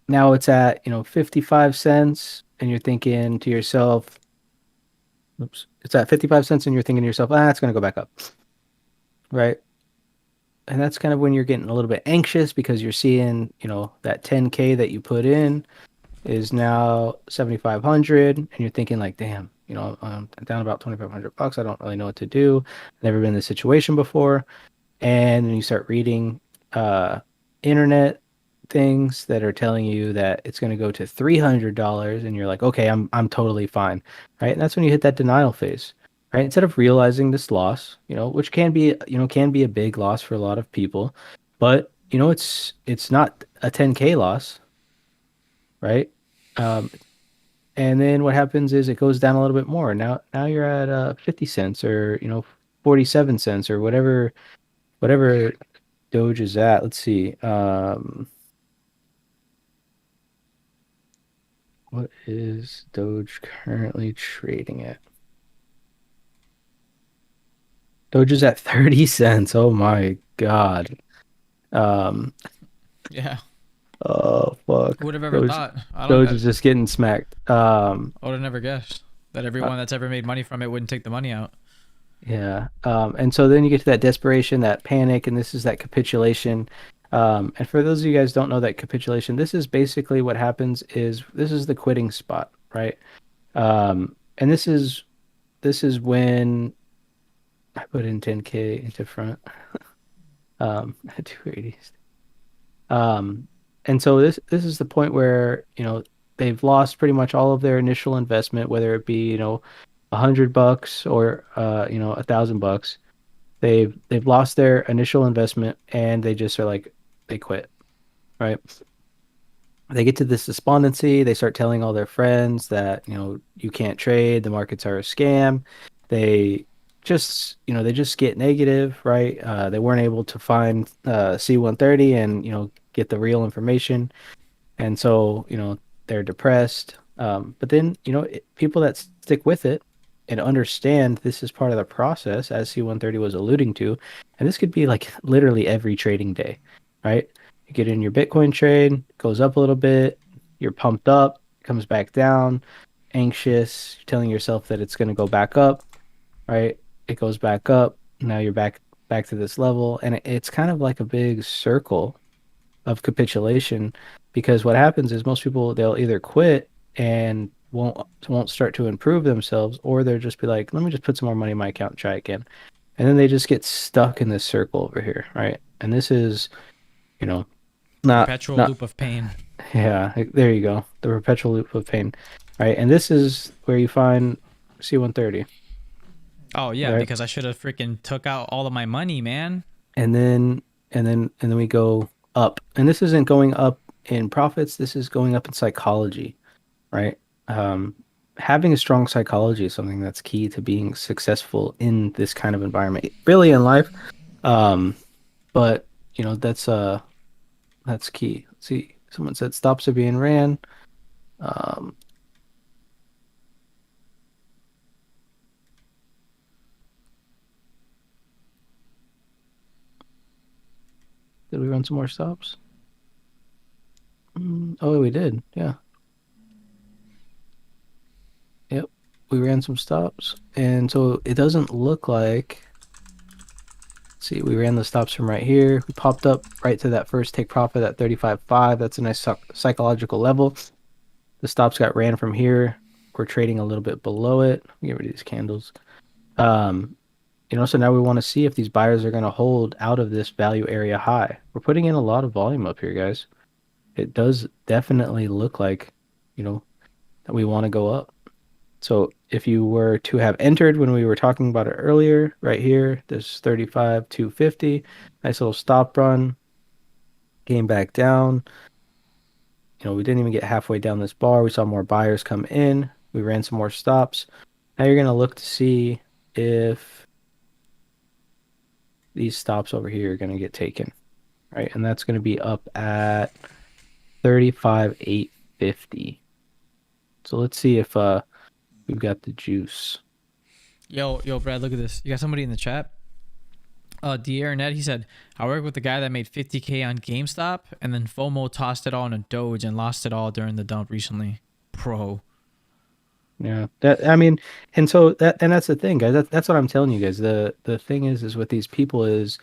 now it's at, 55 cents, and you're thinking to yourself, oops, it's at 55 cents and you're thinking to yourself, it's gonna go back up. Right. And that's kind of when you're getting a little bit anxious, because you're seeing, that 10K that you put in is now 7,500, and you're thinking like, damn, I'm down about 2,500 bucks. I don't really know what to do. Never been in this situation before. And then you start reading uh internet things that are telling you that it's going to go to $300, and you're like, okay, I'm totally fine, right? And that's when you hit that denial phase, right? Instead of realizing this loss, which can be a big loss for a lot of people, but it's not a 10K loss, right? Um, and then what happens is it goes down a little bit more. Now you're at 50 cents, or 47 cents, or whatever Doge is at. Let's see. What is Doge currently trading at? Doge's at 30 cents. Oh my God. Um, Yeah. oh Who fuck. would have ever Doge, thought? Doge is just getting smacked. I would have never guessed that Uh, everyone that's ever made money from it wouldn't take the money out. yeah. And so then you get to that desperation, that panic, and this is that capitulation. And for those of you guys who don't know that capitulation, this is basically what happens is this is the quitting spot, right? And this is when I put in 10K into front. At 280. Um, and so this is the point where, they've lost pretty much all of their initial investment, whether it be, $100 or $1,000. They've lost their initial investment and they just are like they quit, right? They get to this despondency. They start telling all their friends that, you can't trade, the markets are a scam. They they just get negative, right? They weren't able to find C-130 and, get the real information. And so, they're depressed. But then, people that stick with it and understand this is part of the process, as C-130 was alluding to, and this could be like literally every trading day, right? You get in your Bitcoin trade, goes up a little bit, you're pumped up, comes back down, anxious, you're telling yourself that it's going to go back up, right? It goes back up. Now you're back to this level, and it's kind of like a big circle of capitulation, because what happens is most people, they'll either quit and won't start to improve themselves, or they'll just be like, let me just put some more money in my account and try again. And then they just get stuck in this circle over here, right? And this is, you know, not Perpetual not loop of pain. yeah, there you go. The perpetual loop of pain. Right? And this is where you find C-130, Oh yeah, right? because I should have freaking took out all of my money, man. And then we go up. And this isn't going up in profits, this is going up in psychology, right? Um, Having a strong psychology is something that's key to being successful in this kind of environment, really in life. Um, but that's key. Let's see, someone said stops are being ran. Um, did we run some more stops? Oh, we did. Yeah. Yep. We ran some stops. And so it doesn't look like, see, we ran the stops from right here. We popped up right to that first take profit at 35.5. That's a nice psychological level. The stops got ran from here. We're trading a little bit below it. Get rid of these candles. Um, so now we want to see if these buyers are going to hold out of this value area high. We're putting in a lot of volume up here, guys. It does definitely look like, that we want to go up. So if you were to have entered when we were talking about it earlier, right here, this 35, 250, nice little stop run, came back down. We didn't even get halfway down this bar. We saw more buyers come in. We ran some more stops. Now you're going to look to see if these stops over here are going to get taken, right? And that's going to be up at 35,850. So let's see if we've got the juice. Yo, Brad, look at this. You got somebody in the chat. Dier Ned, he said, I work with the guy that made 50K on GameStop and then FOMO tossed it all in a Doge and lost it all during the dump recently. Pro. Yeah, that I mean, and so that's the thing, guys. That's what I'm telling you guys. The thing is with these people is,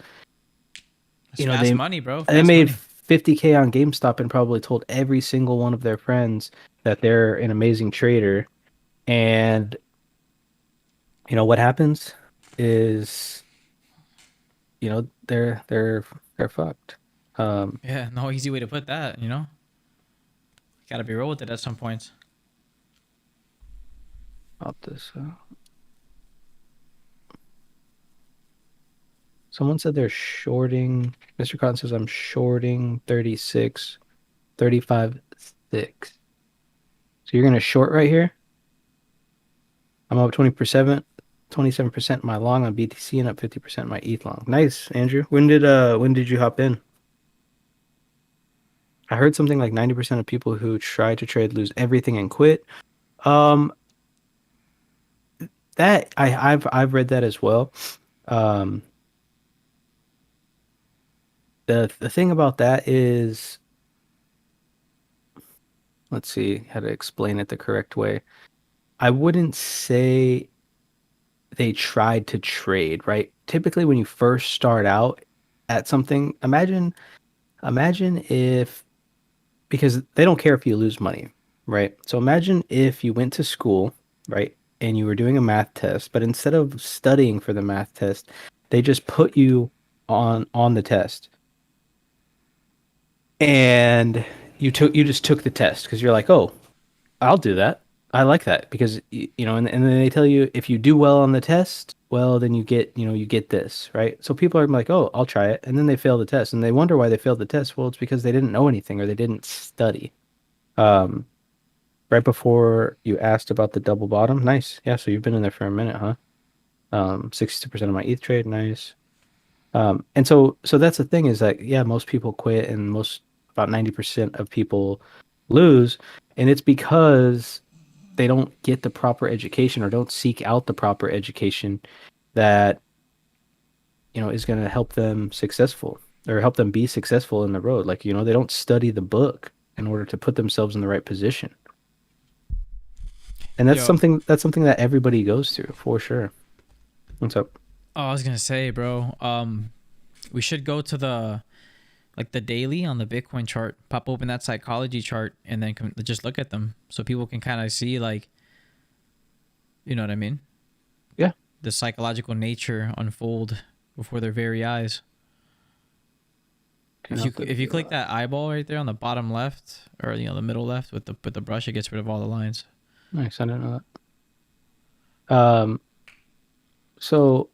It's they fast money, bro. they Fast made money. 50K on GameStop and probably told every single one of their friends that they're an amazing trader. And what happens is, they're fucked. Yeah, no easy way to put that, you know? Gotta be real with it at some points. Pop this. Someone said they're shorting. Mr. Cotton says I'm shorting 36, 35, 6. So you're gonna short right here. I'm up 20%, 27% my long on BTC and up 50% my ETH long. Nice, Andrew. When did you hop in? I heard something like 90% of people who try to trade lose everything and quit. Um, that I've read that as well. Um, the thing about that is, let's see how to explain it the correct way. I wouldn't say they tried to trade, right? Typically, when you first start out at something, imagine if because they don't care if you lose money, right? So imagine if you went to school, right, and you were doing a math test, but instead of studying for the math test, they just put you on the test. And you just took the test because you're like, "Oh, I'll do that. I like that because and then they tell you if you do well on the test, well, then you get this, right? So people are like, "Oh, I'll try it." And then they fail the test and they wonder why they failed the test. Well, it's because they didn't know anything or they didn't study. Um, right before you asked about the double bottom. Nice. Yeah, so you've been in there for a minute, huh? 62% of my ETH trade, nice. And so that's the thing is that yeah, most people quit and most about 90% of people lose, and it's because they don't get the proper education or don't seek out the proper education that is going to help them successful or help them be successful in the road. Like, they don't study the book in order to put themselves in the right position. And that's Yo, something that everybody goes through for sure. What's up? oh, I was gonna say, bro. We should go to the daily on the Bitcoin chart. Pop open that psychology chart and then just look at them so people can kind of see like, you know what I mean? Yeah. The psychological nature unfold before their very eyes. If you click that eyeball right there on the bottom left or the middle left with the brush, it gets rid of all the lines. Nice, I didn't know that. So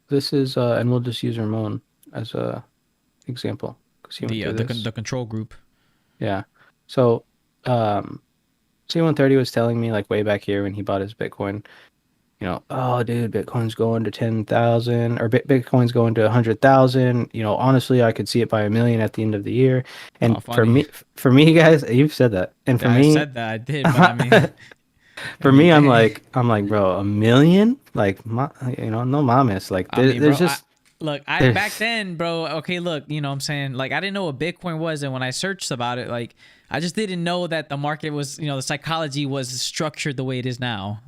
this is and we'll just use Ramon as a example because he went through this. The control group. Yeah. So C130 was telling me like way back here when he bought his Bitcoin, oh dude, Bitcoin's going to 10,000 or Bitcoin's going to 100,000. Honestly, I could see it by 1 million at the end of the year. Oh, And funny. for me, guys, you've said that. And for Yeah, I me, said that I did, but I mean, for me, I'm dang. like, bro, 1 million? Like, no mames. Like, I mean, there's bro, just I back there's then, bro. Okay, look, you know what I'm saying? Like, I didn't know what Bitcoin was, and when I searched about it, like, I just didn't know that the market was, the psychology was structured the way it is now,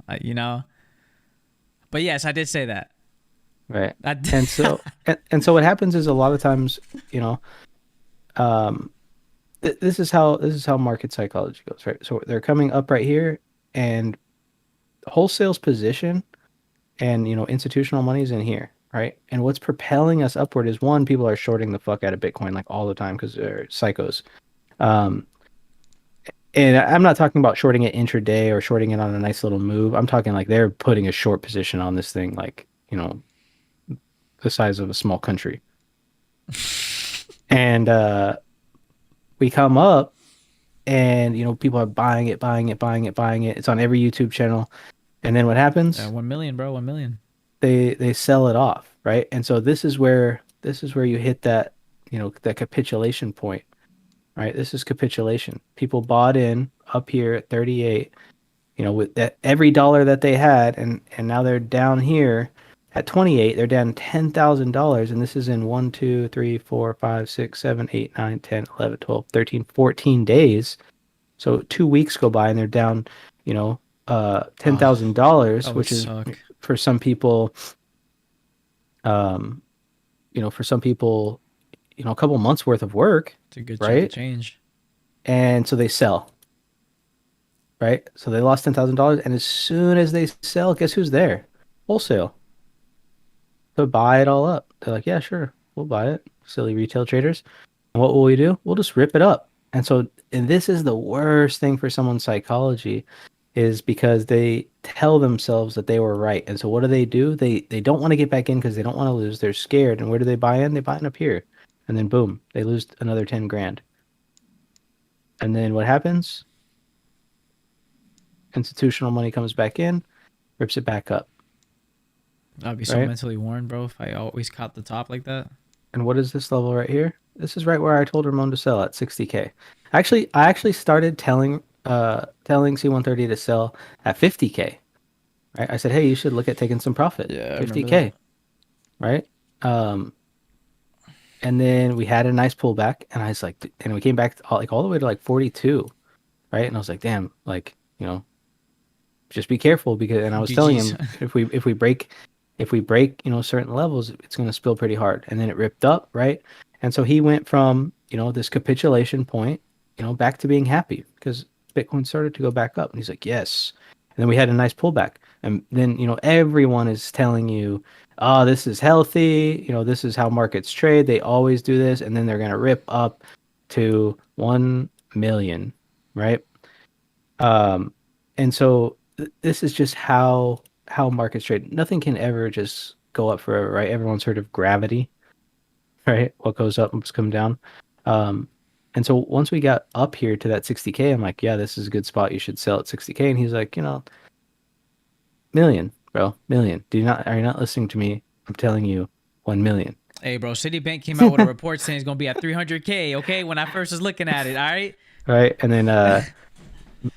But yes, I did say that. right. I did. And so what happens is a lot of times, um, this is how market psychology goes, right? So they're coming up right here, and wholesale's position and institutional money's in here, right? And what's propelling us upward is one, people are shorting the fuck out of Bitcoin like all the time because they're psychos. Um, and I'm not talking about shorting it intraday or shorting it on a nice little move. I'm talking like they're putting a short position on this thing, like the size of a small country. And we come up, and people are buying it, buying it, buying it, buying it. It's on every YouTube channel. And then what happens? 1 million, bro. 1 million. They sell it off, right? And so this is where you hit that capitulation point, right? This is capitulation. People bought in up here at 38, with that every dollar that they had, and now they're down here at 28. They're down $10,000, and this is in 1, 2, 3, 4, 5, 6, 7, 8, 9, 10, 11, 12, 13, 14 days. So 2 weeks go by, and they're down, Oh, $10,000, that would which is suck. for some people, um, for some people, a couple months worth of work, It's a good chunk of right? change. And so they sell, right? So they lost $10,000, and as soon as they sell, guess who's there? Wholesale to buy it all up. They're like, yeah, sure, we'll buy it. Silly retail traders. And what will we do? We'll just rip it up. And this is the worst thing for someone's psychology, is because they tell themselves that they were right. And so what do? They don't want to get back in because they don't want to lose. They're scared. And where do they buy in? They buy in up here. And then boom, they lose another 10 grand. And then what happens? Institutional money comes back in, rips it back up, I'd be so right? mentally worn, bro, if I always caught the top like that. And what is this level right here? This is right where I told Ramon to sell at 60K. I actually started telling C130 to sell at 50K. Right? I said, hey, you should look at taking some profit. Yeah, I remember that. 50K. right? Um, and then we had a nice pullback, and I was like, and we came back all the way to like 42, right? And I was like, damn, like, just be careful because, and I was telling GG's. him if we break, certain levels, it's going to spill pretty hard. And then it ripped up, right? And so he went from, this capitulation point, back to being happy because Bitcoin started to go back up. And he's like, yes. And then we had a nice pullback. And then, everyone is telling you, oh, this is healthy. This is how markets trade. They always do this. And then they're going to rip up to 1 million, right? Um, and so this is just how markets trade. Nothing can ever just go up forever, right? Everyone's heard of gravity, right? What goes up must come down. Um, and so once we got up here to that 60K, I'm like, yeah, this is a good spot. You should sell at 60K. And he's like, million, bro, million. Are you not listening to me? I'm telling you 1 million. Hey, bro, Citibank came out with a report saying it's gonna be at 300K. Okay, when I first was looking at it, all right. Right. And then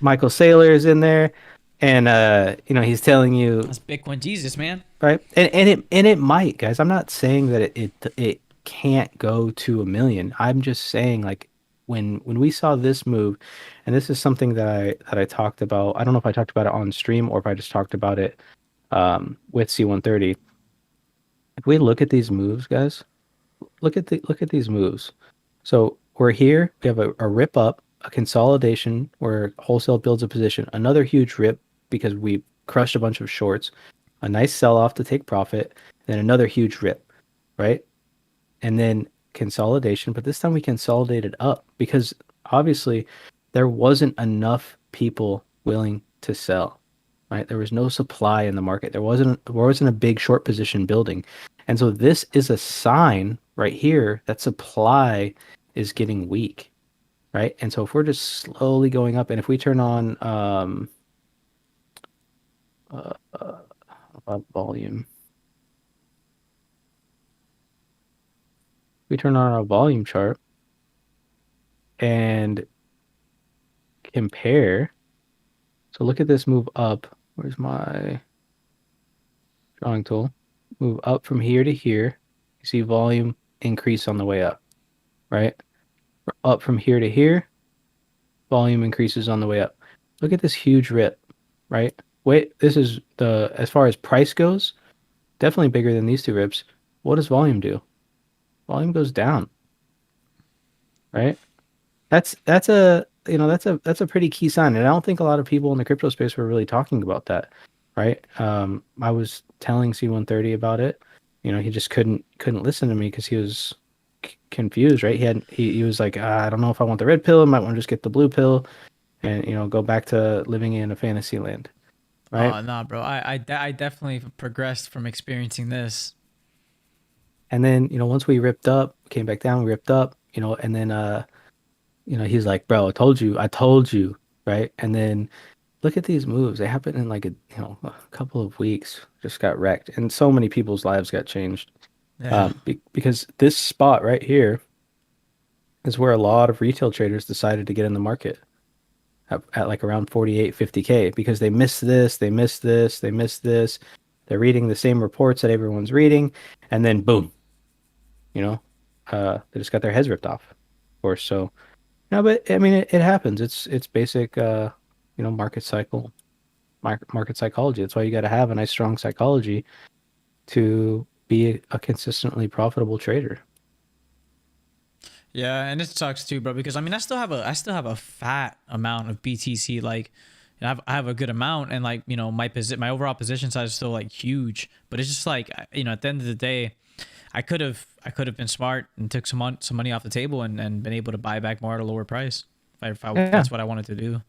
Michael Saylor is in there, and he's telling you, That's Bitcoin Jesus, man. right? And it might, guys. I'm not saying that it can't go to 1 million. I'm just saying, like, when we saw this move, and this is something that I talked about. I don't know if I talked about it on stream or if I just talked about it with C130. If we look at these moves, guys, look at these moves. So we're here. We have a rip up, a consolidation where wholesale builds a position, another huge rip because we crushed a bunch of shorts, a nice sell off to take profit, then another huge rip, right? And then consolidation, but this time we consolidated up because obviously there wasn't enough people willing to sell, right? There was no supply in the market. There wasn't a big short position building. And so this is a sign right here that supply is getting weak, right? And so if we're just slowly going up, and if we turn on uh, volume, we turn on our volume chart and compare. So look at this move up. Where's my drawing tool? Move up from here to here. You see volume increase on the way up, right? Up from here to here, volume increases on the way up. Look at this huge rip, right? Wait, this is as far as price goes, definitely bigger than these two rips. What does volume do? Volume goes down, right? That's a pretty key sign, and I don't think a lot of people in the crypto space were really talking about that, right? I was telling C130 about it. He just couldn't listen to me because he was confused, right? He was like, I don't know if I want the red pill. I might want to just get the blue pill, and go back to living in a fantasy land, right? Oh, nah, bro. I definitely progressed from experiencing this. And then once we ripped up, came back down, we ripped up, and then he's like, bro, I told you, right? And then look at these moves. They happened in like a couple of weeks. Just got wrecked, and so many people's lives got changed. Yeah. Because this spot right here is where a lot of retail traders decided to get in the market at like around 48, 50K because they missed this, they missed this, they missed this. They're reading the same reports that everyone's reading, and then boom, you know, they just got their heads ripped off, of course. So no, but I mean, it happens. It's basic, market cycle, market psychology. That's why you got to have a nice, strong psychology to be a consistently profitable trader. Yeah, and it sucks too, bro, because I mean I still have a fat amount of BTC. Like, I have a good amount, and like, my overall position size is still like huge. But it's just like, at the end of the day, I could have been smart and took some money off the table, and been able to buy back more at a lower price. If Yeah, that's what I wanted to do.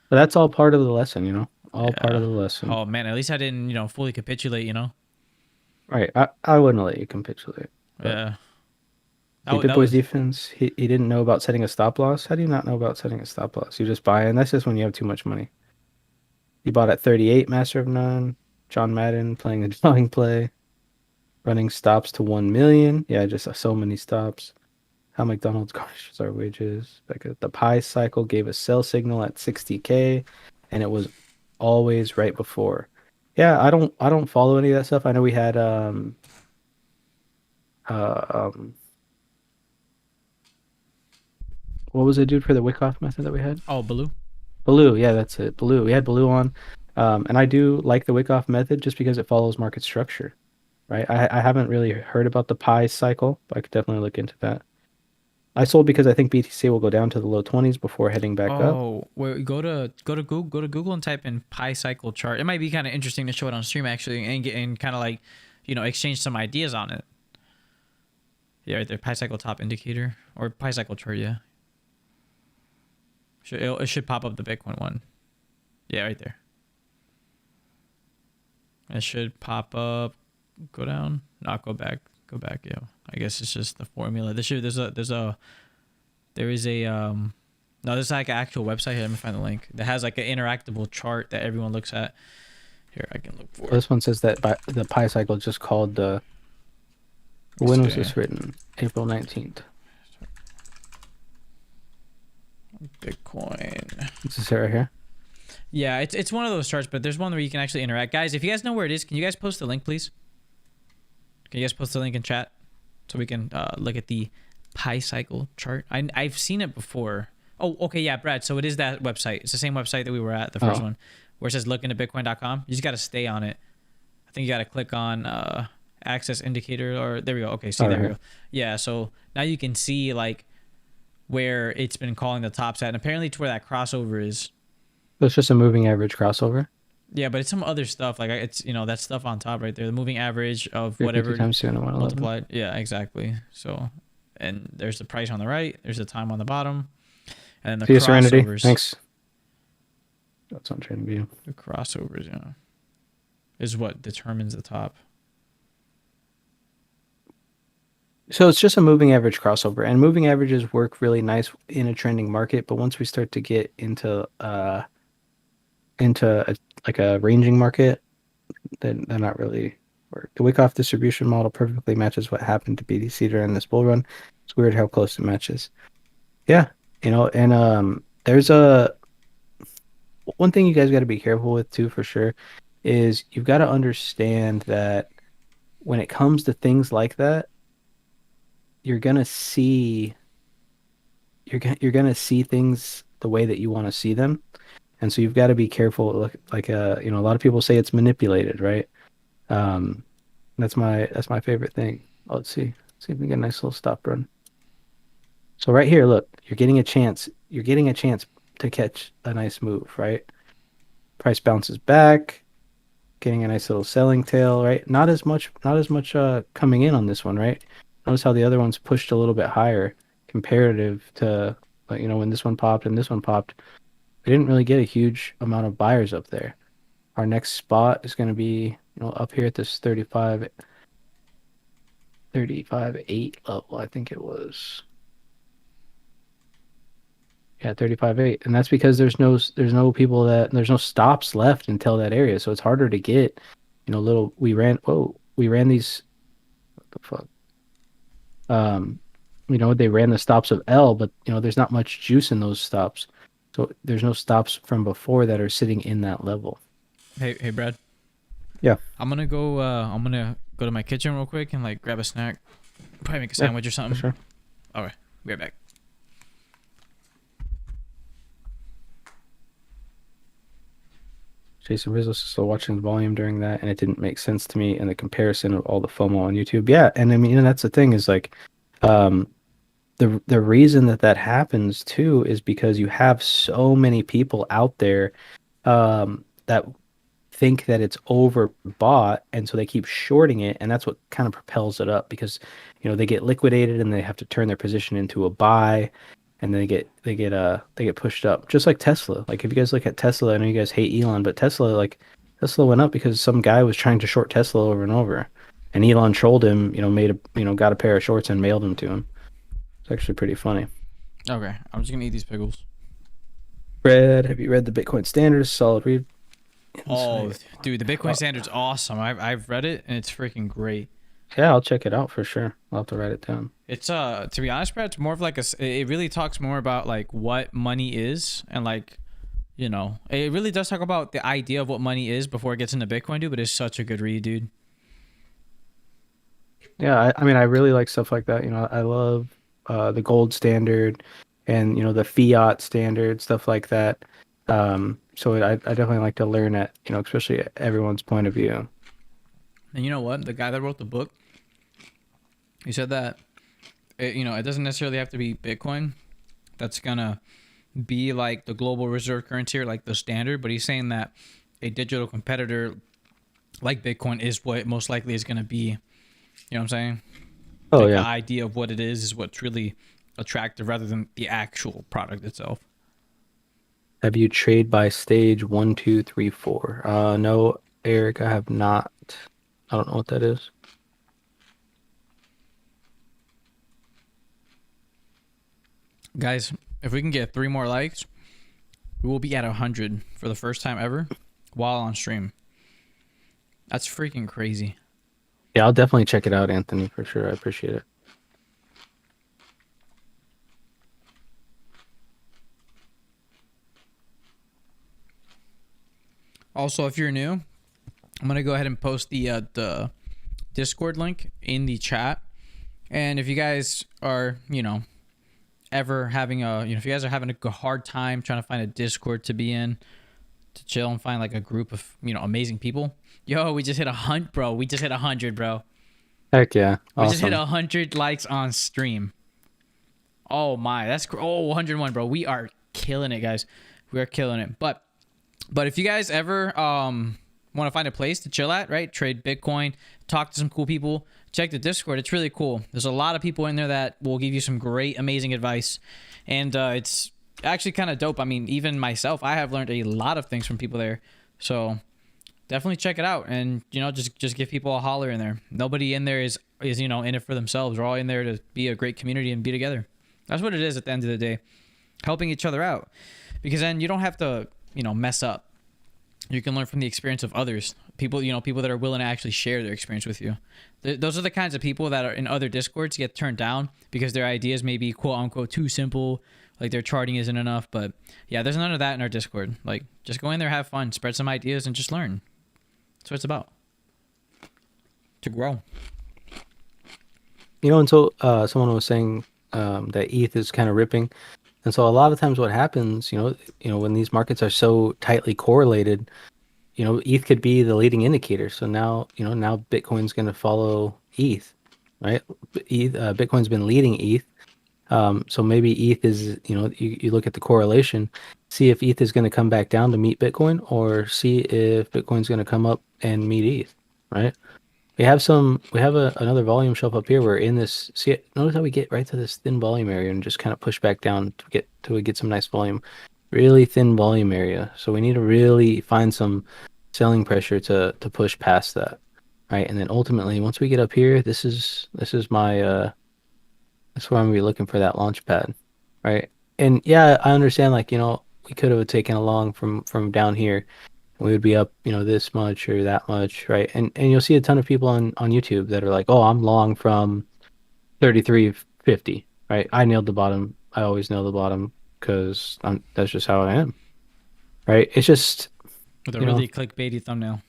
but that's all part of the lesson, all part of Yeah. the lesson. Oh man, at least I didn't, fully capitulate. Right. I wouldn't let you capitulate, but Yeah. see, That Big Boy's was defense, he didn't know about setting a stop loss. How do you not know about setting a stop loss? You just buy, and that's just when you have too much money. You bought at 38, Master of None, John Madden playing a drawing play, running stops to 1 million. Yeah, just so many stops. How McDonald's garnishes our wages. Like the pie cycle gave a sell signal at 60K, and it was always right before. Yeah, I don't follow any of that stuff. I know we had uh, um, what was it, dude, for the Wyckoff method that we had? Oh, Baloo. Baloo, yeah, that's it. Baloo. We had Baloo on. And I do like the Wyckoff method just because it follows market structure, right? I haven't really heard about the pi cycle, but I could definitely look into that. I sold because I think BTC will go down to the low 20s before heading back up. Oh, wait, go to Google and type in pi cycle chart. It might be kind of interesting to show it on stream actually, and kind of like, exchange some ideas on it. Yeah, right there, pi cycle top indicator or pi cycle chart. Yeah, it should pop up the Bitcoin one. Yeah, right there. It should pop up. Go down. Not go back. Go back. Yeah. I guess it's just the formula. There is a no, there's like an actual website here. Let me find the link that has like an interactable chart that everyone looks at. Here, I can look for This one says that the pi cycle just called the. When was this written? April 19th. Bitcoin. This is it right here. Yeah, it's one of those charts, but there's one where you can actually interact. Guys, if you guys know where it is, can you guys post the link, please? Can you guys post the link in chat so we can look at the pi cycle chart? I've seen it before. Oh, okay, yeah, Brad. So it is that website. It's the same website that we were at, the first one, where it says look into Bitcoin.com. You just got to stay on it. I think you got to click on access indicator, or there we go. Okay, see, there we go. Yeah, so now you can see like where it's been calling the tops at, and apparently to where that crossover is. So it's just a moving average crossover. Yeah, but it's some other stuff. Like it's that stuff on top right there, the moving average of whatever times 2 and multiplied. Yeah, exactly. So, and there's the price on the right. There's the time on the bottom, and then the crossovers. Serenity. Thanks. That's what I'm trying to view. The crossovers, yeah, is what determines the top. So it's just a moving average crossover, and moving averages work really nice in a trending market. But once we start to get into like a ranging market, then they're not really work. The Wyckoff distribution model perfectly matches what happened to BTC during this bull run. It's weird how close it matches. Yeah, and there's one thing you guys got to be careful with too, for sure, is you've got to understand that when it comes to things like that, you're gonna see things the way that you want to see them. And so you've got to be careful. Look, like a lot of people say it's manipulated, right? That's my favorite thing. Oh, let's see if we get a nice little stop run. So right here, look, you're getting a chance to catch a nice move, right? Price bounces back, getting a nice little selling tail, right? Not as much coming in on this one, right? Notice how the other one's pushed a little bit higher comparative to, like, when this one popped and this one popped. We didn't really get a huge amount of buyers up there. Our next spot is going to be, up here at this 35.8 level, I think it was. Yeah, 35.8. And that's because there's no stops left until that area. So it's harder to get, we ran these, what the fuck? They ran the stops of L, but there's not much juice in those stops. So there's no stops from before that are sitting in that level. Hey, Brad. Yeah. I'm gonna go to my kitchen real quick and like grab a snack. Probably make a sandwich or something. For sure. Okay, be right back. Jason Rizzo is still watching the volume during that, and it didn't make sense to me in the comparison of all the FOMO on YouTube. Yeah, and I mean, that's the thing is like, the reason that happens too is because you have so many people out there that think that it's overbought, and so they keep shorting it, and that's what kind of propels it up, because they get liquidated and they have to turn their position into a buy, and they get pushed up, just like Tesla. Like if you guys look at Tesla, I know you guys hate Elon, but Tesla went up because some guy was trying to short Tesla over and over, and Elon trolled him, got a pair of shorts and mailed them to him. It's actually pretty funny. Okay, I'm just gonna eat these pickles. Fred, have you read the Bitcoin Standards? Solid read. Oh, dude, the Bitcoin Standard's awesome. I've read it and it's freaking great. Yeah, I'll check it out for sure. I'll have to write it down. It's to be honest, Brad, it's more of like it really talks more about like what money is, and like, it really does talk about the idea of what money is before it gets into Bitcoin, dude. But it's such a good read, dude. Yeah, I mean, I really like stuff like that. I love the gold standard and the fiat standard stuff like that. So I definitely like to learn at especially everyone's point of view. And you know what? The guy that wrote the book, he said that it doesn't necessarily have to be Bitcoin that's gonna be like the global reserve currency or like the standard, but he's saying that a digital competitor like Bitcoin is what most likely is gonna be. You know what I'm saying? Oh Like the yeah. idea of what it is what's really attractive rather than the actual product itself. Have you trade by stage one, two, three, four? No, Eric, I have not. I don't know what that is. Guys, if we can get 3 more likes, we will be at 100 for the first time ever while on stream. That's freaking crazy. Yeah, I'll definitely check it out, Anthony, for sure. I appreciate it. Also, if you're new, I'm gonna go ahead and post the Discord link in the chat. And if you guys are, ever having if you guys are having a hard time trying to find a Discord to be in, to chill and find like a group of, amazing people. Yo, we just hit 100, bro. We just hit 100, bro. Heck yeah. We just hit Awesome. 100 likes on stream. Oh my, oh 101, bro. We are killing it, guys. We are killing it. But if you guys ever want to find a place to chill at, right? Trade Bitcoin, talk to some cool people, check the Discord. It's really cool. There's a lot of people in there that will give you some great, amazing advice. And it's actually kind of dope. I mean, even myself, I have learned a lot of things from people there. So definitely check it out, and just give people a holler in there. Nobody in there is in it for themselves. We're all in there to be a great community and be together. That's what it is at the end of the day, helping each other out, because then you don't have to mess up. You can learn from the experience of others, people people that are willing to actually share their experience with you. Those are the kinds of people that are in other Discords get turned down because their ideas may be quote unquote too simple, like their charting isn't enough. But yeah, there's none of that in our Discord. Like, just go in there, have fun, spread some ideas, and just learn. That's what it's about, to grow. And so someone was saying that ETH is kind of ripping. And so a lot of times what happens, when these markets are so tightly correlated, ETH could be the leading indicator. So now Bitcoin's going to follow ETH, right? Bitcoin's been leading ETH. So maybe ETH is, you look at the correlation, see if ETH is going to come back down to meet Bitcoin, or see if Bitcoin's going to come up and meet ETH, right? We have another volume shelf up here. We're in this. See, notice how we get right to this thin volume area and just kind of push back down to get some nice volume. Really thin volume area. So we need to really find some selling pressure to push past that, right? And then ultimately, once we get up here, this is my that's where I'm gonna be looking for that launch pad, right? And yeah, I understand. Like we could have taken along from down here, we would be up, this much or that much, right? And you'll see a ton of people on YouTube that are like, "Oh, I'm long from 33.50," right? I nailed the bottom. I always nail the bottom because that's just how I am, right? It's just, With a you know, really clickbaity thumbnail.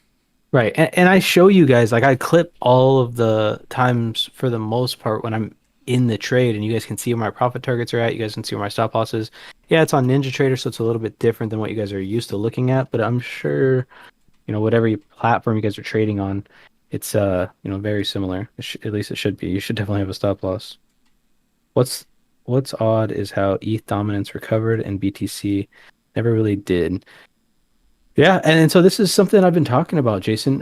right. And I show you guys, like I clip all of the times for the most part when I'm in the trade, and you guys can see where my profit targets are at. You guys can see where my stop losses. Yeah, it's on NinjaTrader, so it's a little bit different than what you guys are used to looking at, but I'm sure whatever platform you guys are trading on, it's very similar. At least it should be. You should definitely have a stop loss. What's what's odd is how ETH dominance recovered and BTC never really did. Yeah, and so this is something I've been talking about, Jason.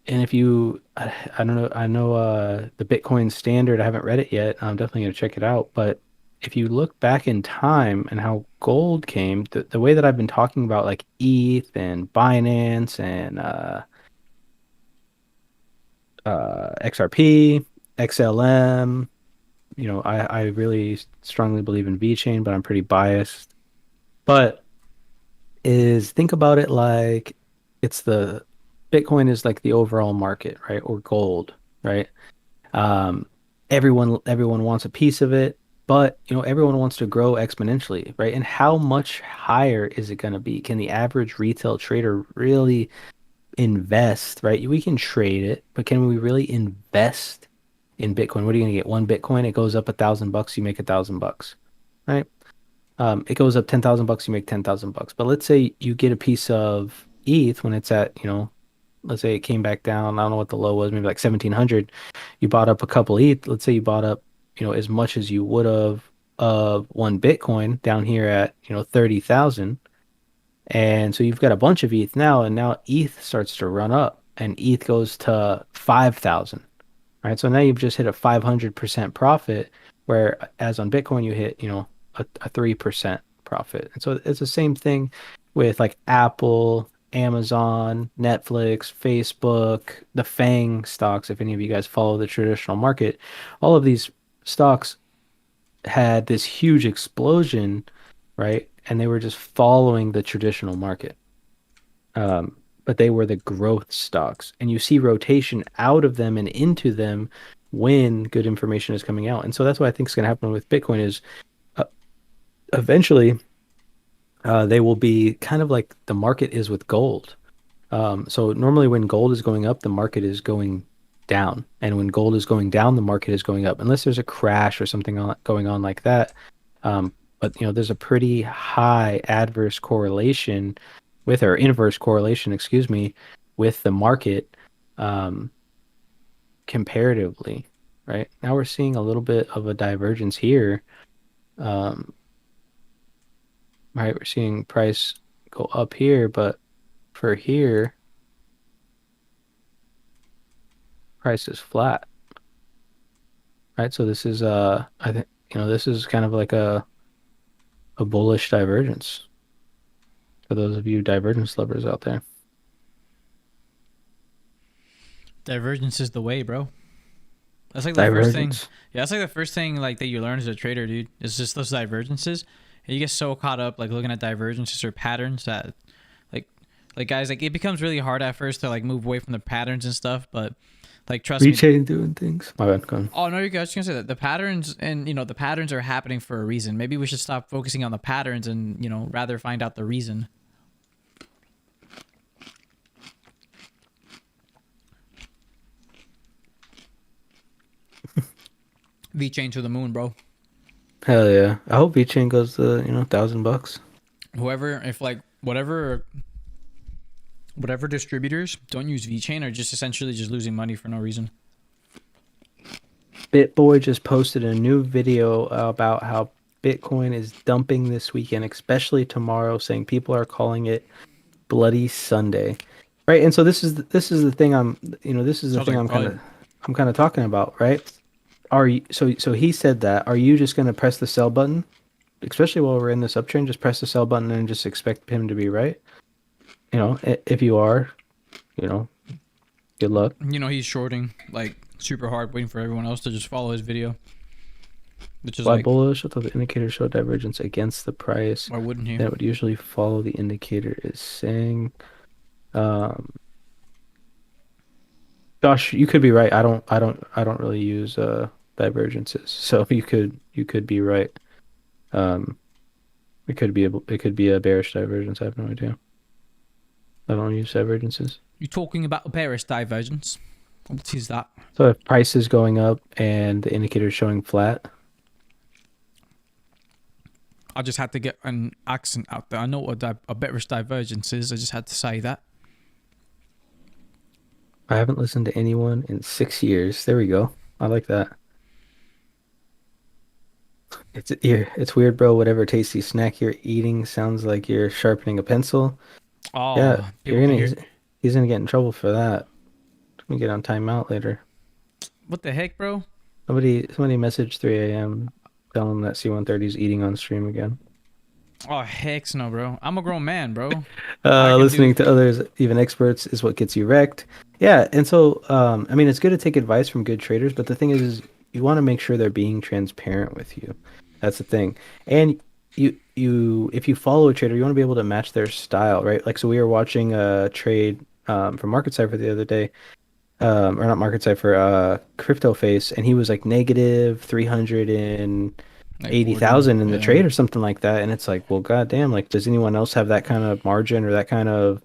And if you, I don't know, I know the Bitcoin standard. I haven't read it yet. I'm definitely gonna check it out. But if you look back in time and how gold came, the way that I've been talking about like ETH and Binance and XRP, XLM, I really strongly believe in VeChain, but I'm pretty biased. But is think about it like it's the Bitcoin is like the overall market, right? Or gold, right? Um, everyone wants a piece of it, but everyone wants to grow exponentially, right? And how much higher is it going to be? Can the average retail trader really invest, right? We can trade it, but can we really invest in Bitcoin. What are you gonna get? One Bitcoin, it goes up $1,000, you make $1,000, right? It goes up 10,000 bucks, you make 10,000 bucks. But let's say you get a piece of ETH when it's at, let's say it came back down. I don't know what the low was, maybe like 1,700. You bought up a couple ETH. Let's say you bought up, as much as you would have of one Bitcoin down here at, 30,000. And so you've got a bunch of ETH now, and now ETH starts to run up, and ETH goes to 5,000. Right. So now you've just hit a 500% profit, whereas on Bitcoin you hit, a 3% profit. And so it's the same thing with like Apple, Amazon, Netflix, Facebook, the FANG stocks. If any of you guys follow the traditional market, all of these stocks had this huge explosion, right? And they were just following the traditional market. But they were the growth stocks. And you see rotation out of them and into them when good information is coming out. And so that's what I think is going to happen with Bitcoin is eventually they will be kind of like the market is with gold. So normally when gold is going up, the market is going down. And when gold is going down, the market is going up, unless there's a crash or something going on like that. But there's a pretty high adverse correlation or inverse correlation, excuse me, with the market comparatively, right? Now we're seeing a little bit of a divergence here. Right, we're seeing price go up here, but for here, price is flat. Right, so this is I think this is kind of like a bullish divergence for those of you divergence lovers out there. Divergence is the way, bro. That's like the first thing. Divergence. Yeah, that's like the first thing like that you learn as a trader, dude. It's just those divergences. And you get so caught up like looking at divergences or patterns that like guys, like it becomes really hard at first to like move away from the patterns and stuff, but like trust me. Rechain doing things. My bad, go on. Oh no, you're good. I was just gonna say that the patterns and the patterns are happening for a reason. Maybe we should stop focusing on the patterns and rather find out the reason. V-chain to the moon, bro. Hell yeah. I hope VeChain goes to, $1,000. Whoever, if like whatever distributors don't use VeChain are just essentially just losing money for no reason. BitBoy just posted a new video about how Bitcoin is dumping this weekend, especially tomorrow, saying people are calling it Bloody Sunday. Right? And so this is the thing I'm kind of talking about, right? So he said that. Are you just going to press the sell button, especially while we're in this uptrend? Just press the sell button and just expect him to be right. If you are, good luck. He's shorting like super hard, waiting for everyone else to just follow his video. Which is Why like bullish? I thought the indicator showed divergence against the price. Why wouldn't he? That would usually follow the indicator is saying. Josh, you could be right. I don't really use divergences, so you could be right. It could be a bearish divergence. I have no idea. I don't use divergences. You talking about a bearish divergence? What is that? So if price is going up and the indicator is showing flat. I just had to get an accent out there. I know what a bearish divergence is. I just had to say that. I haven't listened to anyone in 6 years. There we go. I like that. It's weird, bro. Whatever tasty snack you're eating sounds like you're sharpening a pencil. Oh, Yeah, he's gonna get in trouble for that. We get on timeout later. What the heck, bro? Somebody messaged 3 a.m. telling him that C-130 is eating on stream again. Oh, heck no, bro. I'm a grown man, bro. Listening to others, even experts, is what gets you wrecked. Yeah, and so I mean, it's good to take advice from good traders, but the thing is you want to make sure they're being transparent with you. That's the thing. And if you follow a trader, you want to be able to match their style, right? Like, so we were watching a trade from MarketCypher the other day, or not MarketCypher, CryptoFace, and he was like negative 380,000 in the trade or something like that. And it's like, well, goddamn, like, does anyone else have that kind of margin or that kind of,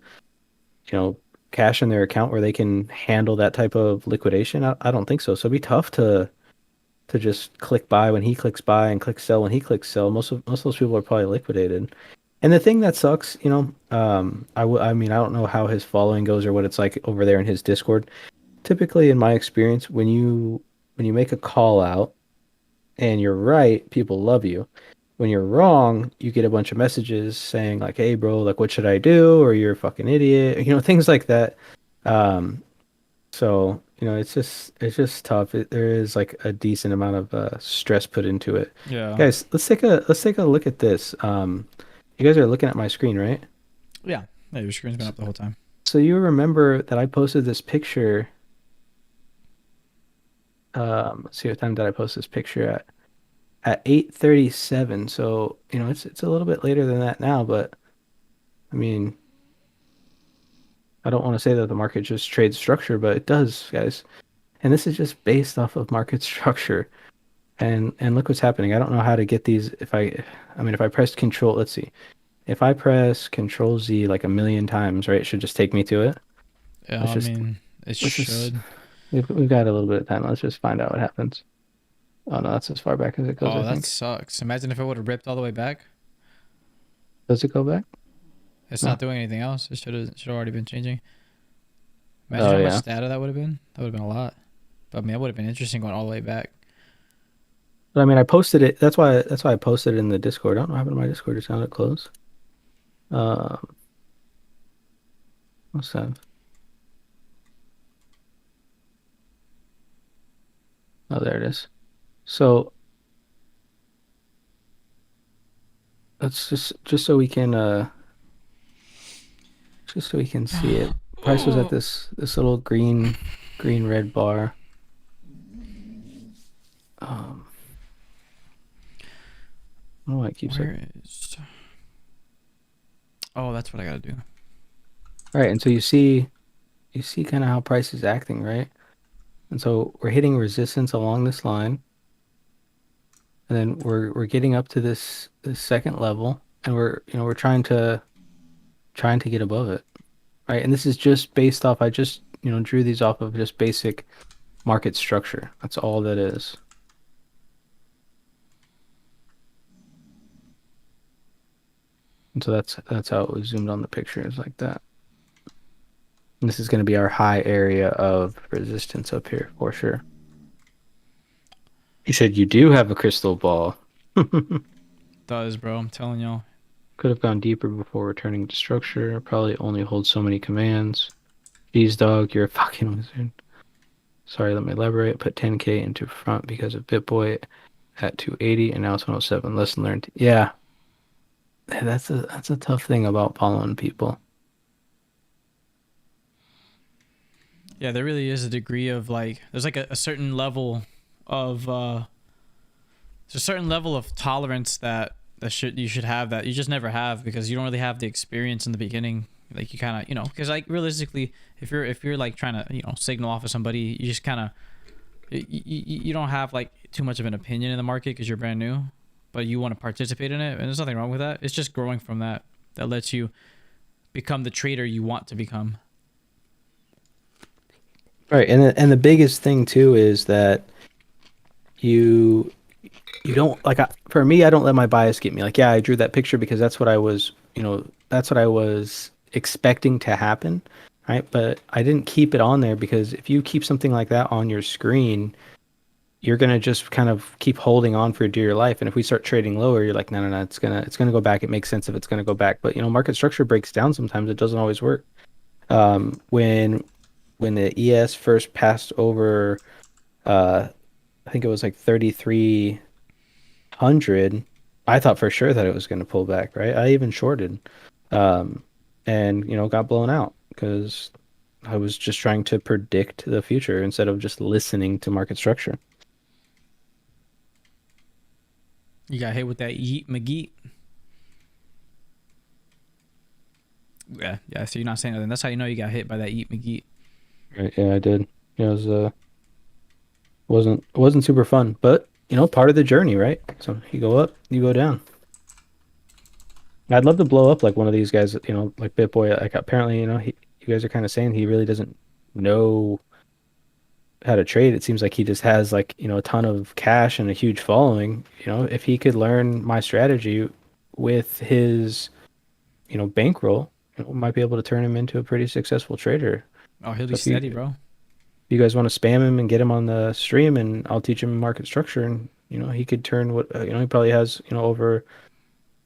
cash in their account where they can handle that type of liquidation? I don't think so. So it'd be tough to just click buy when he clicks buy and click sell when he clicks sell. Most of those people are probably liquidated. And the thing that sucks, I mean, I don't know how his following goes or what it's like over there in his Discord. Typically, in my experience, when you make a call out and you're right, people love you. When you're wrong, you get a bunch of messages saying like, "Hey, bro, like, what should I do?" Or "You're a fucking idiot," things like that. Um, so, it's just tough. There is like a decent amount of stress put into it. Yeah. Guys, let's take a look at this. You guys are looking at my screen, right? Yeah. Yeah, your screen's been up the whole time. So you remember that I posted this picture. Let's see, what time did I post this picture at 8:37. So, it's a little bit later than that now, but I mean, I don't want to say that the market just trades structure, but it does, guys. And this is just based off of market structure. And look what's happening. I don't know how to get these. I mean, if I press control, let's see. If I press control Z like a million times, right, it should just take me to it. Yeah, Let's I just, mean, it let's just, should. we've got a little bit of time. Let's just find out what happens. Oh no, that's as far back as it goes, Oh, I that think. sucks. Imagine if it would have ripped all the way back. Does it go back? It's No. not doing anything else. It should have already been changing. Imagine Oh how yeah. much data that would have been. That would have been a lot. But I mean, that would have been interesting going all the way back. But I mean, I posted it. That's why I posted it in the Discord. I don't know what happened to my Discord. It's not closed. Um, what's that? Oh, there it is. So let's just so we can just so we can see it. Price was at this little green red bar. Um, I don't know why it keeps like. Where is? Oh, that's what I gotta do. All right, and so you see kind of how price is acting, right? And so we're hitting resistance along this line, and then we're getting up to this second level, and we're trying to get above it, right? And this is just based off. I just drew these off of just basic market structure. That's all that is. And so that's how it was zoomed on the picture, is like that. And this is going to be our high area of resistance up here for sure. He said you do have a crystal ball. Does, bro? I'm telling y'all. Could have gone deeper before returning to structure. Probably only holds so many commands. Jeez, dog, you're a fucking wizard. Sorry, let me elaborate. Put 10K into front because of BitBoy at 280 and now it's 107. Lesson learned. Yeah, that's a tough thing about following people. Yeah, there really is a degree of like, there's like a certain level of there's a certain level of tolerance that you should have that you just never have because you don't really have the experience in the beginning. Like you kind of, because like realistically, if you're like trying to signal off of somebody, you just kind of you don't have like too much of an opinion in the market because you're brand new, but you want to participate in it, and there's nothing wrong with that. It's just growing from that lets you become the trader you want to become. Right, and the biggest thing too is that you you don't like for me, I don't let my bias get me. Like, yeah, I drew that picture because that's what I was, that's what I was expecting to happen, right? But I didn't keep it on there because if you keep something like that on your screen, you're gonna just kind of keep holding on for dear life. And if we start trading lower, you're like, no, no, no, it's gonna go back. It makes sense if it's gonna go back. But market structure breaks down sometimes. It doesn't always work. When the ES first passed over, uh, I think it was like 3,300. I thought for sure that it was going to pull back, right? I even shorted, um, and got blown out because I was just trying to predict the future instead of just listening to market structure. You got hit with that yeet McGeet. Yeah. So you're not saying nothing. That's how you know you got hit by that yeet McGeet. Right, yeah, I did. It wasn't super fun, but part of the journey, right? So you go up, you go down. I'd love to blow up like one of these guys, like BitBoy. Like apparently, you you guys are kind of saying, he really doesn't know how to trade. It seems like he just has like, a ton of cash and a huge following. If he could learn my strategy with his, bankroll, might be able to turn him into a pretty successul trader. Oh, he'll be So steady, bro. if you guys want to spam him and get him on the stream, and I'll teach him market structure, and he could turn what he probably has over.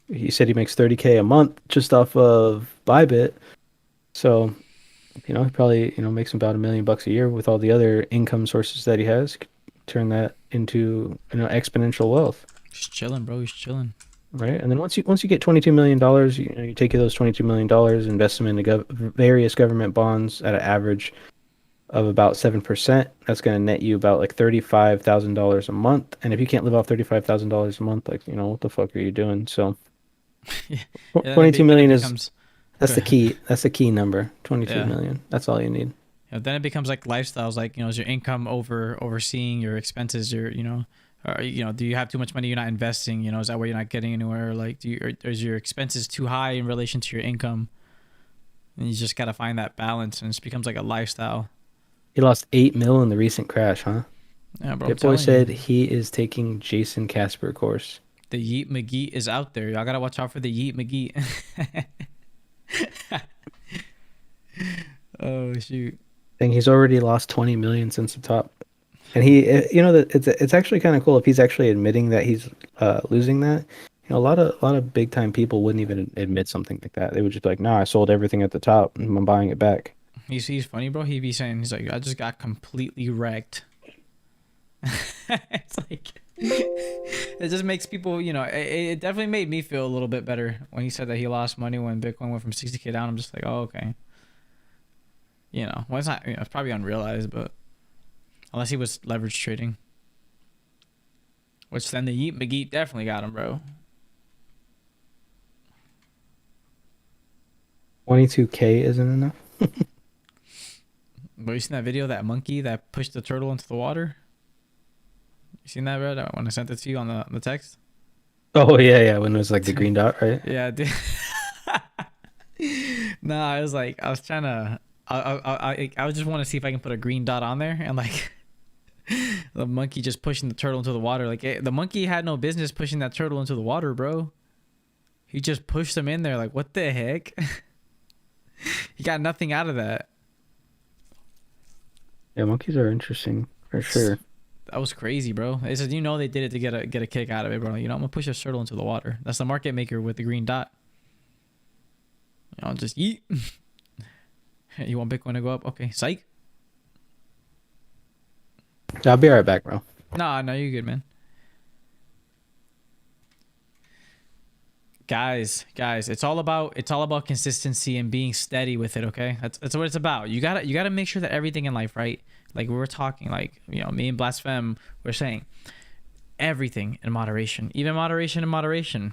He said he makes 30K a month just off of Bybit. So he probably makes about $1 million a year with all the other income sources that he has. Turn that into exponential wealth. He's chilling, bro. He's chilling. Right, and then once you get $22 million, you take those $22 million, invest them into various government bonds at an average of about 7%. That's going to net you about like $35,000 a month. And if you can't live off $35,000 a month, like what the fuck are you doing? So, Yeah, 22 million becomes, that's go the ahead. key. That's the key number. 22 Yeah. million. That's all you need. Then it becomes like lifestyles, like is your income overseeing your expenses, or do you have too much money you're not investing, is that why you're not getting anywhere, like or is your expenses too high in relation to your income, and you just got to find that balance, and it becomes like a lifestyle. He lost 8 mil in the recent crash, huh? Yeah, bro, I'm Hit Boy telling said you, he is taking Jason Casper course. the Yeet McGee is out there. Y'all gotta watch out for the Yeet McGee. Oh shoot. Think he's already lost 20 million since the top. And he, that it's actually kind of cool if he's actually admitting that he's losing that. A lot of big time people wouldn't even admit something like that. They would just be like, "No, I sold everything at the top and I'm buying it back." He's funny, bro. He'd be saying, he's like, I just got completely wrecked. It's like, it just makes people, it definitely made me feel a little bit better when he said that he lost money when Bitcoin went from 60K down. I'm just like, oh, okay. Well, it's not, it's probably unrealized, but unless he was leverage trading, which then the Yeet McGee definitely got him, bro. 22K isn't enough. But you seen that video, that monkey that pushed the turtle into the water? You seen that, bro? When I sent it to you on the text? Oh yeah, when it was like the green dot, right? Yeah, dude. No, I was like, I was trying to, I just want to see if I can put a green dot on there, and like the monkey just pushing the turtle into the water. Like the monkey had no business pushing that turtle into the water, bro. He just pushed him in there. Like, what the heck? He got nothing out of that. Yeah, monkeys are interesting for sure. That was crazy, bro. They said, they did it to get a kick out of it, bro. I'm gonna push a turtle into the water. That's the market maker with the green dot. Just eat. You want Bitcoin to go up? Okay, psych. I'll be right back, bro. No, you're good, man. Guys, it's all about consistency and being steady with it. Okay, that's what it's about. You gotta make sure that everything in life, right? Like we were talking, like me and Blaspheme, we're saying everything in moderation, even moderation in moderation.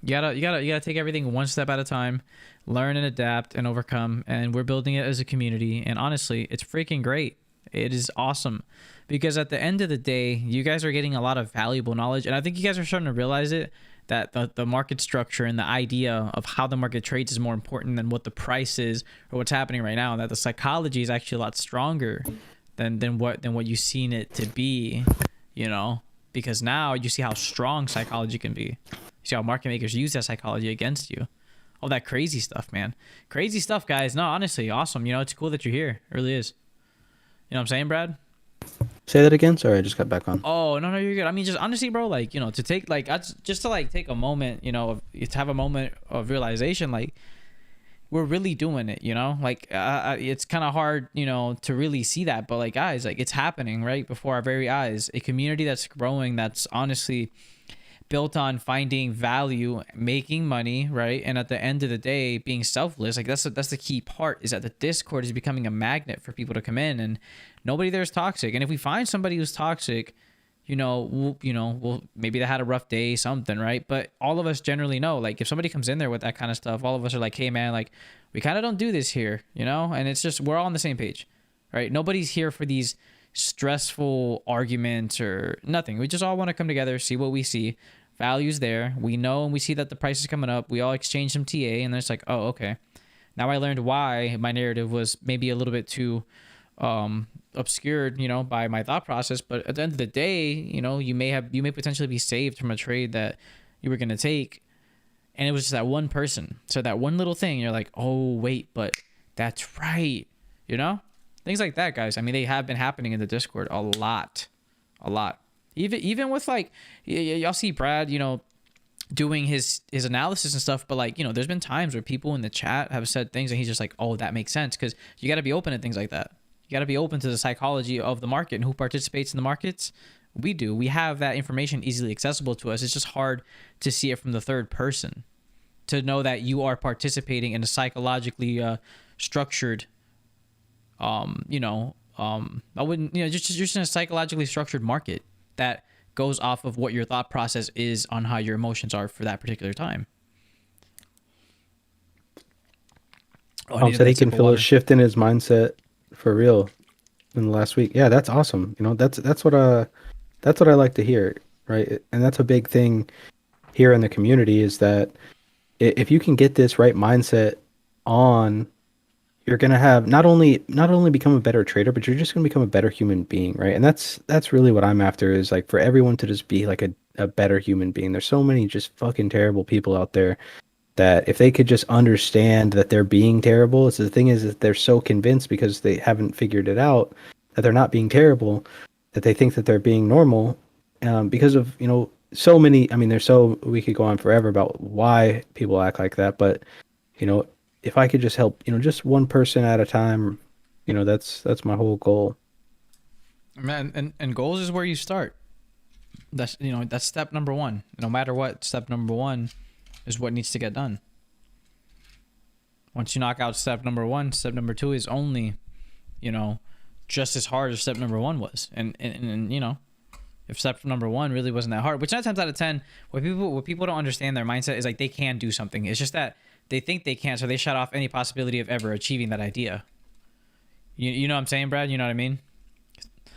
You gotta take everything one step at a time, learn and adapt and overcome. And we're building it as a community. And honestly, it's freaking great. It is awesome, because at the end of the day, you guys are getting a lot of valuable knowledge, and I think you guys are starting to realize it, that the market structure and the idea of how the market trades is more important than what the price is or what's happening right now, and that the psychology is actually a lot stronger than what you've seen it to be, because now you see how strong psychology can be. You see how market makers use that psychology against you. All that crazy stuff, man. Crazy stuff, guys. No, honestly, awesome. It's cool that you're here. It really is. You know what I'm saying, Brad? Say that again. Sorry, I just got back on. Oh, no, you're good. I mean, just honestly, bro, like, to take, like, just to, like, take a moment, to have a moment of realization, like, we're really doing it, like, it's kind of hard, to really see that, but, like, guys, like, it's happening right before our very eyes. A community that's growing, that's honestly built on finding value, making money, right? And at the end of the day, being selfless. Like that's the key part, is that the Discord is becoming a magnet for people to come in, and nobody there is toxic. And if we find somebody who's toxic, we'll maybe they had a rough day, something, right? But all of us generally know, like, if somebody comes in there with that kind of stuff, all of us are like, hey man, like, we kind of don't do this here, and it's just, we're all on the same page, right? Nobody's here for these stressful arguments or nothing. We just all want to come together, see what we see. Values there. We know, and we see that the price is coming up. We all exchange some TA, and then it's like, oh, okay. Now I learned why my narrative was maybe a little bit too obscured, by my thought process. But at the end of the day, you may potentially be saved from a trade that you were gonna take, and it was just that one person. So that one little thing, you're like, oh wait, but that's right, things like that, guys. I mean, they have been happening in the Discord a lot, a lot. Even with like, y'all see Brad, doing his analysis and stuff, but like, there's been times where people in the chat have said things and he's just like, oh, that makes sense, because you got to be open to things like that. You got to be open to the psychology of the market and who participates in the markets. We have that information easily accessible to us. It's just hard to see it from the third person, to know that you are participating in a psychologically structured I wouldn't, just in a psychologically structured market that goes off of what your thought process is on how your emotions are for that particular time. Oh, I Tom needed said he that can sip of feel a water. shift in his mindset for real in the last week. Yeah, that's awesome. That's what I like to hear, right? And that's a big thing here in the community is that if you can get this right mindset on, you're gonna have not only become a better trader, but you're just gonna become a better human being, right? And that's really what I'm after, is like for everyone to just be like a better human being. There's so many just fucking terrible people out there that if they could just understand that they're being terrible, it's the thing is that they're so convinced because they haven't figured it out that they're not being terrible, that they think that they're being normal, because of so many. I mean, there's so we could go on forever about why people act like that, but you know, if I could just help, just one person at a time, that's my whole goal. Man, and goals is where you start. That's step number one. No matter what, step number one is what needs to get done. Once you knock out step number one, step number two is only, just as hard as step number one was. And if step number one really wasn't that hard, which 9 times out of 10, what people don't understand, their mindset is like they can do something. It's just that they think they can't, so they shut off any possibility of ever achieving that idea. You know what I'm saying, Brad? You know what I mean?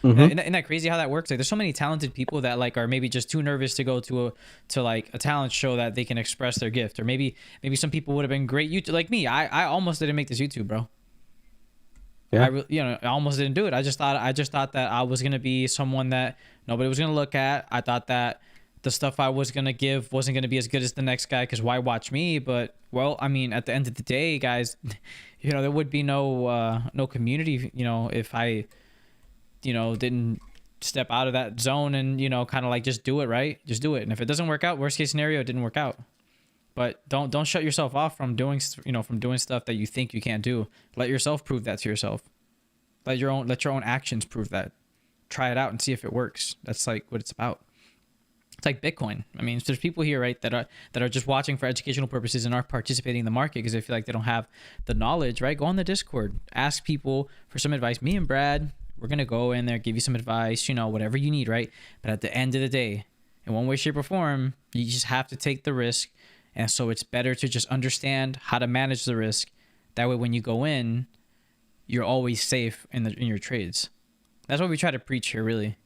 Mm-hmm. Isn't that crazy how that works? Like, there's so many talented people that like are maybe just too nervous to go to a talent show that they can express their gift. Or maybe some people would have been great YouTube, like me. I almost didn't make this YouTube, bro. Yeah. I almost didn't do it. I just thought that I was gonna be someone that nobody was gonna look at. I thought that the stuff I was gonna give wasn't gonna be as good as the next guy, because why watch me? But well, I mean, at the end of the day, guys, there would be no community, if I didn't step out of that zone and kind of like just do it, right? Just do it. And if it doesn't work out, worst case scenario, it didn't work out. But don't shut yourself off from doing stuff that you think you can't do. Let yourself prove that to yourself. Let your own actions prove that. Try it out and see if it works. That's like what it's about. It's like Bitcoin. I mean, there's people here, right, that are just watching for educational purposes and aren't participating in the market because they feel like they don't have the knowledge, right? Go on the Discord, ask people for some advice. Me and Brad, we're gonna go in there, give you some advice, whatever you need, right? But at the end of the day, in one way, shape, or form, you just have to take the risk. And so it's better to just understand how to manage the risk. That way, when you go in, you're always safe in your trades. That's what we try to preach here, really.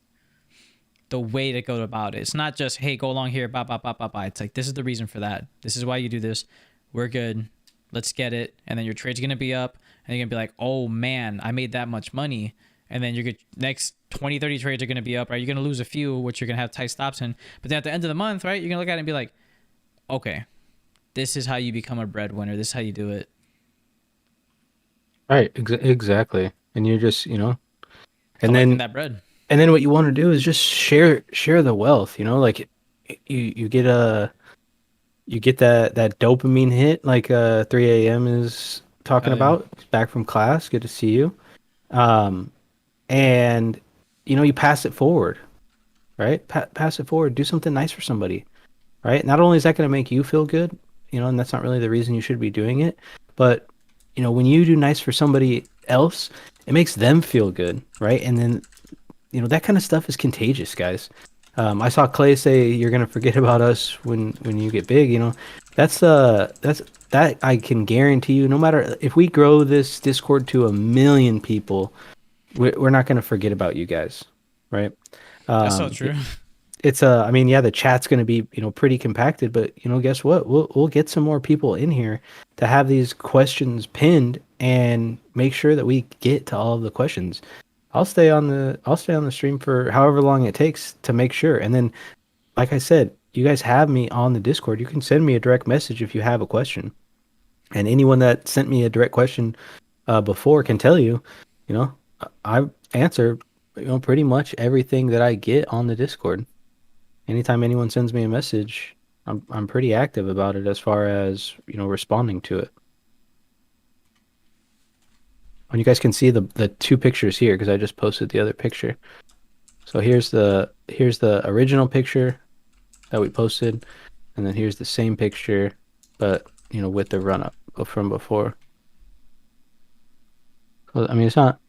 The way to go about it. It's not just, hey, go along here, bye, bye, bye, bye, bye. It's like, this is the reason for that. This is why you do this. We're good. Let's get it. And then your trade's going to be up. And you're going to be like, oh, man, I made that much money. And then your next 20, 30 trades are going to be up, right? You're going to lose a few, which you're going to have tight stops in. But then at the end of the month, right, you're going to look at it and be like, okay, this is how you become a breadwinner. This is how you do it. Right. Exactly. And you're just, and Collecting then that bread. and then what you want to do is just share the wealth, like you get that dopamine hit like 3 a.m. is talking Hell yeah. about. Back from class, good to see you. And you pass it forward, right? Pass it forward. Do something nice for somebody, right? Not only is that going to make you feel good, and that's not really the reason you should be doing it, but when you do nice for somebody else, it makes them feel good, right? And then that kind of stuff is contagious, guys. I saw Clay say you're gonna forget about us when you get big. That's that I can guarantee you. No matter if we grow this Discord to 1 million people, we're not gonna forget about you guys, right? That's so true. it's I mean, yeah, the chat's going to be, pretty compacted, but guess what? We'll get some more people in here to have these questions pinned and make sure that we get to all of the questions. I'll stay on the stream for however long it takes to make sure. And then, like I said, you guys have me on the Discord. You can send me a direct message if you have a question. And anyone that sent me a direct question before can tell you, you know, I answer, pretty much everything that I get on the Discord. Anytime anyone sends me a message, I'm pretty active about it as far as, responding to it. And you guys can see the two pictures here because I just posted the other picture. So here's the original picture that we posted, and then here's the same picture, but with the run up from before. So, I mean, it's not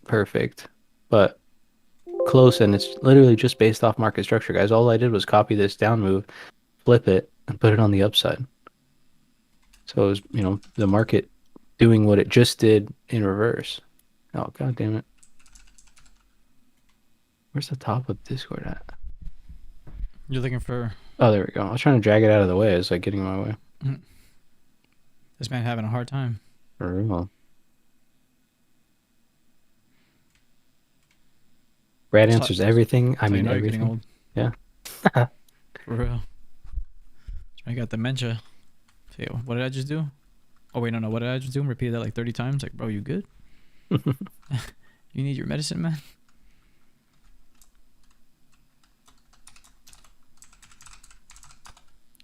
perfect, but close, and it's literally just based off market structure, guys. All I did was copy this down move, flip it, and put it on the upside. So it was, the market doing what it just did in reverse. Oh, god damn it. Where's the top of Discord at? You're looking for... Oh, there we go. I was trying to drag it out of the way. It's like getting in my way. This man having a hard time. For real. Brad answers everything. I mean, everything. Yeah. For real. I got dementia. So, what did I just do? Oh, wait, no. What did I just do? Repeated that like 30 times. Like, bro, you good? You need your medicine, man?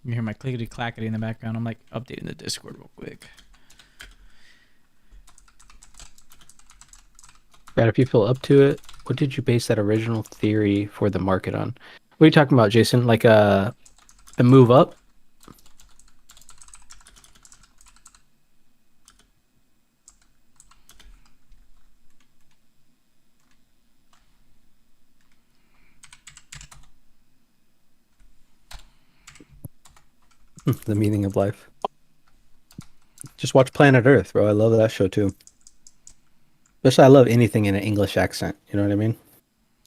You hear my clickety clackety in the background. I'm like updating the Discord real quick. Brad, if you feel up to it, what did you base that original theory for the market on? What are you talking about, Jason? Like a move up? The meaning of life. Just watch Planet Earth, bro. I love that show too. Especially, I love anything in an English accent. You know what I mean?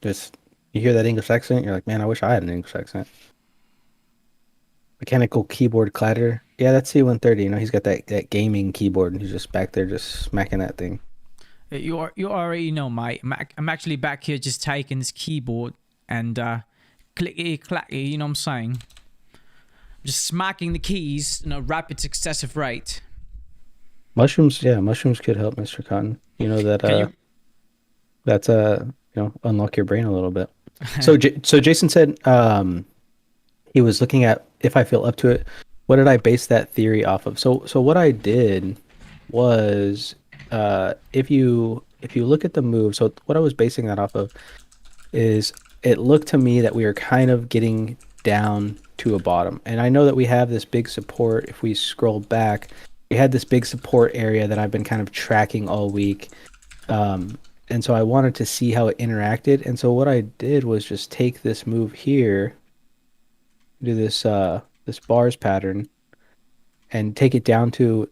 Just you hear that English accent, you're like, man, I wish I had an English accent. Mechanical keyboard clatter. Yeah, that's C130. He's got that gaming keyboard, and he's just back there just smacking that thing. You already know, mate. I'm actually back here just taking this keyboard and clicky clacky. You know what I'm saying? Just smacking the keys in a rapid successive rate. Mushrooms, yeah, mushrooms could help, Mr. Cotton. You know that that's unlock your brain a little bit. So Jason said he was looking at if I feel up to it. What did I base that theory off of? So what I did was if you look at the move, so what I was basing that off of is it looked to me that we are kind of getting down to a bottom. And I know that we have this big support. If we scroll back, we had this big support area that I've been kind of tracking all week. And so I wanted to see how it interacted. And so what I did was just take this move here, do this this bars pattern, and take it down to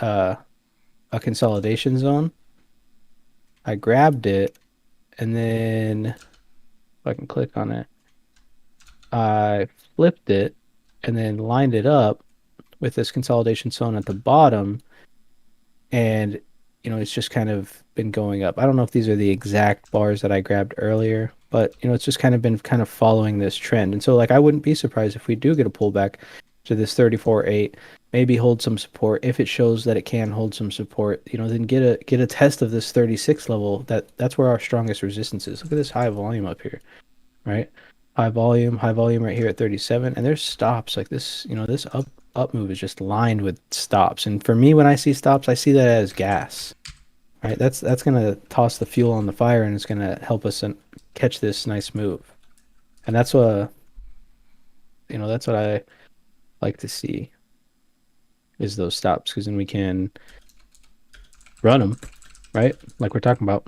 a consolidation zone. I grabbed it, and then if I can click on it, I flipped it and then lined it up with this consolidation zone at the bottom, and it's just kind of been going up. I don't know if these are the exact bars that I grabbed earlier, but it's just kind of been following this trend. And so like I wouldn't be surprised if we do get a pullback to this 34.8, maybe hold some support. If it shows that it can hold some support, then get a test of this 36 level. That's where our strongest resistance is. Look at this high volume up here, right? High volume right here at 37, and there's stops like this. This up move is just lined with stops, and for me, when I see stops, I see that as gas. Right, that's gonna toss the fuel on the fire, and it's gonna help us catch this nice move, and that's what I like to see is those stops, because then we can run them, right? Like we're talking about.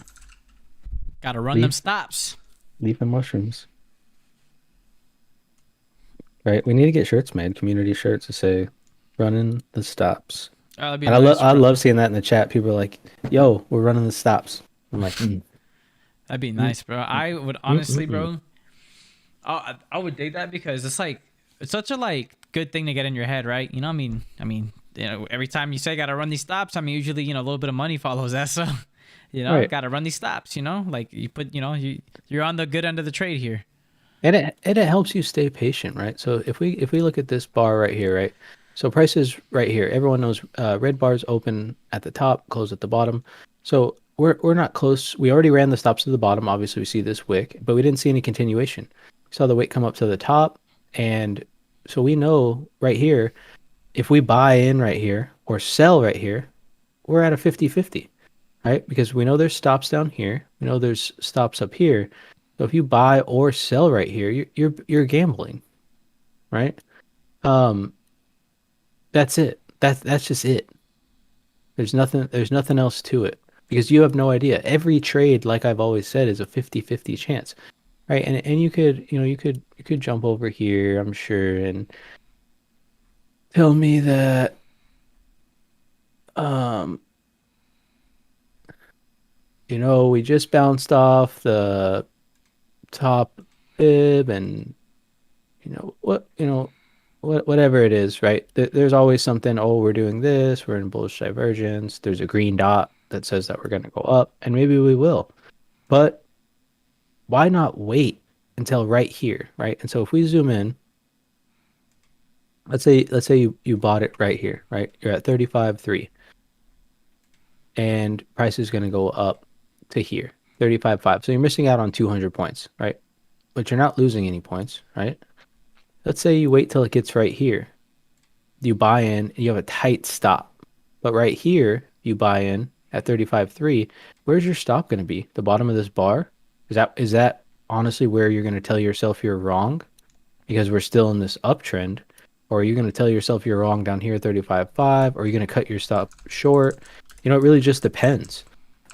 Gotta run them stops. Leaf and mushrooms. Right, we need to get shirts made, community shirts to say "running the stops." That'd be and nice, I love seeing that in the chat. People are like, "Yo, we're running the stops." I'm like, That'd be nice, bro. I would honestly, bro. I would dig that because it's like it's such a like good thing to get in your head, right? You know, I mean, every time you say gotta run these stops, I mean, usually a little bit of money follows that, so Right. gotta run these stops. Like you put, you're on the good end of the trade here. And it helps you stay patient, right? So if we look at this bar right here, right? So prices right here. Everyone knows red bars open at the top, close at the bottom. So we're not close. We already ran the stops to the bottom. Obviously, we see this wick, but we didn't see any continuation. We saw the wick come up to the top, and so we know right here if we buy in right here or sell right here, we're at a 50-50, right? Because we know there's stops down here. We know there's stops up here. So if you buy or sell right here, you're gambling, right? Um, that's it. That's just it. There's nothing else to it because you have no idea. Every trade, like I've always said, is a 50-50 chance, right? And you could jump over here, I'm sure, and tell me that um we just bounced off the top fib and whatever it is, right? There's always something, oh, we're doing this, we're in bullish divergence. There's a green dot that says that we're going to go up, and maybe we will. But why not wait until right here, right? And so if we zoom in, let's say you bought it right here, right? You're at 35.3 and price is going to go up to here, 35.5. So you're missing out on 200 points, right? But you're not losing any points, right? Let's say you wait till it gets right here. You buy in and you have a tight stop. But right here, you buy in at 35.3. Where's your stop going to be? The bottom of this bar? Is that honestly where you're going to tell yourself you're wrong because we're still in this uptrend? Or are you going to tell yourself you're wrong down here at 35.5? Or are you going to cut your stop short? It really just depends.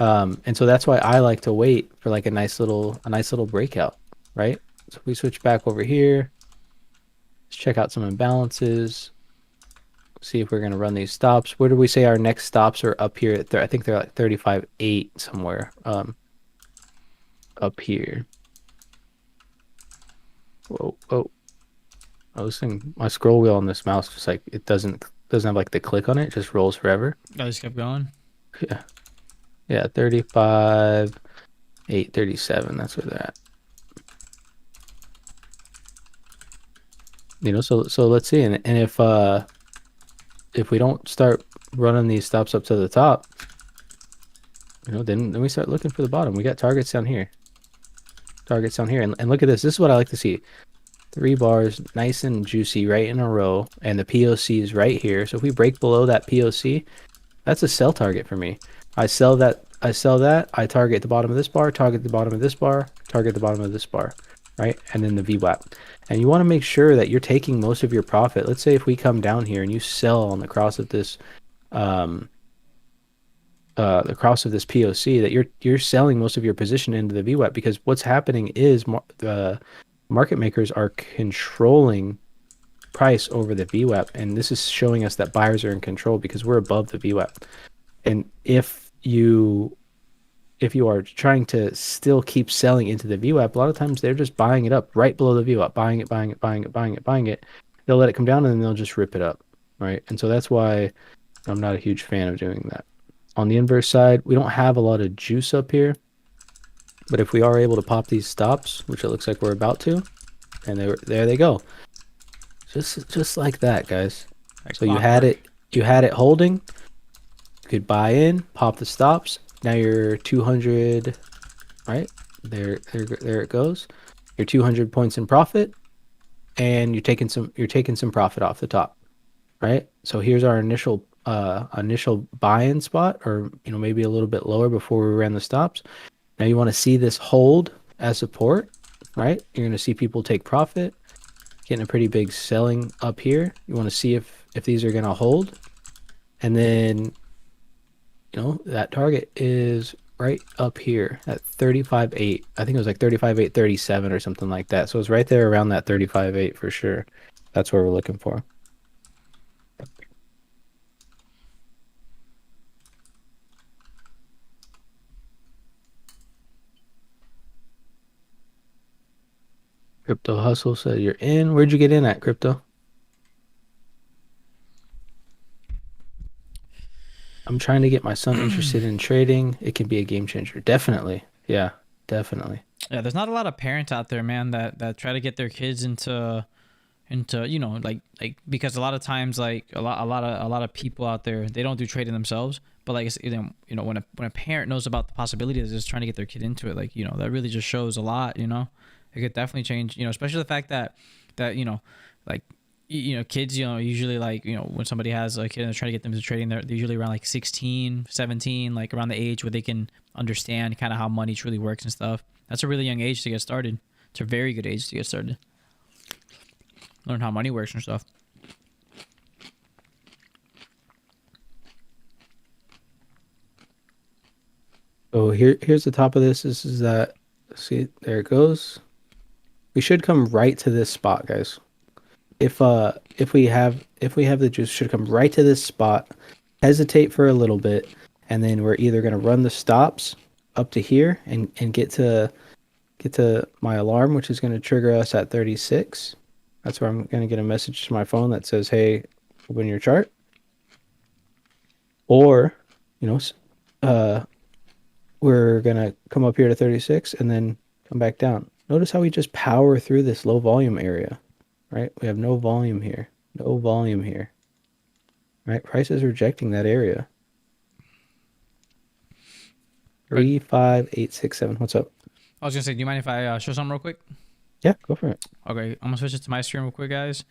And so that's why I like to wait for like a nice little breakout, right? So if we switch back over here, let's check out some imbalances. See if we're going to run these stops. Where do we say our next stops are up here? I think they're like 35.8 somewhere up here. Whoa, whoa. This thing, my scroll wheel on this mouse just like it doesn't have like the click on it. It just rolls forever. I just kept going. Yeah. Yeah, 35.8, 37. That's where they're at. So let's see. And if we don't start running these stops up to the top, then we start looking for the bottom. We got targets down here. Targets down here. And look at this. This is what I like to see. 3 bars, nice and juicy, right in a row. And the POC is right here. So if we break below that POC, that's a sell target for me. I sell that. I target the bottom of this bar, target the bottom of this bar, target the bottom of this bar, right? And then the VWAP. And you want to make sure that you're taking most of your profit. Let's say if we come down here and you sell on the cross of this POC, that you're selling most of your position into the VWAP, because what's happening is the market makers are controlling price over the VWAP, and this is showing us that buyers are in control because we're above the VWAP. And if you are trying to still keep selling into the VWAP, a lot of times they're just buying it up right below the VWAP, buying it, buying it, buying it, buying it, buying it. They'll let it come down and then they'll just rip it up, right? And so that's why I'm not a huge fan of doing that. On the inverse side, we don't have a lot of juice up here, but if we are able to pop these stops, which it looks like we're about to, and there they go, just like that, guys. Like so you had clockwork. it holding. You could buy in, pop the stops. Now you're 200, right? There it goes. You're 200 points in profit, and you're taking some profit off the top, right? So here's our initial buy-in spot, or maybe a little bit lower before we ran the stops. Now you want to see this hold as support, right? You're going to see people take profit, getting a pretty big selling up here. You want to see if these are going to hold, and then that target is right up here at 35.8. I think it was like 35.8, 37 or something like that. So it's right there around that 35.8 for sure. That's what we're looking for. Crypto Hustle said you're in. Where'd you get in at, Crypto? I'm trying to get my son interested in trading. It can be a game changer. Definitely. Yeah, definitely. Yeah, there's not a lot of parents out there, man, that try to get their kids into because a lot of times like a lot of people out there, they don't do trading themselves, but like it's, when a parent knows about the possibility of just trying to get their kid into it, like that really just shows a lot. It could definitely change, especially the fact that like kids, usually like when somebody has a kid and they're trying to get them to trading, they're usually around like 16, 17, like around the age where they can understand kind of how money truly works and stuff. That's a really young age to get started. It's a very good age to get started, learn how money works and stuff. So here's the top of this. This is that. See, there it goes. We should come right to this spot, guys. If we have the juice, should come right to this spot. Hesitate for a little bit, and then we're either gonna run the stops up to here and get to my alarm, which is gonna trigger us at 36. That's where I'm gonna get a message to my phone that says, "Hey, open your chart." Or, you know, we're gonna come up here to 36 and then come back down. Notice how we just power through this low volume area, right? We have no volume here, no volume here, right? Price is rejecting that area. 3, 5, 8, 6, 7. What's up? I was gonna say, do you mind if I show something real quick? Yeah, go for it. Okay, I'm gonna switch it to my screen real quick, guys.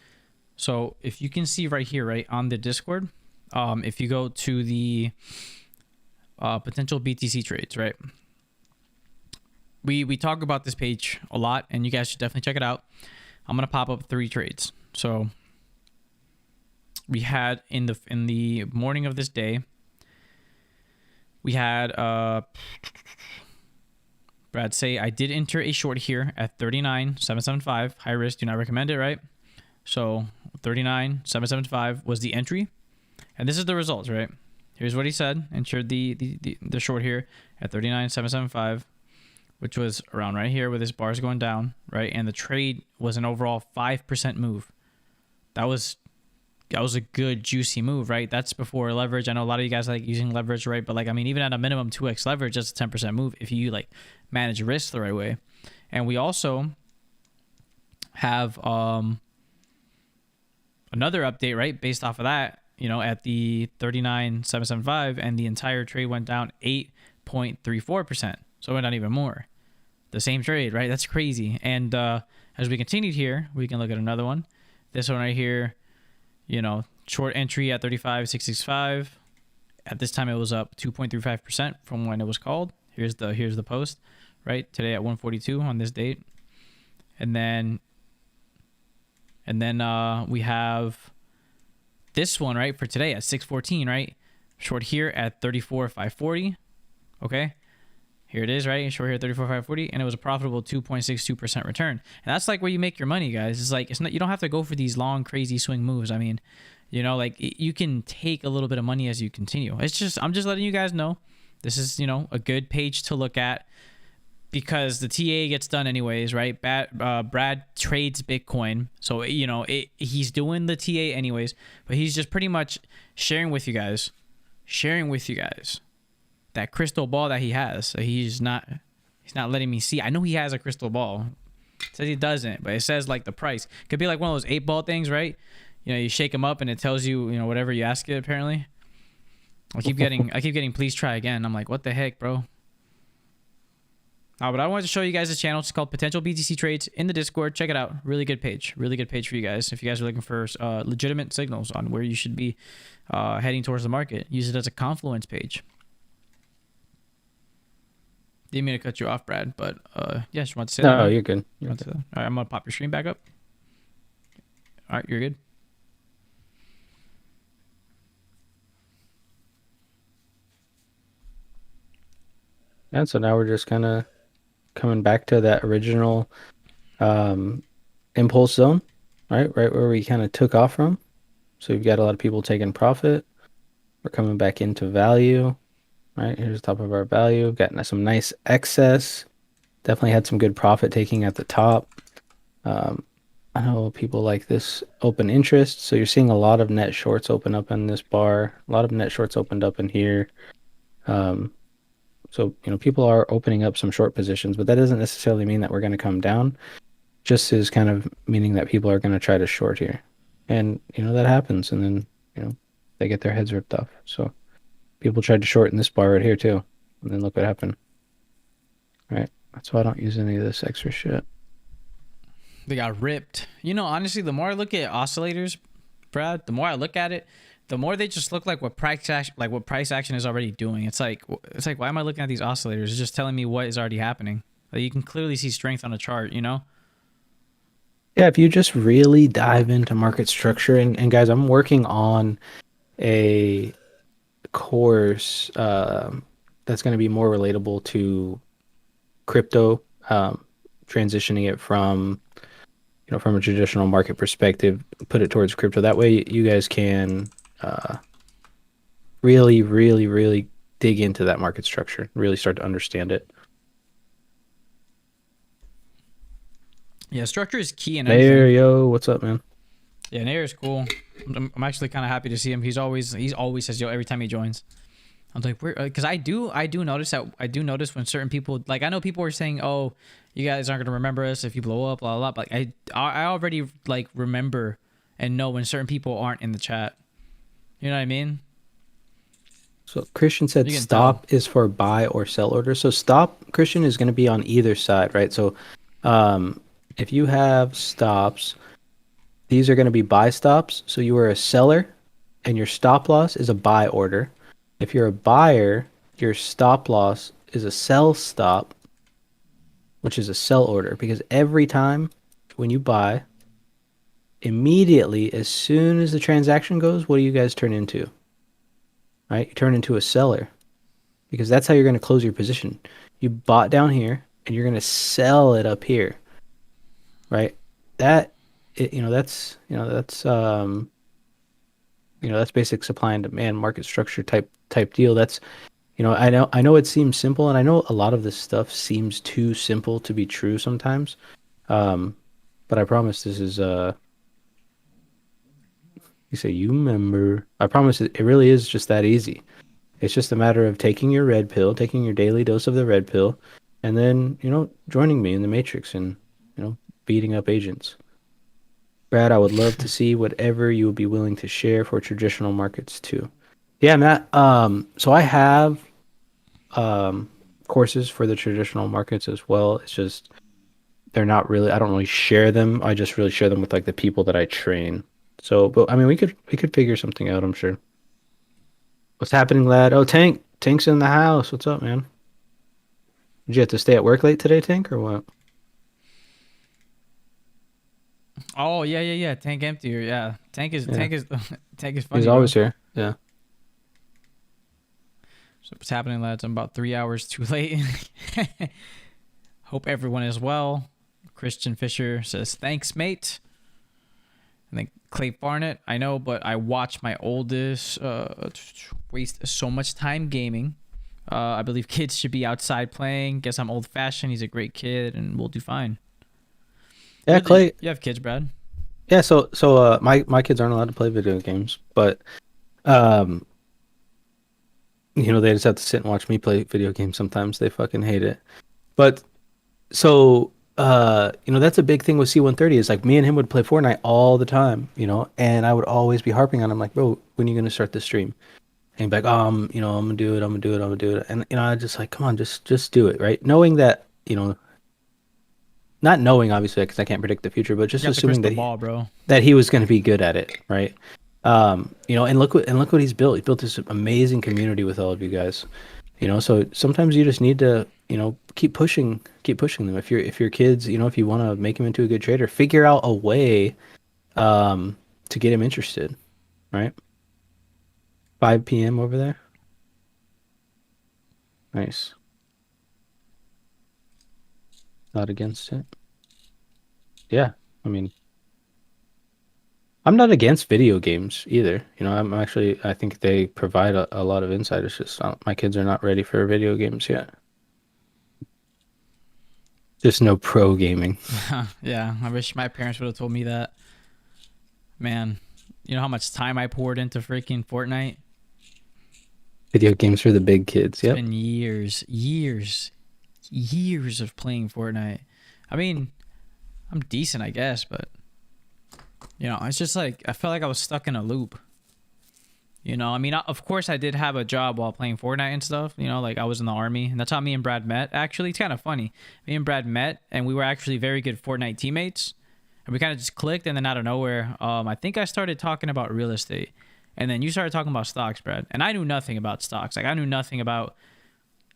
So if you can see right here, right on the Discord, if you go to the potential BTC trades, right? We talk about this page a lot, and you guys should definitely check it out. I'm gonna pop up 3 trades. So we had in the morning of this day, we had Brad say I did enter a short here at 39,775. High risk, do not recommend it, right? So 39,775 was the entry, and this is the results, right? Here's what he said. Entered the short here at 39,775, which was around right here where this bar is going down, right? And the trade was an overall 5% move. That was a good juicy move, right? That's before leverage. I know a lot of you guys like using leverage, right? But like, I mean, even at a minimum 2x leverage, that's a 10% move if you like manage risk the right way. And we also have another update, right? Based off of that, at the 39,775, and the entire trade went down 8.34%. So it went down even more. The same trade, right? That's crazy. And as we continued here, we can look at another one. This one right here, short entry at 35,665. At this time, it was up 2.35% from when it was called. Here's the post, right? Today at 142 on this date. And then we have this one, right, for today at 614, right? Short here at 34,540. Okay. Here it is, right? Short here at 34,540, and it was a profitable 2.62% return. And that's like where you make your money, guys. It's like, you don't have to go for these long, crazy swing moves. I mean, like you can take a little bit of money as you continue. I'm just letting you guys know this is, a good page to look at, because the TA gets done anyways, right? Brad trades Bitcoin, so he's doing the TA anyways, but he's just pretty much sharing with you guys that crystal ball that he has. So he's not letting me see. I know he has a crystal ball. It says he doesn't, but it says like the price. Could be like one of those 8-ball things, right? You shake them up and it tells you, whatever you ask it. Apparently, I keep getting please try again. I'm like, what the heck, bro? But I wanted to show you guys this channel. It's called Potential BTC Trades in the Discord. Check it out. Really good page for you guys. If you guys are looking for legitimate signals on where you should be heading towards the market, use it as a confluence page. Didn't mean to cut you off, Brad, but yeah, just want to say that. No, you're good. All right, I'm gonna pop your screen back up. All right, you're good. And so now we're just kind of coming back to that original impulse zone, right where we kind of took off from. So we've got a lot of people taking profit. We're coming back into value, right? Here's the top of our value. Got some nice excess. Definitely had some good profit taking at the top. Um, I know people like this open interest, so you're seeing a lot of net shorts open up in this bar. A lot of net shorts opened up in here. Um, so people are opening up some short positions, but that doesn't necessarily mean that we're going to come down. Just is kind of meaning that people are going to try to short here, and that happens, and then they get their heads ripped off. So people tried to short in this bar right here too, and then look what happened. Right? That's why I don't use any of this extra shit. They got ripped. Honestly, the more I look at oscillators, Brad, the more I look at it, the more they just look like what price action is already doing. It's like why am I looking at these oscillators? It's just telling me what is already happening. Like you can clearly see strength on a chart. Yeah, if you just really dive into market structure, and guys, I'm working on a course that's going to be more relatable to crypto, transitioning it from a traditional market perspective, put it towards crypto. That way, you guys can uh, really, really, really dig into that market structure, really start to understand it. Yeah, structure is key in Mayor, anything. yo, what's up, man? Yeah, Nair is cool. I'm actually kind of happy to see him. He's always says yo every time he joins. I'm like, where? Because I do notice when certain people, like, I know people are saying, oh, you guys aren't gonna remember us if you blow up, blah blah. But like, I already like remember and know when certain people aren't in the chat. You know what I mean? So Christian said You can tell. stop is for buy or sell order. So stop, Christian, is going to be on either side, right? So um, if you have stops, these are going to be buy stops. So you are a seller and your stop loss is a buy order. If you're a buyer, your stop loss is a sell stop, which is a sell order. Because every time when you buy, immediately, as soon as the transaction goes, what do you guys turn into? Right? You turn into a seller because that's how you're going to close your position. You bought down here and you're going to sell it up here, right? That that's basic supply and demand market structure type deal. That's I know it seems simple, and I know a lot of this stuff seems too simple to be true sometimes. Um, but I promise this is you say you remember. I promise it really is just that easy. It's just a matter of taking your red pill, taking your daily dose of the red pill, and then, joining me in the Matrix and, beating up agents. Brad, I would love to see whatever you would be willing to share for traditional markets too. Yeah, Matt. So I have um courses for the traditional markets as well. It's just they're not really, I don't really share them. I just really share them with like the people that I train. So, but I mean, we could figure something out, I'm sure. What's happening, lad? Oh, Tank's in the house. What's up, man? Did you have to stay at work late today, Tank, or what? Oh yeah, yeah, yeah. Tank empty. Yeah, Yeah, tank is he's funny, bro. always here. Yeah. So what's happening, lads? I'm about 3 hours too late. Hope everyone is well. Christian Fisher says thanks, mate. And then Clay Barnett, I know, but I watch my oldest waste so much time gaming. I believe kids should be outside playing. Guess I'm old fashioned. He's a great kid, and we'll do fine. Yeah, Clay. You have kids, Brad? Yeah, so my kids aren't allowed to play video games, but um they just have to sit and watch me play video games sometimes. They fucking hate it. But so that's a big thing with C130 is like me and him would play Fortnite all the time, and I would always be harping on him like, bro, when are you gonna start the stream? And he'd be like, I'm gonna do it, I'm gonna do it, I'm gonna do it. And I just like, come on, just do it, right? Knowing that, not knowing obviously because I can't predict the future, but You just got the assuming crystal ball, bro. that he was going to be good at it, right? And look what he's built. He's built this amazing community with all of you guys. So sometimes you just need to, keep pushing them. If your kids, if you want to make him into a good trader, figure out a way to get him interested, right? 5 p.m. over there. Nice. Not against it. Yeah. I mean, I'm not against video games either. I think they provide a lot of insight. It's just my kids are not ready for video games yet. Just no pro gaming. Yeah, I wish my parents would have told me that. Man, you know how much time I poured into freaking Fortnite? Video games for the big kids. It's Yep. been years of playing Fortnite. I mean, I'm decent, I guess, but it's just like I felt like I was stuck in a loop. I mean, of course, I did have a job while playing Fortnite and stuff. Like I was in the army, and that's how me and Brad met. Actually, it's kind of funny. Me and Brad met, and we were actually very good Fortnite teammates. And we kind of just clicked, and then out of nowhere, I think I started talking about real estate, and then you started talking about stocks, Brad. And I knew nothing about stocks. Like I knew nothing about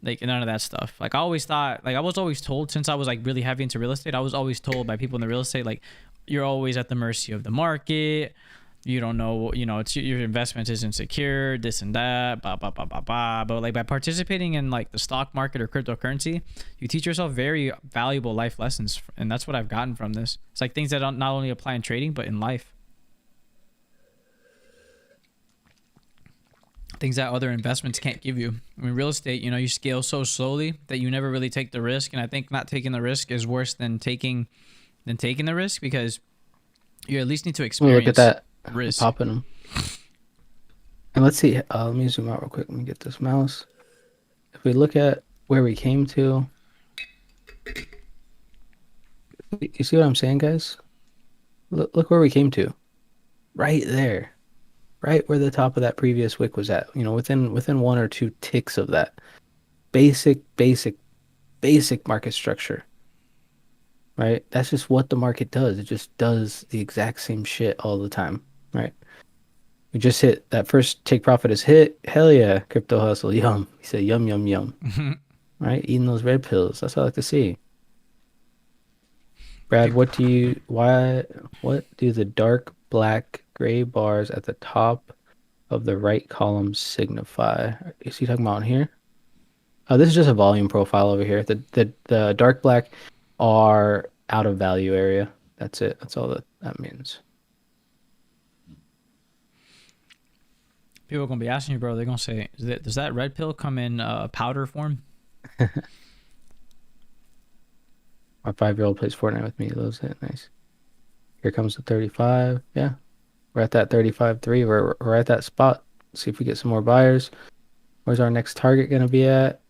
like none of that stuff. Like I always thought, like I was always told since I was like really heavy into real estate, I was always told by people in the real estate, like you're always at the mercy of the market. You don't know, it's your investment isn't secure, this and that, blah blah blah blah blah. But like by participating in like the stock market or cryptocurrency, you teach yourself very valuable life lessons, and that's what I've gotten from this. It's like things that don't not only apply in trading but in life, things that other investments can't give you. I mean, real estate, you scale so slowly that you never really take the risk, and I think not taking the risk is worse than taking the risk because you at least need to Let me look at experience that. risk. Popping them. And let's see. Let me zoom out real quick. Let me get this mouse. If we look at where we came to, you see what I'm saying, guys? Look where we came to. Right there. Right where the top of that previous wick was at. Within one or two ticks of that. Basic market structure. Right? That's just what the market does. It just does the exact same shit all the time. Right? We just hit that first take profit is hit. Hell yeah, crypto hustle. Yum. He said yum yum yum. Right? Eating those red pills. That's what I like to see. Brad, what do the dark black gray bars at the top of the right column signify? Is he talking about here? Oh, this is just a volume profile over here. The dark black are out of value area. That's it. That's all that means. People are gonna be asking you, bro. They're gonna say, "Does that red pill come in powder form?" My 5-year-old plays Fortnite with me. He loves it. Nice. Here comes the 35. Yeah. We're at that 35.3. We're at that spot. See if we get some more buyers. Where's our next target going to be at?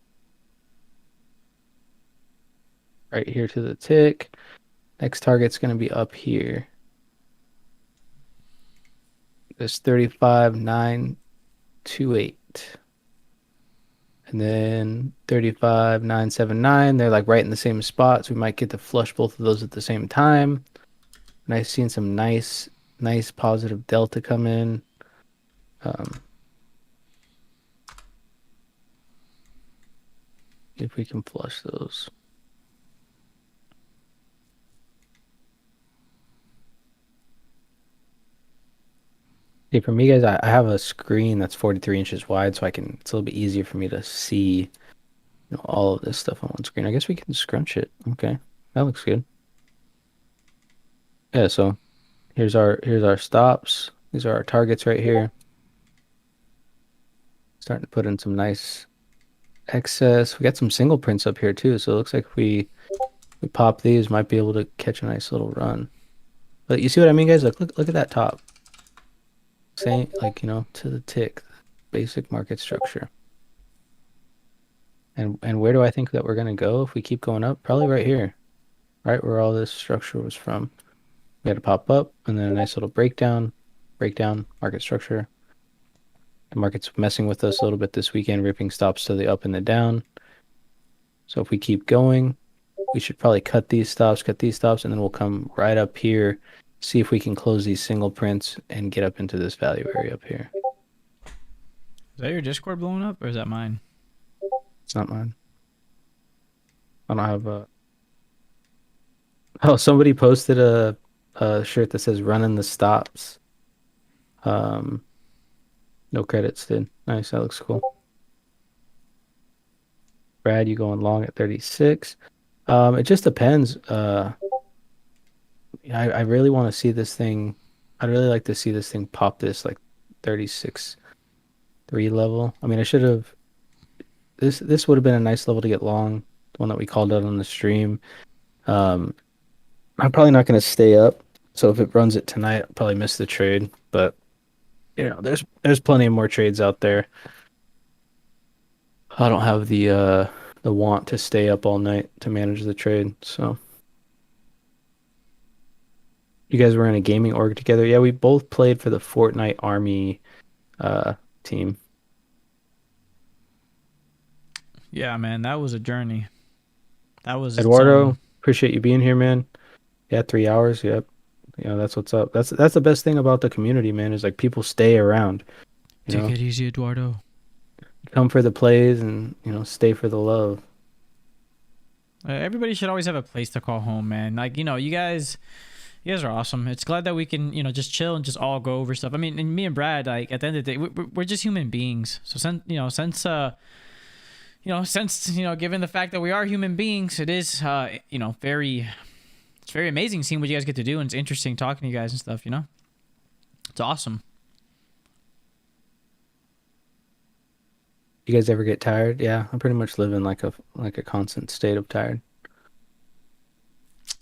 Right here to the tick. Next target's going to be up here. This 35.928. And then 35.979. They're like right in the same spot. So we might get to flush both of those at the same time. And I've seen some nice positive delta come in. If we can flush those. See, for me, guys, I have a screen that's 43 inches wide, so it's a little bit easier for me to see all of this stuff on one screen. I guess we can scrunch it. Okay, that looks good. Yeah, so here's our stops. These are our targets right here. Starting to put in some nice excess. We got some single prints up here too, so it looks like if we pop these, might be able to catch a nice little run. But you see what I mean, guys? Like look at that top. Same, like, to the tick, basic market structure. And where do I think that we're gonna go if we keep going up? Probably right here, right where all this structure was from. We had to pop up and then a nice little breakdown, market structure. The market's messing with us a little bit this weekend, ripping stops to the up and the down. So if we keep going, we should probably cut these stops, and then we'll come right up here, see if we can close these single prints and get up into this value area up here. Is that your Discord blowing up, or is that mine? It's not mine. I don't have a... Oh, somebody posted a shirt that says running the stops. No credits, dude. Nice, that looks cool. Brad, you going long at 36. It just depends. I really want to see this thing. I'd really like to see this thing pop this like 36.3 level. I mean, I should have. This would have been a nice level to get long. The one that we called out on the stream. Um, I'm probably not going to stay up. So if it runs it tonight, I'll probably miss the trade. But there's plenty of more trades out there. I don't have the want to stay up all night to manage the trade. So you guys were in a gaming org together. Yeah, we both played for the Fortnite Army uh team. Yeah, man, that was a journey. That was its Eduardo, own. appreciate you being here, man. Yeah, 3 hours. Yep. That's what's up. That's the best thing about the community, man, is like people stay around, you Take know. it easy, Eduardo. Come for the plays and, stay for the love. Everybody should always have a place to call home, man. Like, you guys are awesome. It's glad that we can, just chill and just all go over stuff. I mean, and me and Brad, like at the end of the day, we're just human beings. So since given the fact that we are human beings, it is, it's very amazing seeing what you guys get to do, and it's interesting talking to you guys and stuff. It's awesome. You guys ever get tired? Yeah, I pretty much live in like a constant state of tired.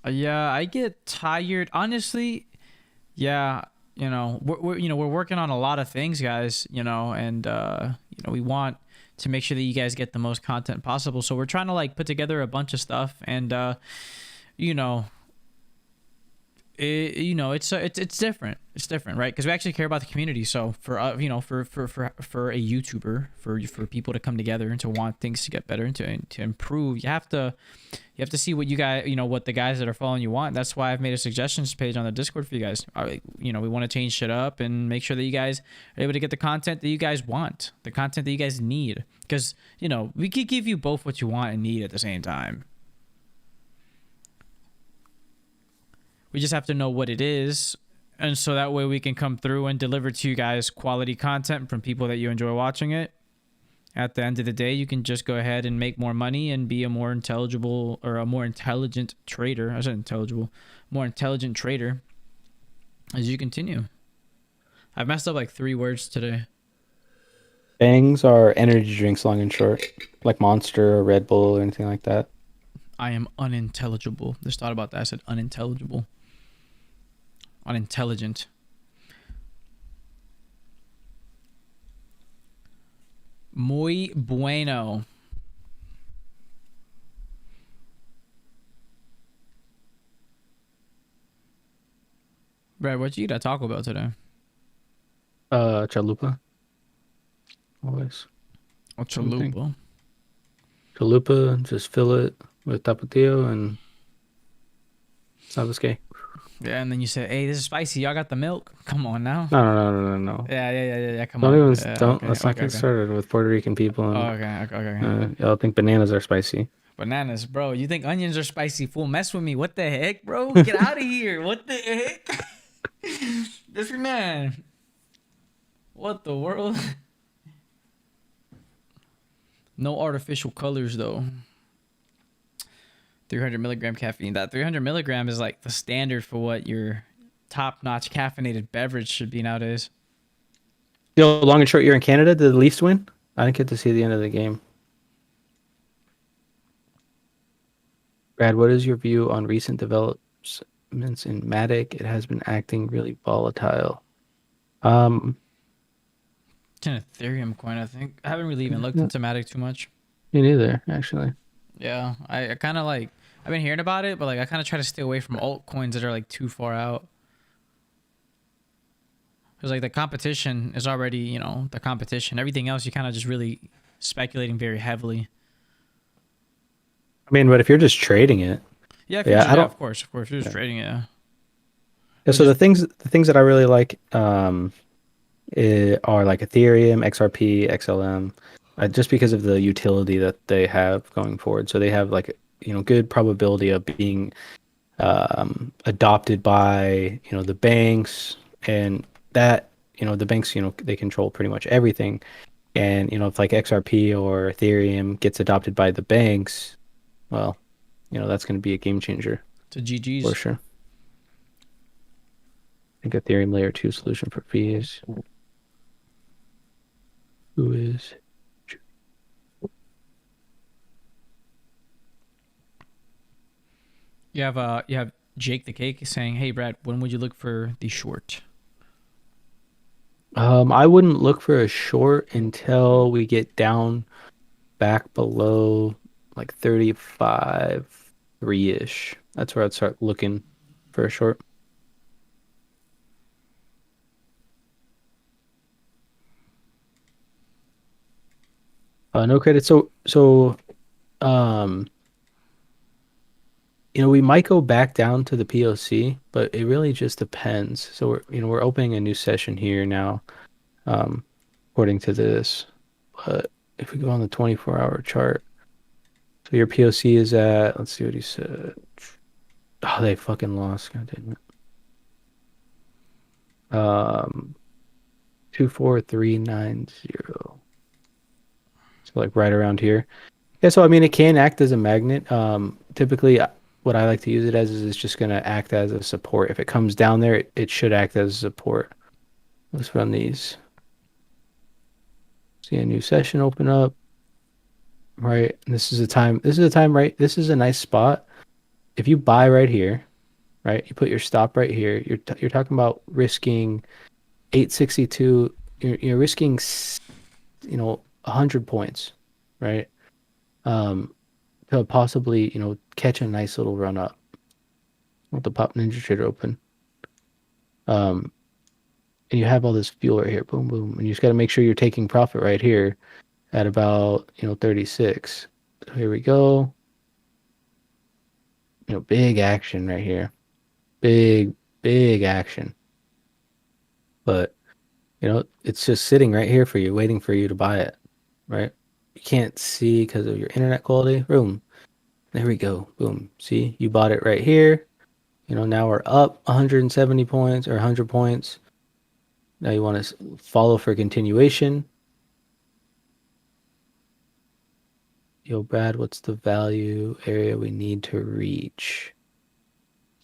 Yeah, I get tired. Honestly, yeah, we're working on a lot of things, guys, and we want to make sure that you guys get the most content possible. So we're trying to like put together a bunch of stuff, and you know, it's different. It's different, right? Because we actually care about the community. So for for a YouTuber, for people to come together and to want things to get better and to improve, you have to see what you guys, what the guys that are following you want. That's why I've made a suggestions page on the Discord for you guys. We want to change shit up and make sure that you guys are able to get the content that you guys want, the content that you guys need. Because we could give you both what you want and need at the same time. We just have to know what it is, and so that way we can come through and deliver to you guys quality content from people that you enjoy watching it. At the end of the day, you can just go ahead and make more money and be a more intelligible or a more intelligent trader. I said intelligible, more intelligent trader as you continue. I've messed up like 3 words today. Bangs are energy drinks, long and short, like Monster or Red Bull or anything like that. I am unintelligible. Just thought about that. I said unintelligible. Unintelligent. Muy bueno. Brad, what you eat at Taco Bell today? Chalupa, always. Oh, Same thing. chalupa. Chalupa, just fill it with tapatio and sabes. Yeah, and then you say, "Hey, this is spicy. Y'all got the milk? Come on now." No, no, no, no, no, no. Yeah. Come Don't on. even Yeah, don't. okay, Let's not okay, get okay. started with Puerto Rican people Oh, and okay. y'all think bananas are spicy. Bananas, bro. You think onions are spicy? Fool, mess with me. What the heck, bro? Get out of here. What the heck? This man. What the world? No artificial colors though. 300 milligram caffeine. That 300 milligram is like the standard for what your top-notch caffeinated beverage should be nowadays. Yo, long and short, you're in Canada. Did the Leafs win? I didn't get to see the end of the game. Brad, what is your view on recent developments in Matic? It has been acting really volatile. Um, It's an Ethereum coin, I think. I haven't really even looked Me into Matic too much. neither, actually. Yeah, I kind of like, I've been hearing about it, but like I kind of try to stay away from altcoins that are like too far out. Because like the competition is already, the competition. Everything else, you kind of just really speculating very heavily. I mean, but if you're just trading it, Yeah, if you're yeah, just, I yeah, don't. of course, if you're just Yeah. trading it, yeah. Yeah, It's so just, the things that I really like, are like Ethereum, XRP, XLM, just because of the utility that they have going forward. So they have like good probability of being adopted by the banks, and that the banks they control pretty much everything. And if like XRP or Ethereum gets adopted by the banks, well, that's going to be a game changer to for GG's. sure. I think Ethereum layer 2 solution for fees. Who is You have Jake the Cake saying, "Hey Brad, when would you look for the short?" I wouldn't look for a short until we get down back below like 35, 3-ish. That's where I'd start looking for a short. No credit. Um, we might go back down to the POC, but it really just depends. So we're opening a new session here now, um, according to this. But if we go on the 24-hour chart, so your POC is at, let's see what he said. Oh, they fucking lost. God damn it. 24390. So like right around here. Yeah, so I mean it can act as a magnet. Typically what I like to use it as is it's just gonna act as a support. If it comes down there, it should act as a support. Let's run these. See a new session open up. Right. And this is a time, right? This is a nice spot. If you buy right here, right? You put your stop right here. You're talking about risking 862. You're risking 100 points, right? Um, to possibly, catch a nice little run up with the Pop Ninja Trader open. Um, and you have all this fuel right here, boom, boom, and you just got to make sure you're taking profit right here at about 36. So here we go. Big action right here, big action. But it's just sitting right here for you, waiting for you to buy it, right? You can't see because of your internet quality. Boom, there we go, boom. See, you bought it right here. Now we're up 170 points or 100 points. Now you want to follow for continuation. Yo, Brad, what's the value area we need to reach?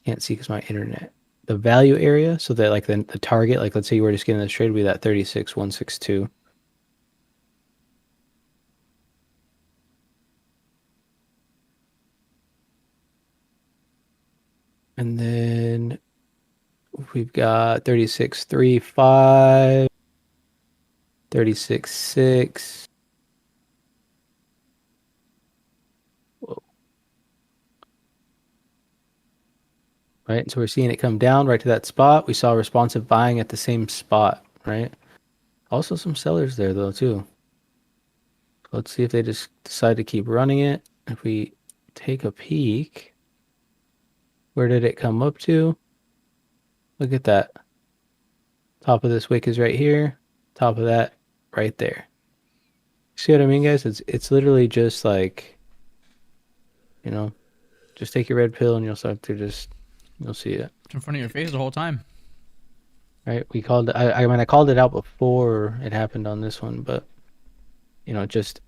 Can't see because my internet. The value area, so that like the target, like let's say you were just getting this trade, would be that 36,162. And then we've got 36.35, 36.6. Whoa. Right? So we're seeing it come down right to that spot. We saw responsive buying at the same spot, right? Also some sellers there though too. Let's see if they just decide to keep running it. If we take a peek, where did it come up to? Look at that. Top of this wick is right here. Top of that right there. See what I mean, guys? It's literally just like, just take your red pill and you'll start to you'll see it. It's in front of your face the whole time. Right? We called it, I mean, I called it out before it happened on this one, but just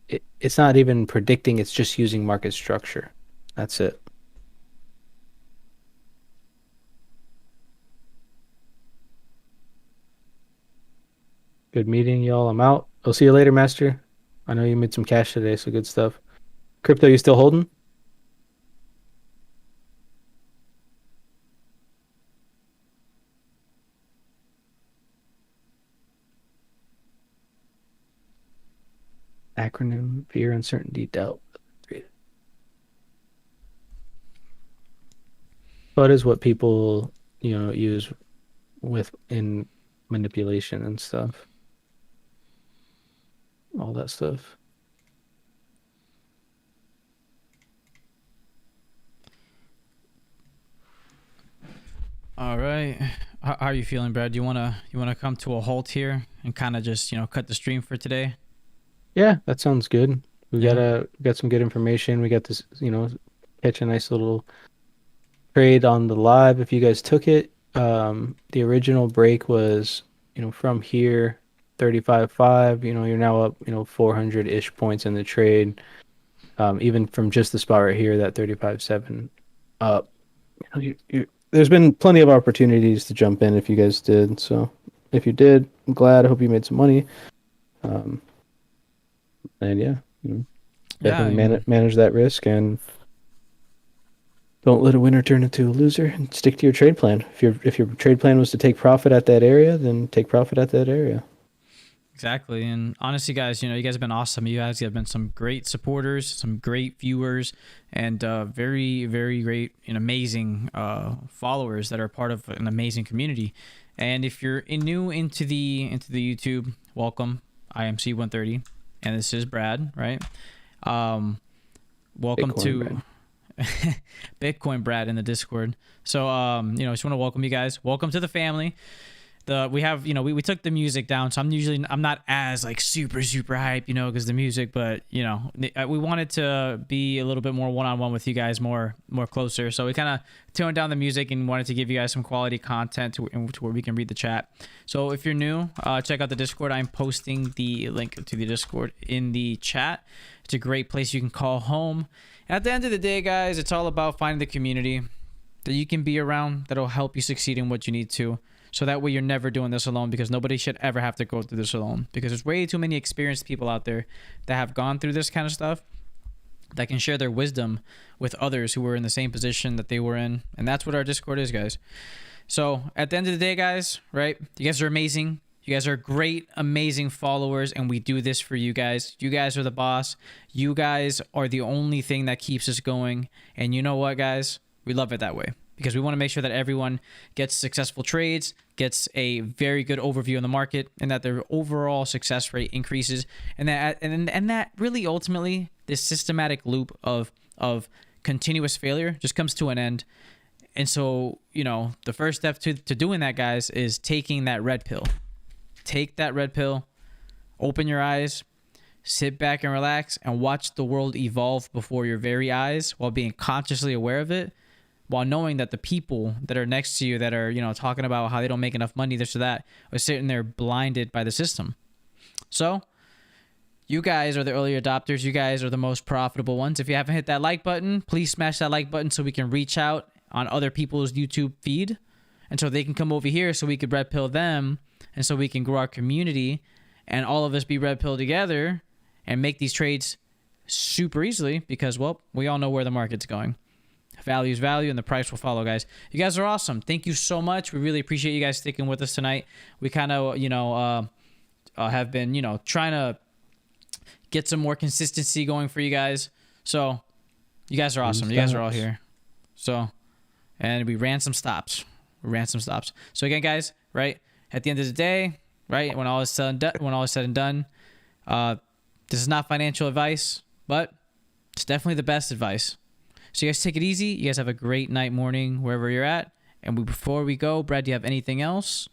it's not even predicting, it's just using market structure. That's it. Good meeting, y'all. I'm out. I'll see you later, Master. I know you made some cash today, so good stuff. Crypto, you still holding? Acronym: fear, uncertainty, doubt. But is what people, use in manipulation and stuff. All that stuff. All right. How are you feeling, Brad? You wanna come to a halt here and kind of just cut the stream for today? Yeah, that sounds good. We Yeah. got some good information. We got this, catch a nice little trade on the live if you guys took it. The original break was, from here, 35.5. You're now up, 400-ish points in the trade. Even from just the spot right here, that 35.7 up. There's been plenty of opportunities to jump in if you guys did. So if you did, I'm glad. I hope you made some money. Um, and yeah, Yeah. definitely manage that risk and Don't let a winner turn into a loser, and stick to your trade plan. If your trade plan was to take profit at that area, then take profit at that area. Exactly. And honestly, guys, you guys have been awesome. You guys have been some great supporters, some great viewers, and very, very great and amazing followers that are part of an amazing community. And if you're new into the YouTube, welcome. I am C130, and this is Brad, right? Welcome Bitcoin to Brad. Bitcoin Brad in the Discord. So I just want to welcome you guys. Welcome to the family. We have, we took the music down, so I'm not as like super hype, because the music, but we wanted to be a little bit more one-on-one with you guys, more closer. So we kind of toned down the music and wanted to give you guys some quality content to where we can read the chat. So if you're new, check out the Discord. I'm posting the link to the Discord in the chat. It's a great place you can call home. At the end of the day, guys, it's all about finding the community that you can be around that'll help you succeed in what you need to. So that way you're never doing this alone, because nobody should ever have to go through this alone, because there's way too many experienced people out there that have gone through this kind of stuff that can share their wisdom with others who were in the same position that they were in. And that's what our Discord is, guys. So at the end of the day, guys, right? You guys are amazing. You guys are great, amazing followers, and we do this for you guys. You guys are the boss. You guys are the only thing that keeps us going. And you know what, guys? We love it that way, because we want to make sure that everyone gets successful trades, gets a very good overview in the market, and that their overall success rate increases, and that really ultimately this systematic loop of continuous failure just comes to an end. And so, the first step to doing that, guys, is taking that red pill. Take that red pill, open your eyes, sit back and relax, and watch the world evolve before your very eyes while being consciously aware of it, while knowing that the people that are next to you that are, talking about how they don't make enough money, this or that, are sitting there blinded by the system. So you guys are the early adopters. You guys are the most profitable ones. If you haven't hit that like button, please smash that like button so we can reach out on other people's YouTube feed, and so they can come over here so we could red pill them, and so we can grow our community and all of us be red pill together and make these trades super easily, because, well, we all know where the market's going. Value is value, and the price will follow, guys. You guys are awesome. Thank you so much. We really appreciate you guys sticking with us tonight. We kind of, have been, trying to get some more consistency going for you guys. So you guys are awesome. You guys are all here. So, and we ran some stops. So again, guys, right at the end of the day, right when all is said and done, this is not financial advice, but it's definitely the best advice. So you guys take it easy. You guys have a great night, morning, wherever you're at. And before we go, Brad, do you have anything else?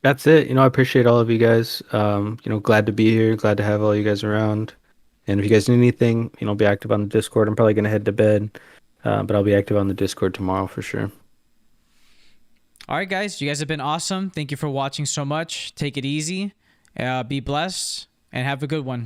That's it. I appreciate all of you guys. Glad to be here. Glad to have all you guys around. And if you guys need anything, be active on the Discord. I'm probably going to head to bed, but I'll be active on the Discord tomorrow for sure. All right, guys. You guys have been awesome. Thank you for watching so much. Take it easy. Be blessed and have a good one.